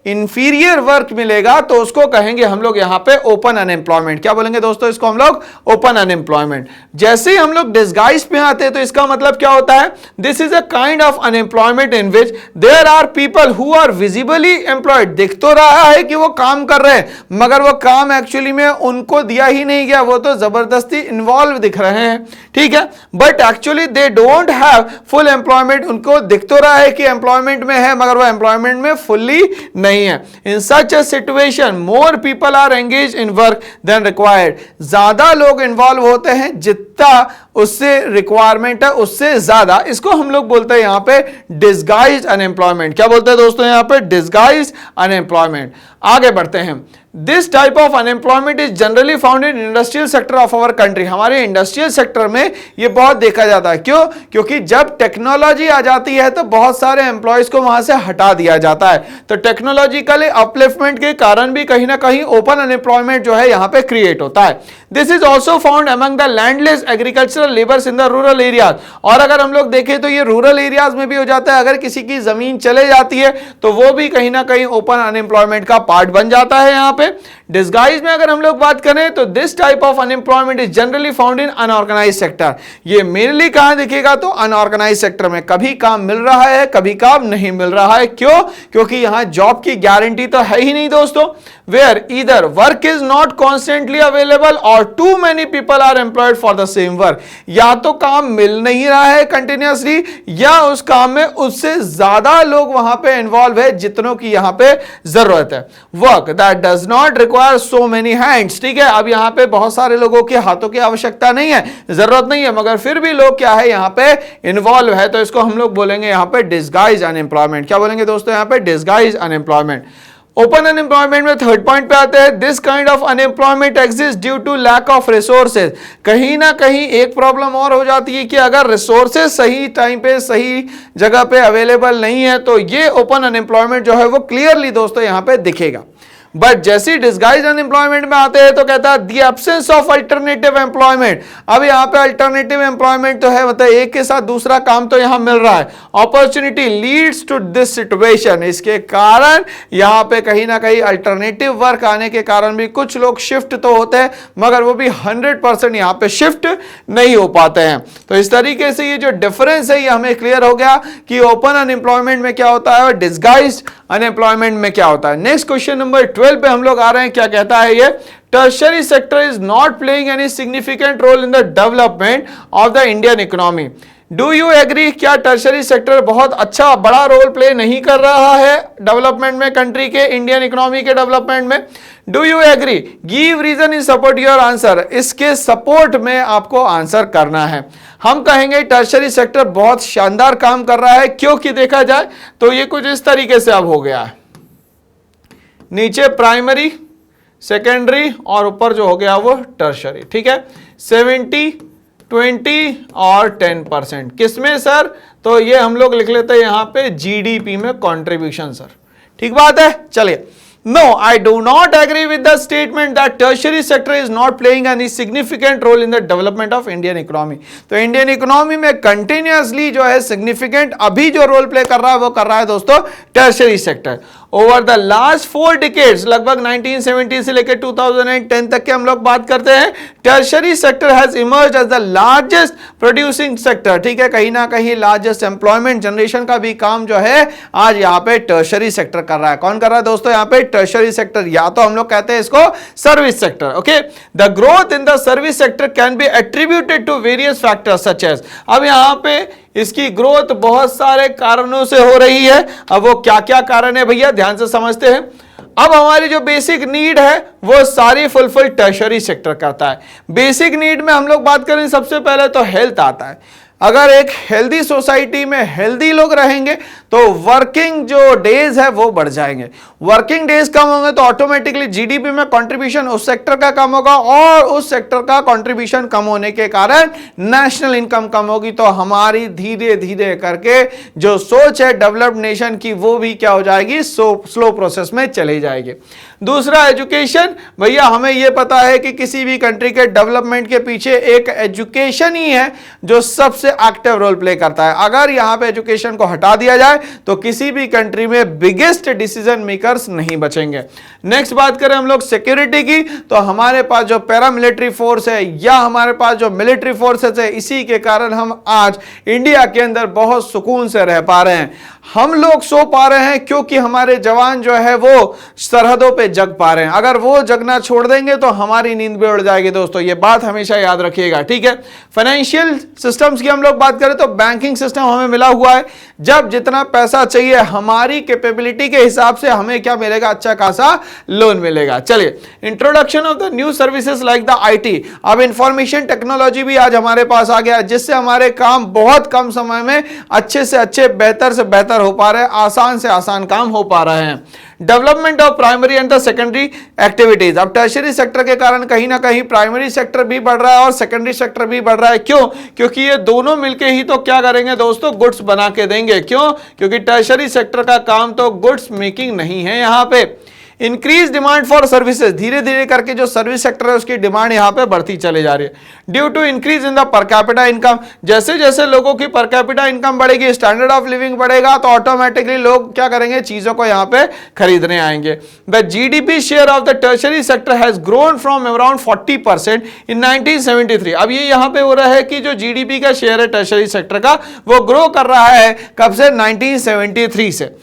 इंफीरियर वर्क मिलेगा तो उसको कहेंगे हम लोग यहां पे ओपन अनएम्प्लॉयमेंट। क्या बोलेंगे दोस्तों? इसको हम लोग ओपन अनएम्प्लॉयमेंट। जैसे ही हम लोग डिसगाइज पे आते हैं तो इसका मतलब क्या होता है? This is a kind of unemployment in which there are people who are visibly employed. दिख तो रहा है कि वो काम कर रहे हैं मगर वो काम एक्चुअली में उनको दिया ही नहीं गया, वो तो जबरदस्ती इन्वॉल्व दिख रहे हैं। ठीक है, but actually they don't have full employment. उनको दिख तो रहा है कि एम्प्लॉयमेंट में है मगर वो एम्प्लॉयमेंट में फुल्ली नहीं है। In such a situation more people are engage in work than required. ज्यादा लोग इन्वॉल्व होते हैं जितना उससे रिक्वायरमेंट है उससे ज्यादा। इसको हम लोग बोलते हैं यहां पे डिसगाइज्ड अनएम्प्लॉयमेंट। क्या बोलते हैं दोस्तों यहां पे? Disguised unemployment. आगे बढ़ते हैं। This type of unemployment is generally found in industrial sector of our country. हमारे इंडस्ट्रियल सेक्टर में ये बहुत देखा जाता है। क्यों? क्योंकि जब टेक्नोलॉजी आ जाती है तो बहुत सारे एम्प्लॉयज को वहां से हटा दिया जाता है, तो टेक्नोलॉजिकल अपलिफ्टमेंट के कारण भी कहीं ना कहीं ओपन अनएम्प्लॉयमेंट जो है यहां पे क्रिएट होता है। This is also found among the landless agricultural labours in the rural areas. और अगर हम लोग देखें तो ये रूरल एरियाज में भी हो जाता है। अगर किसी की जमीन चले जाती है तो वो भी कहीं ना कहीं ओपन अनएम्प्लॉयमेंट का पार्ट बन जाता है यहां पे। डिसगाइज में अगर हम लोग बात करें तो this type of unemployment is generally found in unorganised sector. ये मेनली कहां दिखेगा? तो अनऑर्गेनाइज्ड सेक्टर में। कभी काम मिल रहा है कभी काम नहीं मिल रहा है। क्यों? क्योंकि यहां जॉब की गारंटी तो है ही नहीं दोस्तों। Where either work is not constantly available or too many people are employed for the same work. या तो काम मिल नहीं रहा है कंटिन्यूअसली या उस काम में उससे ज्यादा लोग वहां पे इन्वॉल्व है जितनों की यहां पे जरूरत है। Work that does not require so many hands. ठीक है, अब यहां पे बहुत सारे लोगों के हाथों की आवश्यकता नहीं है, जरूरत नहीं है, मगर फिर भी लोग क्या है यहां पे इन्वॉल्व है, तो इसको हम लोग बोलेंगे यहां पे डिसगाइज अनएम्प्लॉयमेंट। क्या बोलेंगे दोस्तों यहां पे? Disguise unemployment. ओपन अनएम्प्लॉयमेंट में थर्ड पॉइंट पे आते हैं। This kind of unemployment exist due to lack of resources. कहीं ना कहीं एक प्रॉब्लम और हो जाती है कि अगर रिसोर्सेज सही टाइम पे सही जगह पे अवेलेबल नहीं है तो ये ओपन अनएम्प्लॉयमेंट जो है वो क्लियरली दोस्तों यहां पे दिखेगा। बट जैसे डिसगाइज अनएम्प्लॉयमेंट में आते हैं तो कहता है the absence of alternative employment. अब यहाँ पे अल्टरनेटिव एम्प्लॉयमेंट तो है, मतलब एक के साथ दूसरा काम तो यहाँ मिल रहा है। Opportunity leads to this situation. इसके कारण यहाँ पे कहीं ना कहीं अल्टरनेटिव वर्क आने के कारण भी कुछ लोग शिफ्ट तो होते हैं मगर वो भी 100% यहाँ पे शिफ्ट नहीं हो पाते हैं। तो इस तरीके से ये जो डिफरेंस है ये हमें क्लियर हो गया कि ओपन अनएम्प्लॉयमेंट में क्या होता है और डिसगाइज्ड अनएम्प्लॉयमेंट में क्या होता है। नेक्स्ट क्वेश्चन नंबर 12 पे हम लोग आ रहे हैं। क्या कहता है ये? Tertiary sector is not playing any significant role in the development of the Indian economy. Do you agree? क्या टर्शियरी सेक्टर बहुत अच्छा बड़ा रोल प्ले नहीं कर रहा है डेवलपमेंट में, कंट्री के इंडियन इकोनॉमी के डेवलपमेंट में? Do you agree? Give reason in support your answer. इसके सपोर्ट में आपको आंसर करना है। हम कहेंगे टर्शियरी सेक्टर बहुत शानदार काम कर रहा है। क्योंकि देखा जाए तो ये कुछ इस तरीके से अब हो गया है, नीचे प्राइमरी सेकेंडरी और ऊपर जो हो गया वो टर्शियरी। ठीक है, 70 20 और 10%। किसमें सर? तो ये हम लोग लिख लेते हैं यहां पे जीडीपी में कंट्रीब्यूशन सर। ठीक बात है। चलिए, No, I do not agree with the statement that tertiary sector is not playing any significant role in the development of Indian economy. तो इंडियन इकोनॉमी में कंटिन्यूअसली जो है सिग्निफिकेंट अभी जो रोल प्ले कर रहा है वो कर रहा है दोस्तों tertiary sector. Over the last 4 decades, लगभग 1970 से लेकर 2010 तक के हम लोग बात करते हैं, tertiary sector has emerged as the largest producing sector. ठीक है, कहीं ना कहीं लार्जेस्ट एम्प्लॉयमेंट जनरेशन का भी काम जो है आज यहाँ पे टर्शियरी सेक्टर कर रहा है। कौन कर रहा है दोस्तों यहाँ पे? टर्शियरी सेक्टर, या तो हम लोग कहते हैं इसको service sector. Okay, the growth in the service sector can be attributed to various factors such as. अब यहां पे इसकी ग्रोथ बहुत सारे कारणों से हो रही है। अब वो क्या क्या कारण है भैया ध्यान से समझते हैं। अब हमारी जो बेसिक नीड है वो सारी फुलफिल टर्शरी सेक्टर करता है। बेसिक नीड में हम लोग बात करें सबसे पहले तो हेल्थ आता है। अगर एक हेल्दी सोसाइटी में हेल्दी लोग रहेंगे तो वर्किंग जो डेज है वो बढ़ जाएंगे। वर्किंग डेज कम होंगे तो ऑटोमेटिकली जीडीपी में कंट्रीब्यूशन उस सेक्टर का कम होगा, और उस सेक्टर का कंट्रीब्यूशन कम होने के कारण नेशनल इनकम कम होगी। तो हमारी धीरे धीरे करके जो सोच है डेवलप्ड नेशन की वो भी क्या हो जाएगी, स्लो प्रोसेस में चली जाएगी। दूसरा एजुकेशन, भैया हमें यह पता है कि किसी भी कंट्री के डेवलपमेंट के पीछे एक एजुकेशन ही है जो सबसे एक्टिव रोल प्ले करता है। अगर यहां पे एजुकेशन को हटा दिया जाए तो किसी भी कंट्री में बिगेस्ट डिसीजन मेकर्स नहीं बचेंगे। नेक्स्ट बात करें हम लोग सिक्योरिटी की, तो हमारे पास जो पैरामिलिट्री फोर्स है या हमारे पास जो मिलिट्री फोर्सेस है, इसी के कारण हम आज इंडिया के अंदर बहुत सुकून से रह पा रहे हैं। हम लोग सो पा रहे हैं क्योंकि हमारे जवान जो है वो सरहदों पे जग पा रहे हैं। अगर वो जगना छोड़ देंगे तो हमारी नींद भी उड़ जाएगी दोस्तों, ये बात हमेशा याद रखिएगा, ठीक है। फाइनेंशियल सिस्टम्स की हम लोग बात करें तो बैंकिंग सिस्टम हमें मिला हुआ है। जब जितना पैसा चाहिए हमारी कैपेबिलिटी के हिसाब से हमें क्या मिलेगा, अच्छा खासा लोन मिलेगा। चलिए, introduction of the new services like the IT. अब इंफॉर्मेशन टेक्नोलॉजी भी आज हमारे पास आ गया, जिससे हमारे काम बहुत कम समय में अच्छे से अच्छे, बेहतर से बेहतर हो पा रहे हैं, आसान से आसान काम हो पा रहे हैं। Development of primary and the secondary activities. अब टर्शरी सेक्टर के कारण कहीं ना कहीं प्राइमरी सेक्टर भी बढ़ रहा है और सेकेंडरी सेक्टर भी बढ़ रहा है। क्यों? क्योंकि ये दोनों मिलके ही तो क्या करेंगे दोस्तों, गुड्स बना के देंगे। क्यों? क्योंकि टर्शरी सेक्टर का काम तो गुड्स मेकिंग नहीं है। यहां पे इंक्रीज डिमांड फॉर सर्विसेज, धीरे धीरे करके जो सर्विस सेक्टर है उसकी डिमांड यहां पे बढ़ती चली जा रही है। Due to increase in the per capita income, जैसे जैसे लोगों की पर कैपिटा इनकम बढ़ेगी, स्टैंडर्ड ऑफ लिविंग बढ़ेगा, तो ऑटोमेटिकली लोग क्या करेंगे, चीजों को यहां पे खरीदने आएंगे। The GDP share of the tertiary sector has grown from around 40% इन 1973। अब ये यहां पे हो रहा है कि जो जीडीपी का शेयर है टर्शरी सेक्टर का वो ग्रो कर रहा है, कब से, 1973 से,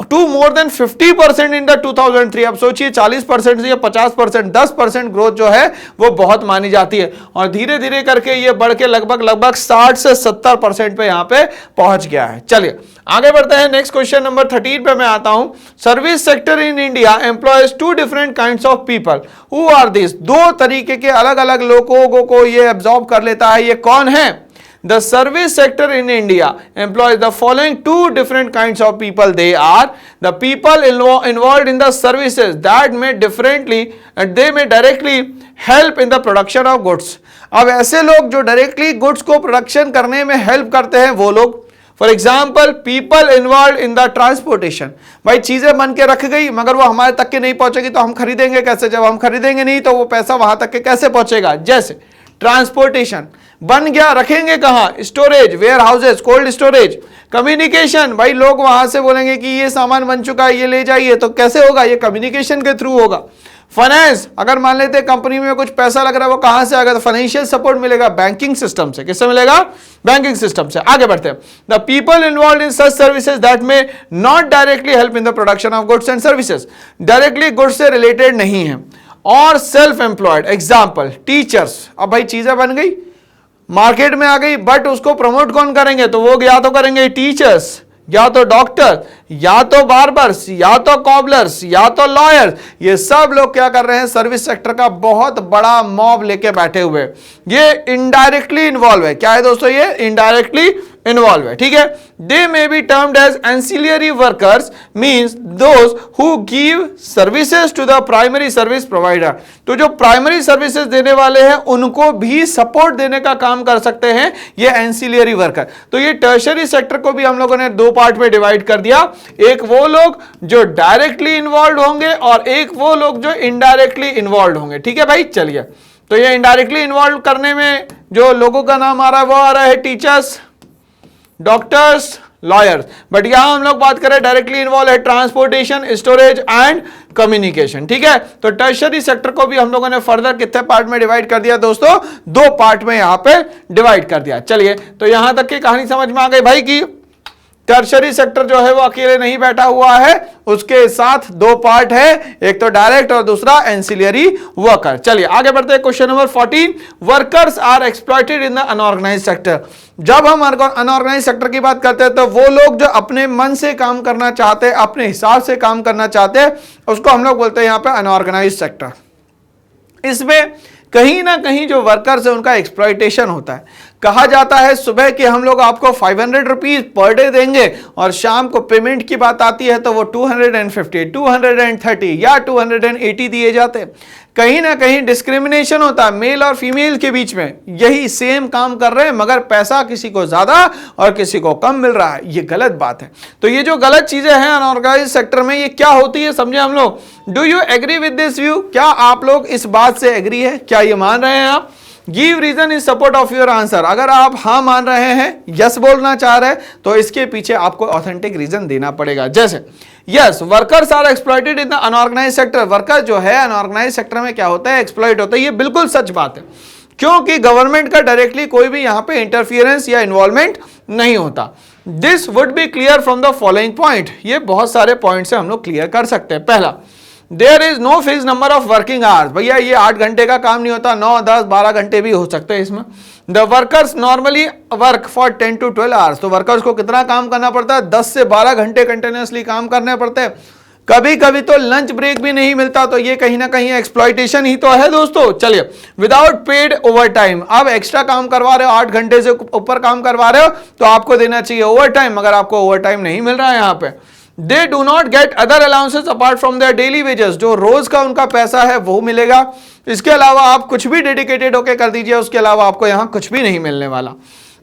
to more than 50% in the 2003। अब सोचिए 40% से 50%, 10% ग्रोथ जो है वो बहुत मानी जाती है, और धीरे धीरे करके ये बढ़ के लगभग 60 से 70% पे यहां पे पहुंच गया है। चलिए आगे बढ़ते हैं। नेक्स्ट क्वेश्चन नंबर 13 पे मैं आता हूं। Service sector in India employs two different kinds of people. Who are this? दो तरीके के अलग अलग लोगों को ये एब्जॉर्ब कर लेता है। ये कौन है? The service sector in India employs the following two different kinds of people. They are the people involved in the services that may directly help in the production of goods. अब ऐसे लोग जो डायरेक्टली गुड्स को production करने में help करते हैं वो लोग, for example people involve in the transportation. भाई चीजें बन के रख गई मगर वो हमारे तक के नहीं पहुंचेगी तो हम खरीदेंगे कैसे? जब हम खरीदेंगे नहीं तो वो पैसा वहां तक के कैसे पहुंचेगा? जैसे ट्रांसपोर्टेशन बन गया, रखेंगे कहां? Storage, warehouses, cold storage. Communication, भाई लोग वहां से बोलेंगे कि ये सामान बन चुका है, ये ले जाइए, तो कैसे होगा? ये कम्युनिकेशन के थ्रू होगा। फाइनेंस, अगर मान लेते कंपनी में कुछ पैसा लग रहा है वो कहां से आएगा? तो फाइनेंशियल सपोर्ट मिलेगा बैंकिंग सिस्टम से। किससे मिलेगा? बैंकिंग सिस्टम से। आगे बढ़ते हैं। The people involve in such services that may not directly help in the production of goods and services, directly goods से रिलेटेड नहीं है। और सेल्फ एम्प्लॉयड, एग्जाम्पल टीचर्स। अब भाई चीजें बन गई, मार्केट में आ गई, बट उसको प्रमोट कौन करेंगे? तो वो या तो करेंगे टीचर्स, या तो डॉक्टर, या तो बार्बर्स, या तो कॉबलर्स, या तो लॉयर्स। ये सब लोग क्या कर रहे हैं? सर्विस सेक्टर का बहुत बड़ा मॉब लेके बैठे हुए। ये इनडायरेक्टली इन्वॉल्व है। क्या है दोस्तों? ये इनडायरेक्टली इन्वॉल्व है, ठीक है। They may be termed as ancillary workers, means those who give services to the primary service provider. तो जो प्राइमरी सर्विसेज देने वाले हैं उनको भी सपोर्ट देने का काम कर सकते हैं ये एंसिलियरी वर्कर। तो ये टर्शरी सेक्टर को भी हम लोगों ने दो पार्ट में डिवाइड कर दिया। एक वो लोग जो डायरेक्टली इन्वॉल्व होंगे और एक वो लोग जो इनडायरेक्टली इन्वॉल्व होंगे, ठीक है भाई। चलिए, तो ये इनडायरेक्टली इन्वॉल्व करने में जो लोगों का नाम आ रहा है वो आ रहा है टीचर्स, डॉक्टर्स, लॉयर्स। बट यहां हम लोग बात करें डायरेक्टली इन्वॉल्व है ट्रांसपोर्टेशन, स्टोरेज एंड कम्युनिकेशन, ठीक है। तो टर्शरी सेक्टर को भी हम लोगों ने फर्दर कितने पार्ट में डिवाइड कर दिया दोस्तों? दो पार्ट में यहां पे डिवाइड कर दिया। चलिए, तो यहां तक की कहानी समझ में आ गई भाई की टर्शरी सेक्टर जो है वो अकेले नहीं बैठा हुआ है, उसके साथ दो पार्ट है, एक तो डायरेक्ट और दूसरा एंसिलियरी वर्कर। चलिए आगे बढ़ते हैं। Question number 14, workers are exploited in the unorganised sector. जब हम अनऑर्गेनाइज्ड सेक्टर की बात करते हैं तो वो लोग जो अपने मन से काम करना चाहते हैं, अपने हिसाब से काम करना चाहते हैं, उसको हम लोग बोलते हैं यहां पे अनऑर्गेनाइज्ड सेक्टर। इसमें कहीं ना कहीं जो वर्कर्स है उनका एक्सप्लॉइटेशन होता है। कहा जाता है सुबह कि हम लोग आपको 500 रुपीज पर डे देंगे और शाम को पेमेंट की बात आती है तो वो 250, 230 या 280 दिए जाते हैं। कहीं ना कहीं डिस्क्रिमिनेशन होता है मेल और फीमेल के बीच में, यही सेम काम कर रहे हैं मगर पैसा किसी को ज्यादा और किसी को कम मिल रहा है, ये गलत बात है। तो ये जो गलत चीजें हैं अनऑर्गेनाइज्ड सेक्टर में, ये क्या होती है समझे हम लोग। Do you agree with this view? क्या आप लोग इस बात से एग्री है? क्या ये मान रहे हैं आप? Give reason in support of your answer. अगर आप हाँ मान रहे हैं, यस बोलना चाह रहे हैं, तो इसके पीछे आपको ऑथेंटिक रीजन देना पड़ेगा। जैसे yes, workers are exploited in the unorganised sector. Worker जो है अनऑर्गेनाइज्ड सेक्टर में क्या होता है, एक्सप्लॉइट होता है। ये बिल्कुल सच बात है, क्योंकि गवर्नमेंट का डायरेक्टली कोई भी यहां पे इंटरफियरेंस या इन्वॉल्वमेंट नहीं होता। This would be clear from the following point. ये बहुत सारे पॉइंट से हम लोग क्लियर कर सकते हैं। पहला, there is no fix number of working hours. भैया ये 8 घंटे का काम नहीं होता, 9, 10, 12 घंटे भी हो सकते हैं इसमें। The workers normally work for 10 to 12 hours. तो वर्कर्स को कितना काम करना पड़ता है, 10 से 12 घंटे कंटिन्यूसली काम करने पड़ते हैं। कभी कभी तो लंच ब्रेक भी नहीं मिलता, तो ये कहीं ना कहीं एक्सप्लॉइटेशन ही तो है दोस्तों। चलिए, विदाउट पेड ओवर टाइम। अब एक्स्ट्रा काम करवा रहे हो, 8 घंटे से ऊपर काम करवा रहे हो, तो आपको देना चाहिए ओवर टाइम, मगर आपको ओवर टाइम नहीं मिल रहा है यहाँ पे। They do not get other allowances apart from their daily wages. जो रोज का उनका पैसा है वो मिलेगा, इसके अलावा आप कुछ भी डेडिकेटेड होकर कर दीजिए, उसके अलावा आपको यहां कुछ भी नहीं मिलने वाला।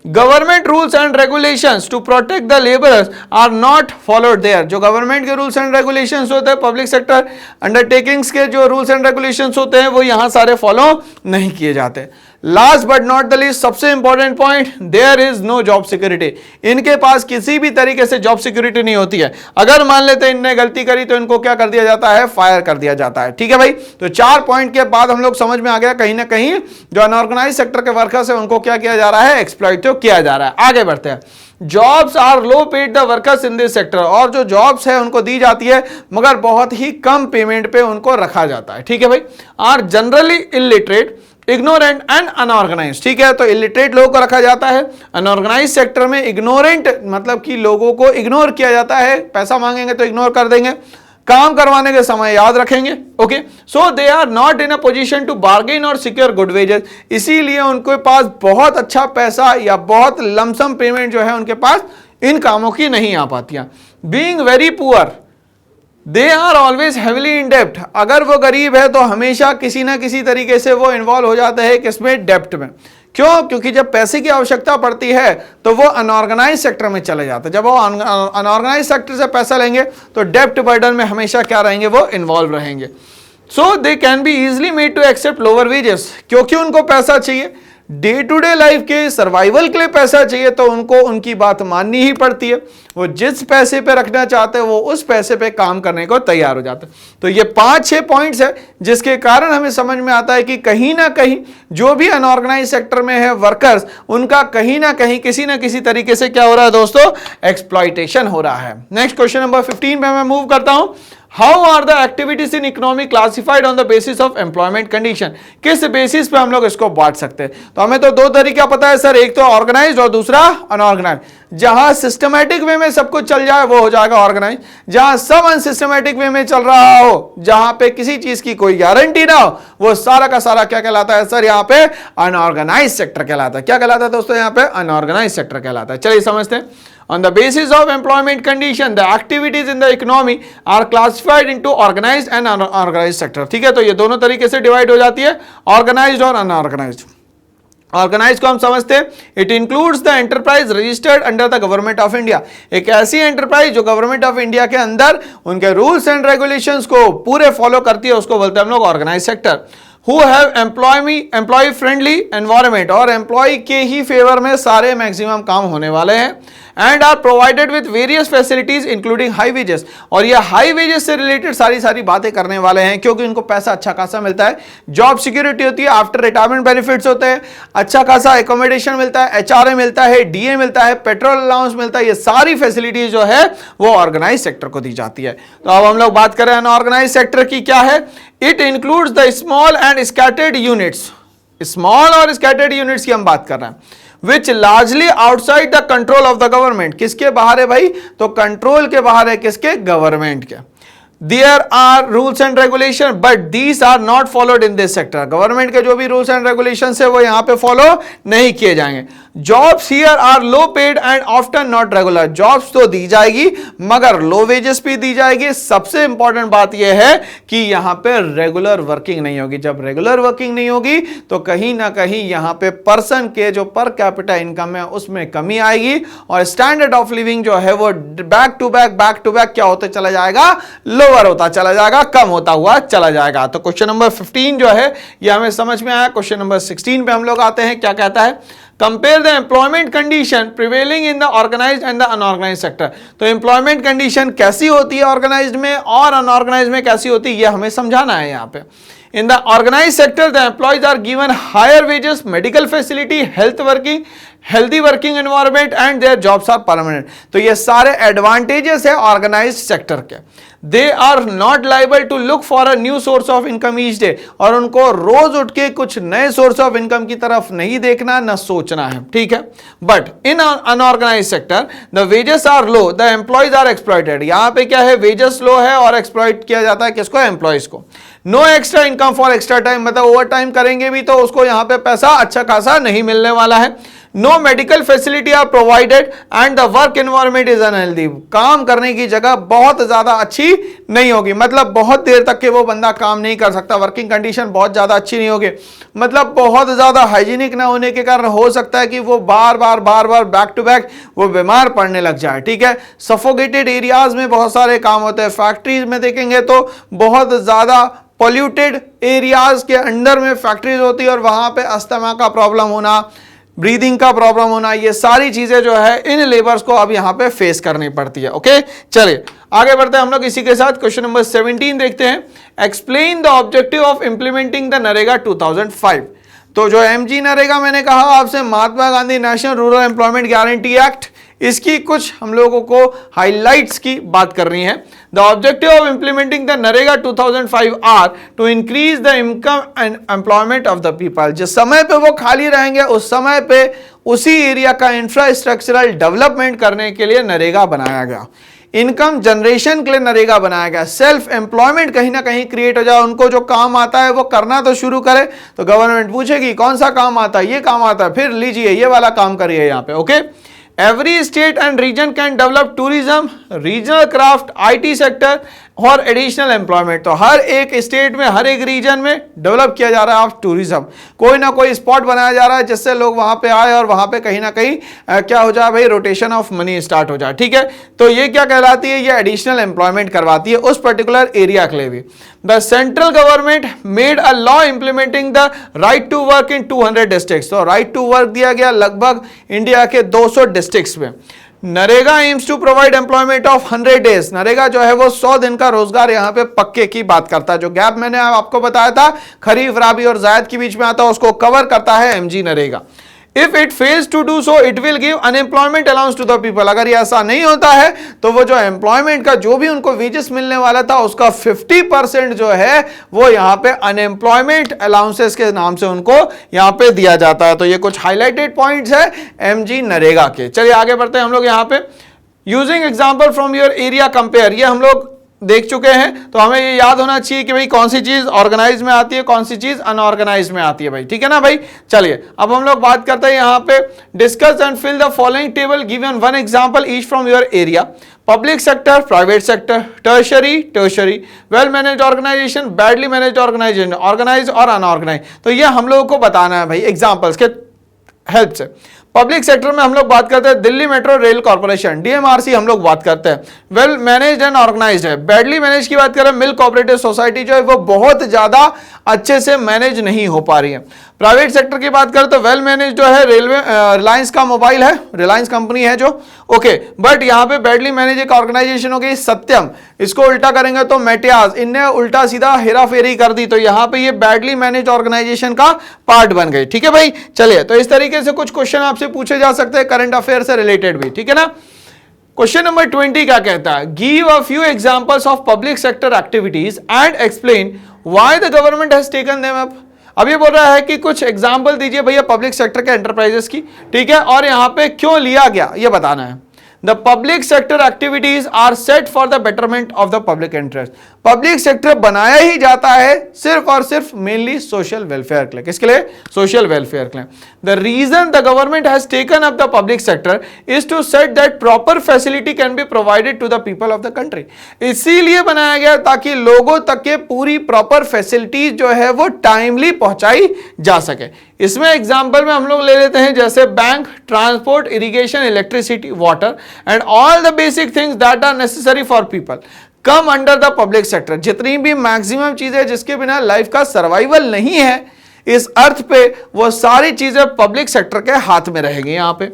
Government rules and regulations to protect the labourers are not followed there. जो गवर्नमेंट के रूल्स एंड रेगुलेशंस होते हैं, पब्लिक सेक्टर अंडरटेकिंग्स के जो रूल्स एंड रेगुलेशंस होते हैं, वो यहां सारे फॉलो नहीं किए जाते। Last but not the least, सबसे important point, there is no job security. इनके पास किसी भी तरीके से जॉब सिक्योरिटी नहीं होती है। अगर मान लेते हैं इनने गलती करी तो इनको क्या कर दिया जाता है, फायर कर दिया जाता है। ठीक है भाई, तो 4 पॉइंट के बाद हम लोग समझ में आ गया कहीं ना कहीं जो अनऑर्गेनाइज्ड सेक्टर के वर्कर्स है उनको क्या किया जा रहा है, एक्सप्लॉइट किया जा रहा है। आगे बढ़ते हैं। Jobs are low paid the workers in this sector. और जो जॉब्स है उनको दी जाती है मगर बहुत ही कम पेमेंट पे उनको रखा जाता है। ठीक है भाई, are generally illiterate, ignorant and unorganised. ठीक है, तो इलिटरेट लोगों को रखा जाता है अनऑर्गेनाइज्ड सेक्टर में। इग्नोरेंट मतलब कि लोगों को इग्नोर किया जाता है, पैसा मांगेंगे तो इग्नोर कर देंगे, काम करवाने के समय याद रखेंगे। Okay, so they are not in a position to bargain और सिक्योर गुड वेजेस। इसीलिए उनके पास बहुत अच्छा पैसा या बहुत लमसम पेमेंट जो है उनके पास इन कामों की नहीं आ पाती। Being very poor, they are always heavily in डेप्ट। अगर वो गरीब है तो हमेशा किसी ना किसी तरीके से वो इन्वॉल्व हो जाते हैं किसमें, डेप्ट में। क्यों? क्योंकि जब पैसे की आवश्यकता पड़ती है तो वो अनऑर्गेनाइज सेक्टर में चले जाते हैं। जब वो अनऑर्गेनाइज सेक्टर से पैसा लेंगे तो डेप्ट बर्डन में हमेशा क्या रहेंगे, वो इन्वॉल्व रहेंगे। So they can be easily made to accept lower wages. क्योंकि उनको पैसा चाहिए, डे टू डे लाइफ के सर्वाइवल के लिए पैसा चाहिए, तो उनको उनकी बात माननी ही पड़ती है। वो जिस पैसे पे रखना चाहते हैं वो उस पैसे पे काम करने को तैयार हो जाते हैं। तो ये 5-6 पॉइंट्स है जिसके कारण हमें समझ में आता है कि कहीं ना कहीं जो भी अनऑर्गेनाइज सेक्टर में है वर्कर्स, उनका कहीं ना कहीं किसी ना किसी तरीके से क्या हो रहा है दोस्तों, एक्सप्लॉइटेशन हो रहा है। नेक्स्ट क्वेश्चन नंबर 15 पे मैं मूव करता हूं। How are the activities in economy classified on the basis of employment condition. किस बेसिस पे हम लोग इसको बांट सकते हैं? तो हमें तो 2 तरीका पता है सर, एक तो ऑर्गेनाइज्ड और दूसरा अनऑर्गेनाइज्ड। जहां सिस्टमैटिक वे में सब कुछ चल जाए वो हो जाएगा ऑर्गेनाइज। जहां सब अनसिस्टमैटिक वे में चल रहा हो, जहां पे किसी चीज की कोई गारंटी ना हो, वो सारा का सारा क्या कहलाता है सर, यहाँ पे अनऑर्गेनाइज सेक्टर कहलाता है। क्या कहलाता है दोस्तों, यहाँ पे अनऑर्गेनाइज सेक्टर कहलाता है। चलिए समझते हैं। On the basis of employment condition, the activities in the economy are classified into organized and unorganized sector. ठीक है, तो ये दोनों तरीके से डिवाइड हो जाती है, ऑर्गेनाइज्ड और अनऑर्गेनाइज्ड। ऑर्गेनाइज को हम समझते हैं, it includes the enterprise registered under the government of India. एक ऐसी एंटरप्राइज जो गवर्नमेंट ऑफ इंडिया के अंदर उनके रूल्स एंड रेगुलेशंस को पूरे फॉलो करती है, उसको बोलते हैं हम लोग organise sector. Who have employ friendly environment, और एम्प्लॉय के ही फेवर में सारे मैक्सिमम काम होने वाले हैं, and are provided with various facilities including high wages, और ये हाई वेजेस से रिलेटेड सारी बातें करने वाले हैं क्योंकि इनको पैसा अच्छा खासा मिलता है, जॉब सिक्योरिटी होती है, आफ्टर रिटायरमेंट बेनिफिट्स होते हैं, अच्छा खासा एकोमोडेशन मिलता है, एचआरए मिलता है, डीए मिलता है, पेट्रोल अलाउंस मिलता है, ये सारी फैसिलिटीज जो है वो ऑर्गेनाइज सेक्टर को दी जाती है। तो अब हम लोग बात करें अनऑर्गेनाइज सेक्टर की, क्या है? It includes the small and scattered units, small और स्कैटर्ड यूनिट्स की हम बात कर रहे हैं, which largely outside the control of the government. किसके बाहर है भाई? तो कंट्रोल के बाहर है, किसके? गवर्नमेंट के। There are rules and regulation, but these are not followed in this sector. Government के जो भी रूल्स एंड रेगुलेशंस है वो यहां पे फॉलो नहीं किए जाएंगे। Jobs here are low paid and often not regular. Jobs तो दी जाएगी मगर लो वेजेस भी दी जाएगी। सबसे इंपॉर्टेंट बात यह है कि यहां पे रेगुलर वर्किंग नहीं होगी। जब रेगुलर वर्किंग नहीं होगी तो कहीं ना कहीं यहां पे पर्सन के जो पर कैपिटा इनकम है उसमें कमी आएगी और स्टैंडर्ड ऑफ लिविंग जो है वो बैक टू बैक क्या होते चला जाएगा? लोअर होता चला जाएगा, कम होता हुआ चला जाएगा। तो क्वेश्चन नंबर 15 जो है ये हमें समझ में आया। क्वेश्चन नंबर 16 पे हम लोग आते हैं, क्या कहता है? Compare the employment condition prevailing in the organised and the unorganised sector. तो एम्प्लॉयमेंट कंडीशन कैसी होती है ऑर्गेनाइज्ड में और अनऑर्गेनाइज्ड में कैसी होती है, ये हमें समझाना है यहाँ पे। In the organized sector, the employees are given higher wages, medical facility, healthy working environment, and their jobs are permanent. तो ये सारे advantages है organized sector के। They are not liable to look for a new source of income each day, और उनको रोज उठ के कुछ नए source of income की तरफ नहीं देखना, न सोचना है, ठीक है। But in unorganized sector, the wages are low, the employees are exploited। यहाँ पे क्या है? wages low है और exploit किया जाता है किसको? employees को। No extra income for extra time, मतलब ओवर टाइम करेंगे भी तो उसको यहां पे पैसा अच्छा खासा नहीं मिलने वाला है। No medical facility are provided and the work environment is unhealthy. काम करने की जगह बहुत ज्यादा अच्छी नहीं होगी, मतलब बहुत देर तक के वो बंदा काम नहीं कर सकता। वर्किंग कंडीशन बहुत ज्यादा अच्छी नहीं होगी, मतलब बहुत ज्यादा हाइजीनिक ना होने के कारण हो सकता है कि वो बार बार बैक टू बैक वो बीमार पड़ने लग जाए, ठीक है। सफोकेटेड एरियाज में बहुत सारे काम होते हैं। फैक्ट्रीज में देखेंगे तो बहुत ज्यादा पॉल्यूटेड एरियाज के अंडर में फैक्ट्रीज होती है और वहां पे अस्थमा का प्रॉब्लम होना, ब्रीदिंग का प्रॉब्लम होना, ये सारी चीजें जो है इन लेबर्स को अब यहां पे फेस करनी पड़ती है। ओके, चलिए आगे बढ़ते हैं हम लोग इसी के साथ। क्वेश्चन नंबर 17 देखते हैं। Explain the objective of implementing the NREGA 2005। तो जो एमजी नरेगा मैंने कहा आपसे, Mahatma Gandhi national rural employment guarantee act, इसकी कुछ हम लोगों को हाइलाइट्स की बात करनी है। The objective of implementing the NREGA 2005 are to increase the income and employment of the people. जिस समय पे वो खाली रहेंगे उस समय पे उसी एरिया का इंफ्रास्ट्रक्चरल डेवलपमेंट करने के लिए नरेगा बनाया गया। इनकम जनरेशन के लिए नरेगा बनाया गया। सेल्फ एम्प्लॉयमेंट कहीं ना कहीं क्रिएट हो जाए, उनको जो काम आता है वो करना तो शुरू करे। तो गवर्नमेंट पूछेगी कौन सा काम आता है, ये काम आता है, फिर लीजिए ये वाला काम करिए यहाँ पे। Okay, every state and region can develop tourism, regional craft, IT sector और एडिशनल एम्प्लॉयमेंट। तो हर एक स्टेट में, हर एक रीजन में डेवलप किया जा रहा है टूरिज्म। कोई ना कोई स्पॉट बनाया जा रहा है जिससे लोग वहां पे आए और वहां पे कहीं ना कहीं क्या हो जाए भाई, रोटेशन ऑफ मनी स्टार्ट हो जाए, ठीक है। तो ये क्या कहलाती है? ये एडिशनल एम्प्लॉयमेंट करवाती है उस पर्टिकुलर एरिया के लिए भी। The central government made a law implementing the right to work in 200 districts. तो राइट टू वर्क दिया गया लगभग इंडिया के 200 डिस्ट्रिक्ट्स में। NREGA aims to provide employment of 100 days. NREGA जो है वो 100 दिन का रोजगार यहाँ पे पक्के की बात करता है। जो गैप मैंने आपको बताया था खरीफ, राबी और जायद के बीच में आता है, उसको कवर करता है MG NREGA. If it fails to do so it will give unemployment allowance to the people. अगर ये ऐसा नहीं होता है तो वो जो एम्प्लॉयमेंट का जो भी उनको वेजेस मिलने वाला था उसका 50% जो है वो यहाँ पे अनएम्प्लॉयमेंट अलाउंसेस के नाम से उनको यहाँ पे दिया जाता है। तो ये कुछ हाईलाइटेड पॉइंट्स है एमजी नरेगा के। चलिए आगे बढ़ते हैं हम लोग यहाँ पे। Using example from your area compare, ये हम लोग देख चुके हैं। तो हमें ये याद होना चाहिए कि भाई कौन सी चीज ऑर्गेनाइज में आती है, कौन सी चीज अनऑर्गेनाइज में आती है भाई, ठीक है ना भाई। चलिए अब हम लोग बात करते हैं यहाँ पे। Discuss and fill the following table, given one example each from your area. Public sector, private sector, tertiary, well managed organisation, badly managed organisation, organise और अनऑर्गेनाइज। तो ये हम लोगों को बताना है भाई एग्जाम्पल्स के हेल्प से। पब्लिक सेक्टर में हम लोग बात करते हैं Delhi metro rail corporation, DMRC हम लोग बात करते हैं, वेल मैनेज्ड एंड ऑर्गेनाइज्ड है। बैडली मैनेज की बात करें, मिल्क कोऑपरेटिव सोसाइटी जो है वो बहुत ज्यादा अच्छे से मैनेज नहीं हो पा रही है। प्राइवेट सेक्टर की बात करें तो वेल मैनेज जो है रेलवे, रिलायंस का मोबाइल है, रिलायंस कंपनी है जो, ओके, बट यहाँ पे बैडली मैनेज एक ऑर्गेनाइजेशन हो गई सत्यम, इसको उल्टा करेंगे तो मेटियाज, इनने उल्टा सीधा हेरा फेरी कर दी, तो यहाँ पे ये बैडली मैनेज ऑर्गेनाइजेशन का पार्ट बन गई। ठीक है भाई, चलिए, तो इस तरीके से कुछ क्वेश्चन आपसे पूछे जा सकते हैं करंट अफेयर से रिलेटेड भी, ठीक है ना। क्वेश्चन नंबर 20 क्या कहता है, give a few examples of public sector activities and explain why the government has taken them up. अब ये बोल रहा है कि कुछ एग्जांपल दीजिए भैया पब्लिक सेक्टर के एंटरप्राइजेस की, ठीक है, और यहां पे क्यों लिया गया ये बताना है। The public sector activities are set for the betterment of the public interest. Public sector बनाया ही जाता है सिर्फ और सिर्फ मेनली सोशल वेलफेयर के लिए। किसके लिए? सोशल वेलफेयर के लिए। The reason the government has taken up the public sector is to set that proper facility can be provided to the people of the country. इसीलिए बनाया गया ताकि लोगों तक के पूरी प्रॉपर फैसिलिटीज जो है वो टाइमली पहुंचाई जा सके। इसमें एग्जाम्पल में हम लोग ले लेते हैं जैसे bank, transport, irrigation, electricity, water and all the basic things that are necessary for people come under the public sector. जितनी भी मैक्सिमम चीजें जिसके बिना लाइफ का सर्वाइवल नहीं है, इस अर्थ पे वो सारी चीजें पब्लिक सेक्टर के हाथ में रहेंगी। यहां पे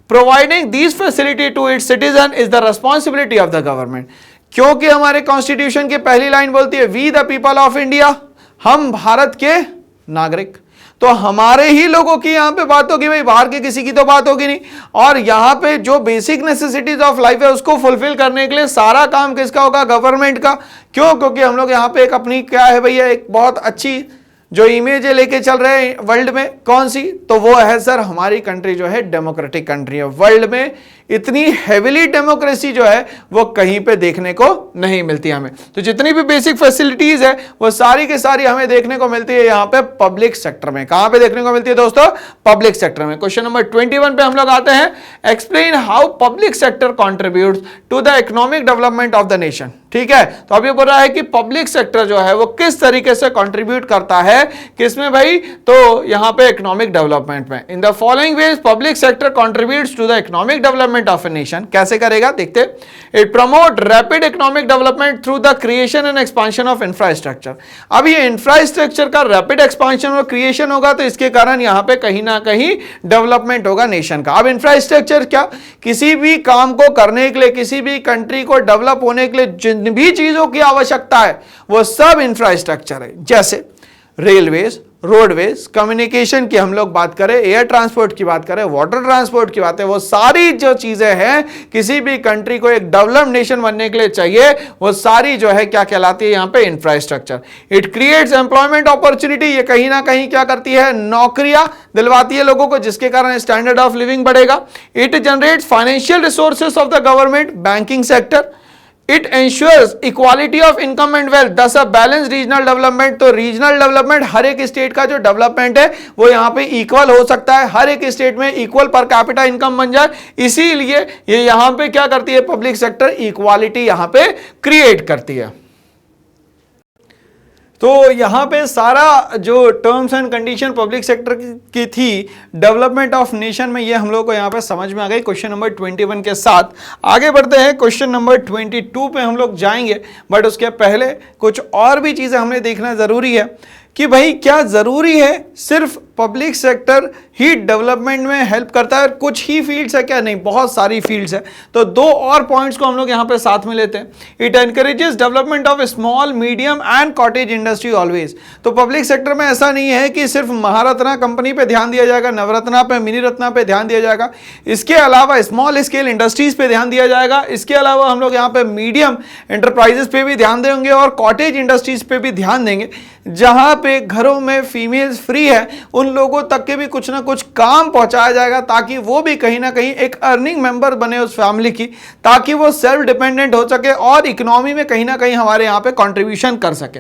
providing these facility to its citizen is the responsibility of the government. क्योंकि हमारे कॉन्स्टिट्यूशन की पहली लाइन बोलती है we the people of India, हम भारत के नागरिक, तो हमारे ही लोगों की यहां पे बात होगी भाई, बाहर के किसी की तो बात होगी नहीं। और यहां पे जो बेसिक नेसेसिटीज ऑफ लाइफ है उसको फुलफिल करने के लिए सारा काम किसका होगा? गवर्नमेंट का। क्यों? क्योंकि हम लोग यहां पे एक अपनी क्या है भैया, एक बहुत अच्छी जो इमेज लेके चल रहे हैं वर्ल्ड में, कौन सी? तो वो है सर हमारी कंट्री जो है डेमोक्रेटिक कंट्री है। वर्ल्ड में इतनी हेविली डेमोक्रेसी जो है वो कहीं पे देखने को नहीं मिलती हमें। तो जितनी भी बेसिक फैसिलिटीज है वो सारी की सारी हमें देखने को मिलती है यहाँ पे पब्लिक सेक्टर में। कहां पे देखने को मिलती है दोस्तों? पब्लिक सेक्टर में। क्वेश्चन नंबर 21 पे हम लोग आते हैं, explain how public sector contributes to the economic development of the nation. ठीक है, तो अब ये बोल रहा है कि पब्लिक सेक्टर जो है वो किस तरीके से कंट्रीब्यूट करता है, किसमें भाई? तो यहां पे इकोनॉमिक डेवलपमेंट में। In the following ways public sector contributes to the economic development of a nation. कैसे करेगा देखते। It promote rapid economic development through the creation and expansion of infrastructure. अब ये इंफ्रास्ट्रक्चर का रैपिड एक्सपांशन और creation होगा तो इसके कारण यहां पे कहीं ना कहीं डेवलपमेंट होगा नेशन का। अब इंफ्रास्ट्रक्चर क्या? किसी भी काम को करने के लिए, किसी भी कंट्री को डेवलप होने के लिए जिन भी चीजों की आवश्यकता है वो सब इंफ्रास्ट्रक्चर है। जैसे रेलवेज, रोडवेज, कम्युनिकेशन की हम लोग बात करें, एयर ट्रांसपोर्ट की बात करें, वाटर ट्रांसपोर्ट की बात है, वो सारी जो चीजें हैं किसी भी कंट्री को एक डेवलप्ड नेशन बनने के लिए चाहिए, वो सारी जो है क्या कहलाती है? यहां पे infrastructure. It creates employment opportunity. ये कहीं ना कहीं क्या करती है? नौकरियां दिलवाती है लोगों को, जिसके कारण स्टैंडर्ड ऑफ लिविंग बढ़ेगा। It generates financial resources of the government, banking sector. It ensures equality of income and wealth, thus a balanced regional development। तो रीजनल डेवलपमेंट, हर एक स्टेट का जो डेवलपमेंट है वो यहाँ पे इक्वल हो सकता है, हर एक स्टेट में इक्वल पर कैपिटा इनकम बन जाए। इसीलिए ये यहाँ पे क्या करती है? पब्लिक सेक्टर इक्वालिटी यहाँ पे क्रिएट करती है। तो यहां पे सारा जो terms and condition public sector की थी डेवलपमेंट ऑफ नेशन में, ये हम लोग को यहां पे समझ में आ गई क्वेश्चन नंबर 21 के साथ। आगे बढ़ते हैं, क्वेश्चन नंबर 22 पे हम लोग जाएंगे, बट उसके पहले कुछ और भी चीजें हमें देखना जरूरी है कि भाई क्या जरूरी है सिर्फ पब्लिक सेक्टर ही डेवलपमेंट में हेल्प करता है? कुछ ही फील्ड्स है क्या? नहीं, बहुत सारी फील्ड्स है। तो दो और पॉइंट्स को हम लोग यहां पे साथ में लेते हैं। It encourages development of small, medium and cottage industry always. तो पब्लिक सेक्टर में ऐसा नहीं है कि सिर्फ महारत्ना कंपनी पे ध्यान दिया जाएगा, नवरत्ना पे, मिनी रत्ना पे ध्यान दिया जाएगा। इसके अलावा स्मॉल स्केल इंडस्ट्रीज पे ध्यान दिया जाएगा। इसके अलावा हम लोग यहाँ पे मीडियम एंटरप्राइजेस पे भी ध्यान देंगे और कॉटेज इंडस्ट्रीज पे भी ध्यान देंगे। जहां पे घरों में फीमेल्स फ्री है उन लोगों तक के भी कुछ ना कुछ काम पहुंचाया जाएगा, ताकि वो भी कहीं ना कहीं एक अर्निंग मेंबर बने उस फैमिली की, ताकि वो सेल्फ डिपेंडेंट हो सके और इकोनॉमी में कहीं ना कहीं हमारे यहाँ पे कंट्रीब्यूशन कर सके।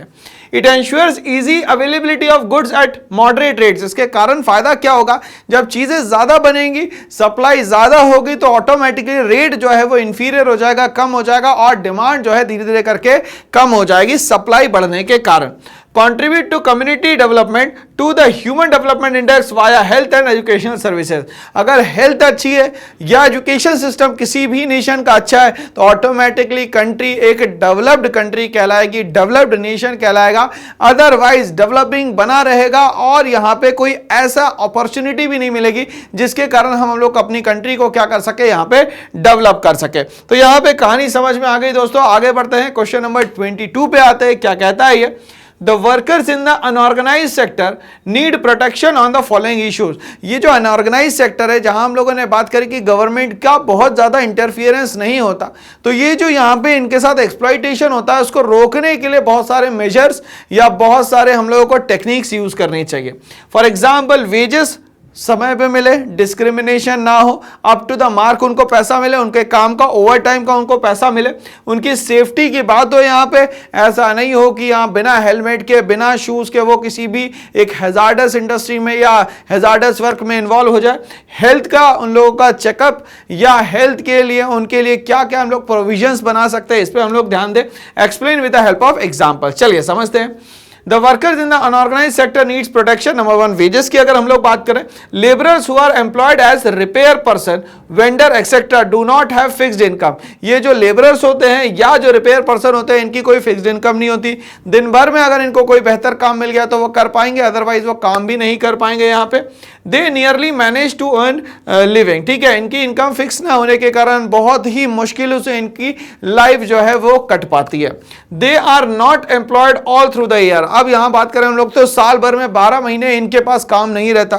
It ensures easy availability of goods at moderate rates. इसके कारण फायदा क्या होगा? जब चीजें ज्यादा बनेंगी, सप्लाई ज्यादा होगी, तो ऑटोमेटिकली रेट जो है वो इंफीरियर हो जाएगा, कम हो जाएगा, और डिमांड जो है धीरे धीरे करके कम हो जाएगी सप्लाई बढ़ने के कारण। contribute to community development to the human development index via health and educational services। अगर हेल्थ अच्छी है या एजुकेशन सिस्टम किसी भी नेशन का अच्छा है तो ऑटोमेटिकली कंट्री एक डेवलप्ड कंट्री कहलाएगी, डेवलप्ड नेशन कहलाएगा। अदरवाइज डेवलपिंग बना रहेगा और यहां पे कोई ऐसा अपॉर्चुनिटी भी नहीं मिलेगी जिसके कारण हम लोग अपनी कंट्री को क्या कर सके, यहां पे डेवलप कर सके। तो यहां पे कहानी समझ में आ गई दोस्तों। आगे बढ़ते हैं, क्वेश्चन नंबर 22 पे आते हैं। क्या कहता है ये? The workers in the unorganized sector need protection on the following issues। ये जो अनऑर्गेनाइज सेक्टर है, जहां हम लोगों ने बात करी कि गवर्नमेंट का बहुत ज्यादा इंटरफियरेंस नहीं होता, तो ये जो यहां पे इनके साथ एक्सप्लॉइटेशन होता है उसको रोकने के लिए बहुत सारे मेजर्स या बहुत सारे हम लोगों को टेक्निक्स यूज करनी चाहिए। फॉर एग्जाम्पल, वेजेस समय पे मिले, डिस्क्रिमिनेशन ना हो, अप टू द मार्क उनको पैसा मिले, उनके काम का ओवर टाइम का उनको पैसा मिले, उनकी सेफ्टी की बात हो। यहाँ पे ऐसा नहीं हो कि यहाँ बिना हेलमेट के, बिना शूज के वो किसी भी एक हैजार्डस इंडस्ट्री में या हैजार्डस वर्क में इन्वॉल्व हो जाए। हेल्थ का उन लोगों का चेकअप या हेल्थ के लिए उनके लिए क्या क्या हम लोग प्रोविजंस बना सकते हैं, इस पर हम लोग ध्यान दें। Explain with the help of example. चलिए समझते हैं। The workers in the unorganized sector needs protection। Number 1, wages की अगर हम लोग बात करें, labourers who are employed as repair person, vendor etcetera do not have fixed income. ये जो लेबरर्स होते हैं या जो रिपेयर पर्सन होते हैं, इनकी कोई फिक्स्ड इनकम नहीं होती। दिन भर में अगर इनको कोई बेहतर काम मिल गया तो वो कर पाएंगे, अदरवाइज वो काम भी नहीं कर पाएंगे। यहाँ पे they nearly manage to earn living. ठीक है, इनकी इनकम फिक्स ना होने के कारण बहुत ही मुश्किलों से इनकी लाइफ जो है वो कट पाती है। They are not employed all through the year. अब यहां बात करें हम लोग तो साल भर में 12 महीने इनके पास काम नहीं रहता।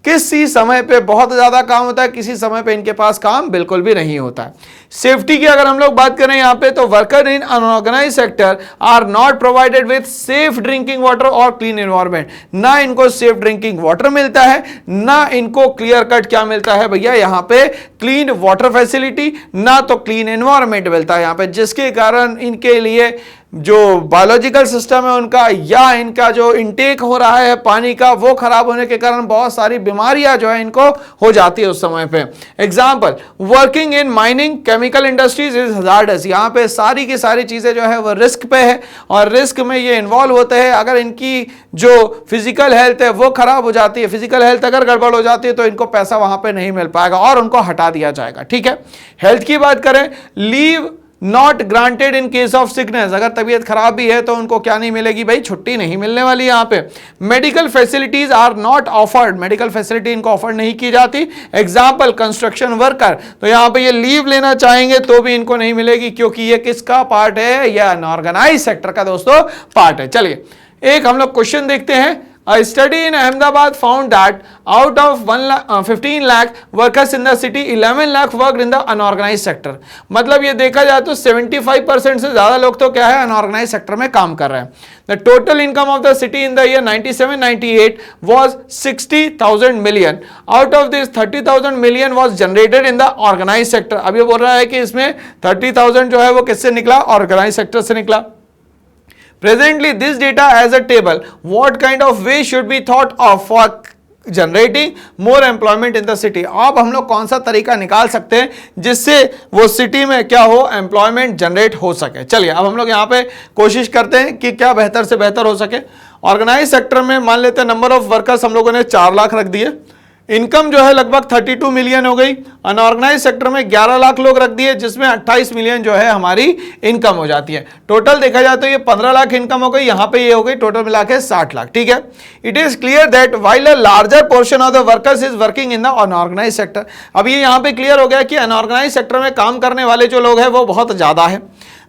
किसी समय पे बहुत ज्यादा काम होता है, किसी समय पे इनके पास काम बिल्कुल भी नहीं होता है। सेफ्टी की अगर हम लोग बात करें यहाँ पे, तो worker in unorganise sector are not provided with safe drinking water और क्लीन एनवायरनमेंट। ना इनको सेफ ड्रिंकिंग वाटर मिलता है, ना इनको क्लियर कट क्या मिलता है भैया यहाँ पे, क्लीन वाटर फैसिलिटी, ना तो क्लीन एनवायरनमेंट मिलता है यहाँ पे, जिसके कारण इनके लिए जो बायोलॉजिकल सिस्टम है उनका या इनका जो इनटेक हो रहा है पानी का, वो खराब होने के कारण बहुत सारी बीमारियां जो है इनको हो जाती है उस समय पे। Example, working in mining chemical industries is hazardous. यहाँ पे सारी की सारी चीजें जो है वो रिस्क पे है और रिस्क में ये इन्वॉल्व होते हैं। अगर इनकी जो फिजिकल हेल्थ है वो खराब हो जाती है, फिजिकल हेल्थ अगर गड़बड़ हो जाती है तो इनको पैसा वहां पे नहीं मिल पाएगा और उनको हटा दिया जाएगा। ठीक है, हेल्थ की बात करें, leave not granted in case of sickness. अगर तबीयत खराब भी है तो उनको क्या नहीं मिलेगी भाई, छुट्टी नहीं मिलने वाली यहाँ पे। Medical facilities are not offered. Medical facility इनको ऑफर नहीं की जाती। एग्जाम्पल, कंस्ट्रक्शन वर्कर, तो यहाँ पे ये लीव लेना चाहेंगे तो भी इनको नहीं मिलेगी, क्योंकि ये किसका पार्ट है, यह अनऑर्गेनाइज सेक्टर का दोस्तों पार्ट है। चलिए एक हम लोग क्वेश्चन देखते हैं। A study in Ahmedabad found that out of 15 lakh workers in the city, 11 lakh worked in the unorganized sector। मतलब ये देखा जाए तो 75% से ज्यादा लोग तो क्या है, अनऑर्गेनाइज सेक्टर में काम कर रहे हैं। The total income of the city in the year 97-98 was 60,000 million। Out of this 30,000 million was generated in the organized sector। अब ये बोल रहा है कि इसमें 30,000 जो है वो किससे निकला, ऑर्गेनाइज सेक्टर से निकला। Presently, this data as a table, what kind of way should be thought of for generating more employment in the city। अब हम लोग कौन सा तरीका निकाल सकते हैं जिससे वो सिटी में क्या हो, एम्प्लॉयमेंट जनरेट हो सके। चलिए अब हम लोग यहाँ पे कोशिश करते हैं कि क्या बेहतर से बेहतर हो सके। ऑर्गेनाइज सेक्टर में मान लेते हैं नंबर ऑफ वर्कर्स हम लोगों ने 4 लाख रख दिए, इनकम जो है लगभग 32 मिलियन हो गई। अनऑर्गेनाइज सेक्टर में 11 लाख लोग रख दिए, जिसमें 28 मिलियन जो है हमारी इनकम हो जाती है। टोटल देखा जाए तो ये 15 लाख इनकम हो गई, यहां पे ये हो गई टोटल मिला के 60 लाख। ठीक है, it is clear that while a larger portion of the workers is working in the unorganised sector. अब ये यहां पे क्लियर हो गया कि अनऑर्गेनाइज सेक्टर में काम करने वाले जो लोग हैं वो बहुत ज्यादा है।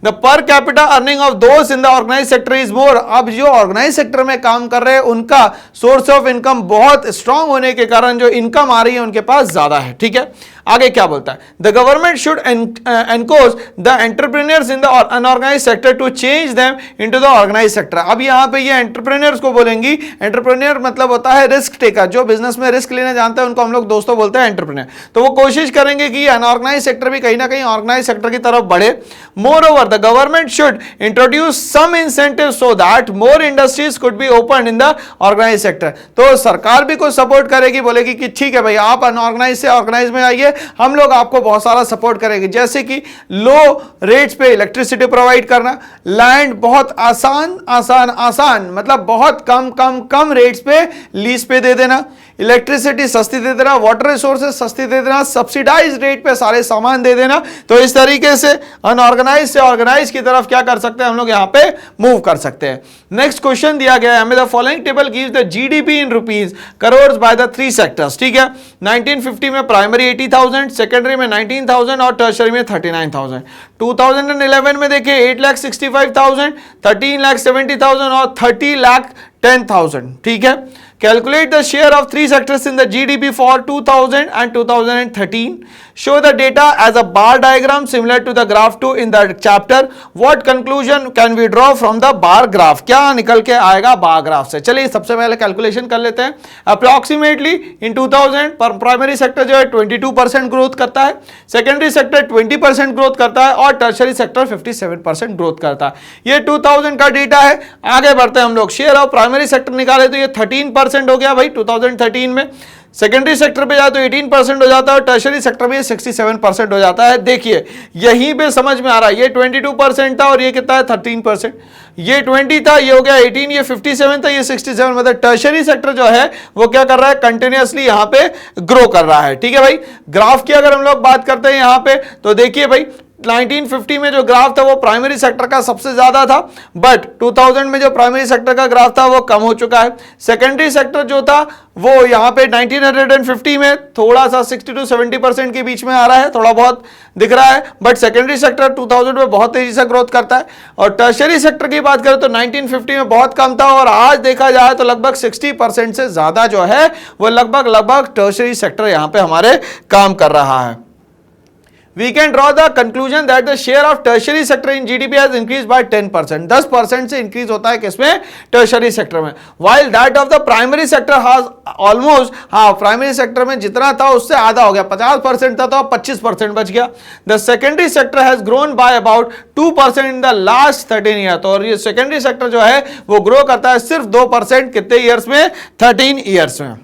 The per capita earning of those in the organise sector is more. अब जो ऑर्गेनाइज सेक्टर में काम कर रहे हैं उनका सोर्स ऑफ इनकम बहुत स्ट्रांग होने के कारण जो इनकम आ रही है उनके पास ज्यादा है। ठीक है, आगे क्या बोलता है, the government should encourage the entrepreneurs in the unorganised sector to change them into the organise sector. अब यहाँ पे ये एंटरप्रेन्योर्स को बोलेंगी, एंटरप्रेन्योर मतलब होता है रिस्क टेकर, जो बिजनेस में रिस्क लेना जानते हैं उनको हम लोग दोस्तों बोलते हैं एंटरप्रेन्योर। तो वो कोशिश करेंगे कि अनऑर्गेनाइज सेक्टर भी कहीं ना कहीं ऑर्गेनाइज सेक्टर की तरफ बढ़े। More over 4, the government should introduce some incentives so that more industries could be opened in the organized sector. तो सरकार भी कुछ सपोर्ट करेगी, बोलेगी कि ठीक है भाई आप अनऑर्गेनाइज से ऑर्गेनाइज में आइए, हम लोग आपको बहुत सारा सपोर्ट करेंगे, जैसे कि लो रेट्स पे इलेक्ट्रिसिटी प्रोवाइड करना, लैंड बहुत आसान मतलब बहुत कम रेट्स पे लीज पे दे देना, इलेक्ट्रिसिटी सस्ती दे देना, वाटर रिसोर्सेज सस्ती दे देना, सब्सिडाइज रेट पे सारे सामान दे देना। तो इस तरीके से अनऑर्गेनाइज से ऑर्गेनाइज की तरफ क्या कर सकते हैं हम लोग यहां पे मूव कर सकते हैं। नेक्स्ट क्वेश्चन दिया गया है, the following table gives the GDP in rupees crore by the 3 sectors. ठीक है, 1950 में प्राइमरी 80,000, सेकेंडरी में 19,000 और टर्शरी में 39,000। 2011 में देखिए 8,65,000, 13,70,000 और 30,10,000। ठीक है, calculate the share of 3 sectors in the GDP for 2000 and 2013. Show the data as a bar diagram similar to the graph 2 in the chapter. What conclusion can we draw from the bar graph? क्या निकल के आएगा bar graph से? चलिए सबसे पहले calculation कर लेते हैं। अप्रोक्सीमेटली इन 2000 पर प्राइमरी सेक्टर जो है 22% ग्रोथ करता है, सेकेंडरी सेक्टर 20% ग्रोथ करता है और टर्शरी सेक्टर 57% ग्रोथ करता है। ये 2000 का डेटा है। आगे बढ़ते हैं हम लोग, शेयर ऑफ प्राइमरी सेक्टर निकाले तो ये 13% हो गया भाई 2013 में, सेकेंडरी सेक्टर पे जाए तो 18% हो जाता है और टर्शरी सेक्टर में 67% हो जाता है। देखिए यहीं पे समझ में आ रहा है, ये 22% था और ये कितना है 13%, ये 20 था, ये हो गया 18, ये 57 था, ये 67, मतलब टर्शरी सेक्टर जो है वो क्या कर रहा है कंटिन्यूअसली यहाँ पे ग्रो कर रहा है। ठीक है भाई, ग्राफ की अगर हम लोग बात करते हैं यहाँ पे तो देखिए भाई 1950 में जो ग्राफ था वो प्राइमरी सेक्टर का सबसे ज्यादा था, बट 2000 में जो प्राइमरी सेक्टर का ग्राफ था वो कम हो चुका है। सेकेंडरी सेक्टर जो था वो यहाँ पे 1950 में थोड़ा सा 60 to 70% के बीच में आ रहा है, थोड़ा बहुत दिख रहा है, बट सेकेंडरी सेक्टर 2000 में बहुत तेजी से ग्रोथ करता है। और टर्शरी सेक्टर की बात करें तो 1950 में बहुत कम था और आज देखा जाए तो लगभग 60% से ज्यादा जो है वो लगभग टर्शरी सेक्टर यहाँ पे हमारे काम कर रहा है। We can draw the conclusion that the share of tertiary sector in GDP has increased by 10%. 10% से इंक्रीज होता है किसमें? टर्शरी सेक्टर में। While that of the primary sector has almost, हाँ प्राइमरी सेक्टर में जितना था उससे आधा हो गया, 50% था तो 25% बच गया। The secondary sector has grown by about 2% in the last 13 years। तो और ये सेकेंडरी सेक्टर जो है वो ग्रो करता है सिर्फ 2% कितने ईयर्स में? 13 ईयर्स में।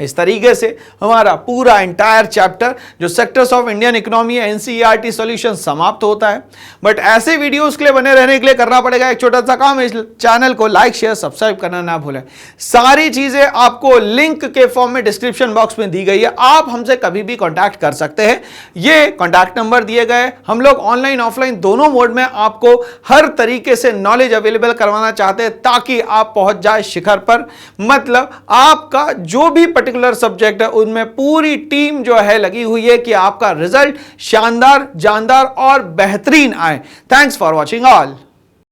इस तरीके से हमारा पूरा एंटायर चैप्टर जो sectors of Indian economy NCERT solution समाप्त होता है। बट ऐसे वीडियोस के लिए बने रहने के लिए करना पड़ेगा एक छोटा सा काम, इस चैनल को लाइक शेयर सब्सक्राइब करना ना भूलें। सारी चीजें आपको लिंक के फॉर्म में डिस्क्रिप्शन बॉक्स में दी गई है, आप हमसे कभी भी कॉन्टैक्ट कर सकते हैं। ये कॉन्टैक्ट नंबर दिए गए, हम लोग ऑनलाइन ऑफलाइन दोनों मोड में आपको हर तरीके से नॉलेज अवेलेबल करवाना चाहते हैं ताकि आप पहुंच जाए शिखर पर। मतलब आपका जो भी पर्टिकुलर सब्जेक्ट है उनमें पूरी टीम जो है लगी हुई है कि आपका रिजल्ट शानदार, जानदार और बेहतरीन आए। Thanks for watching all.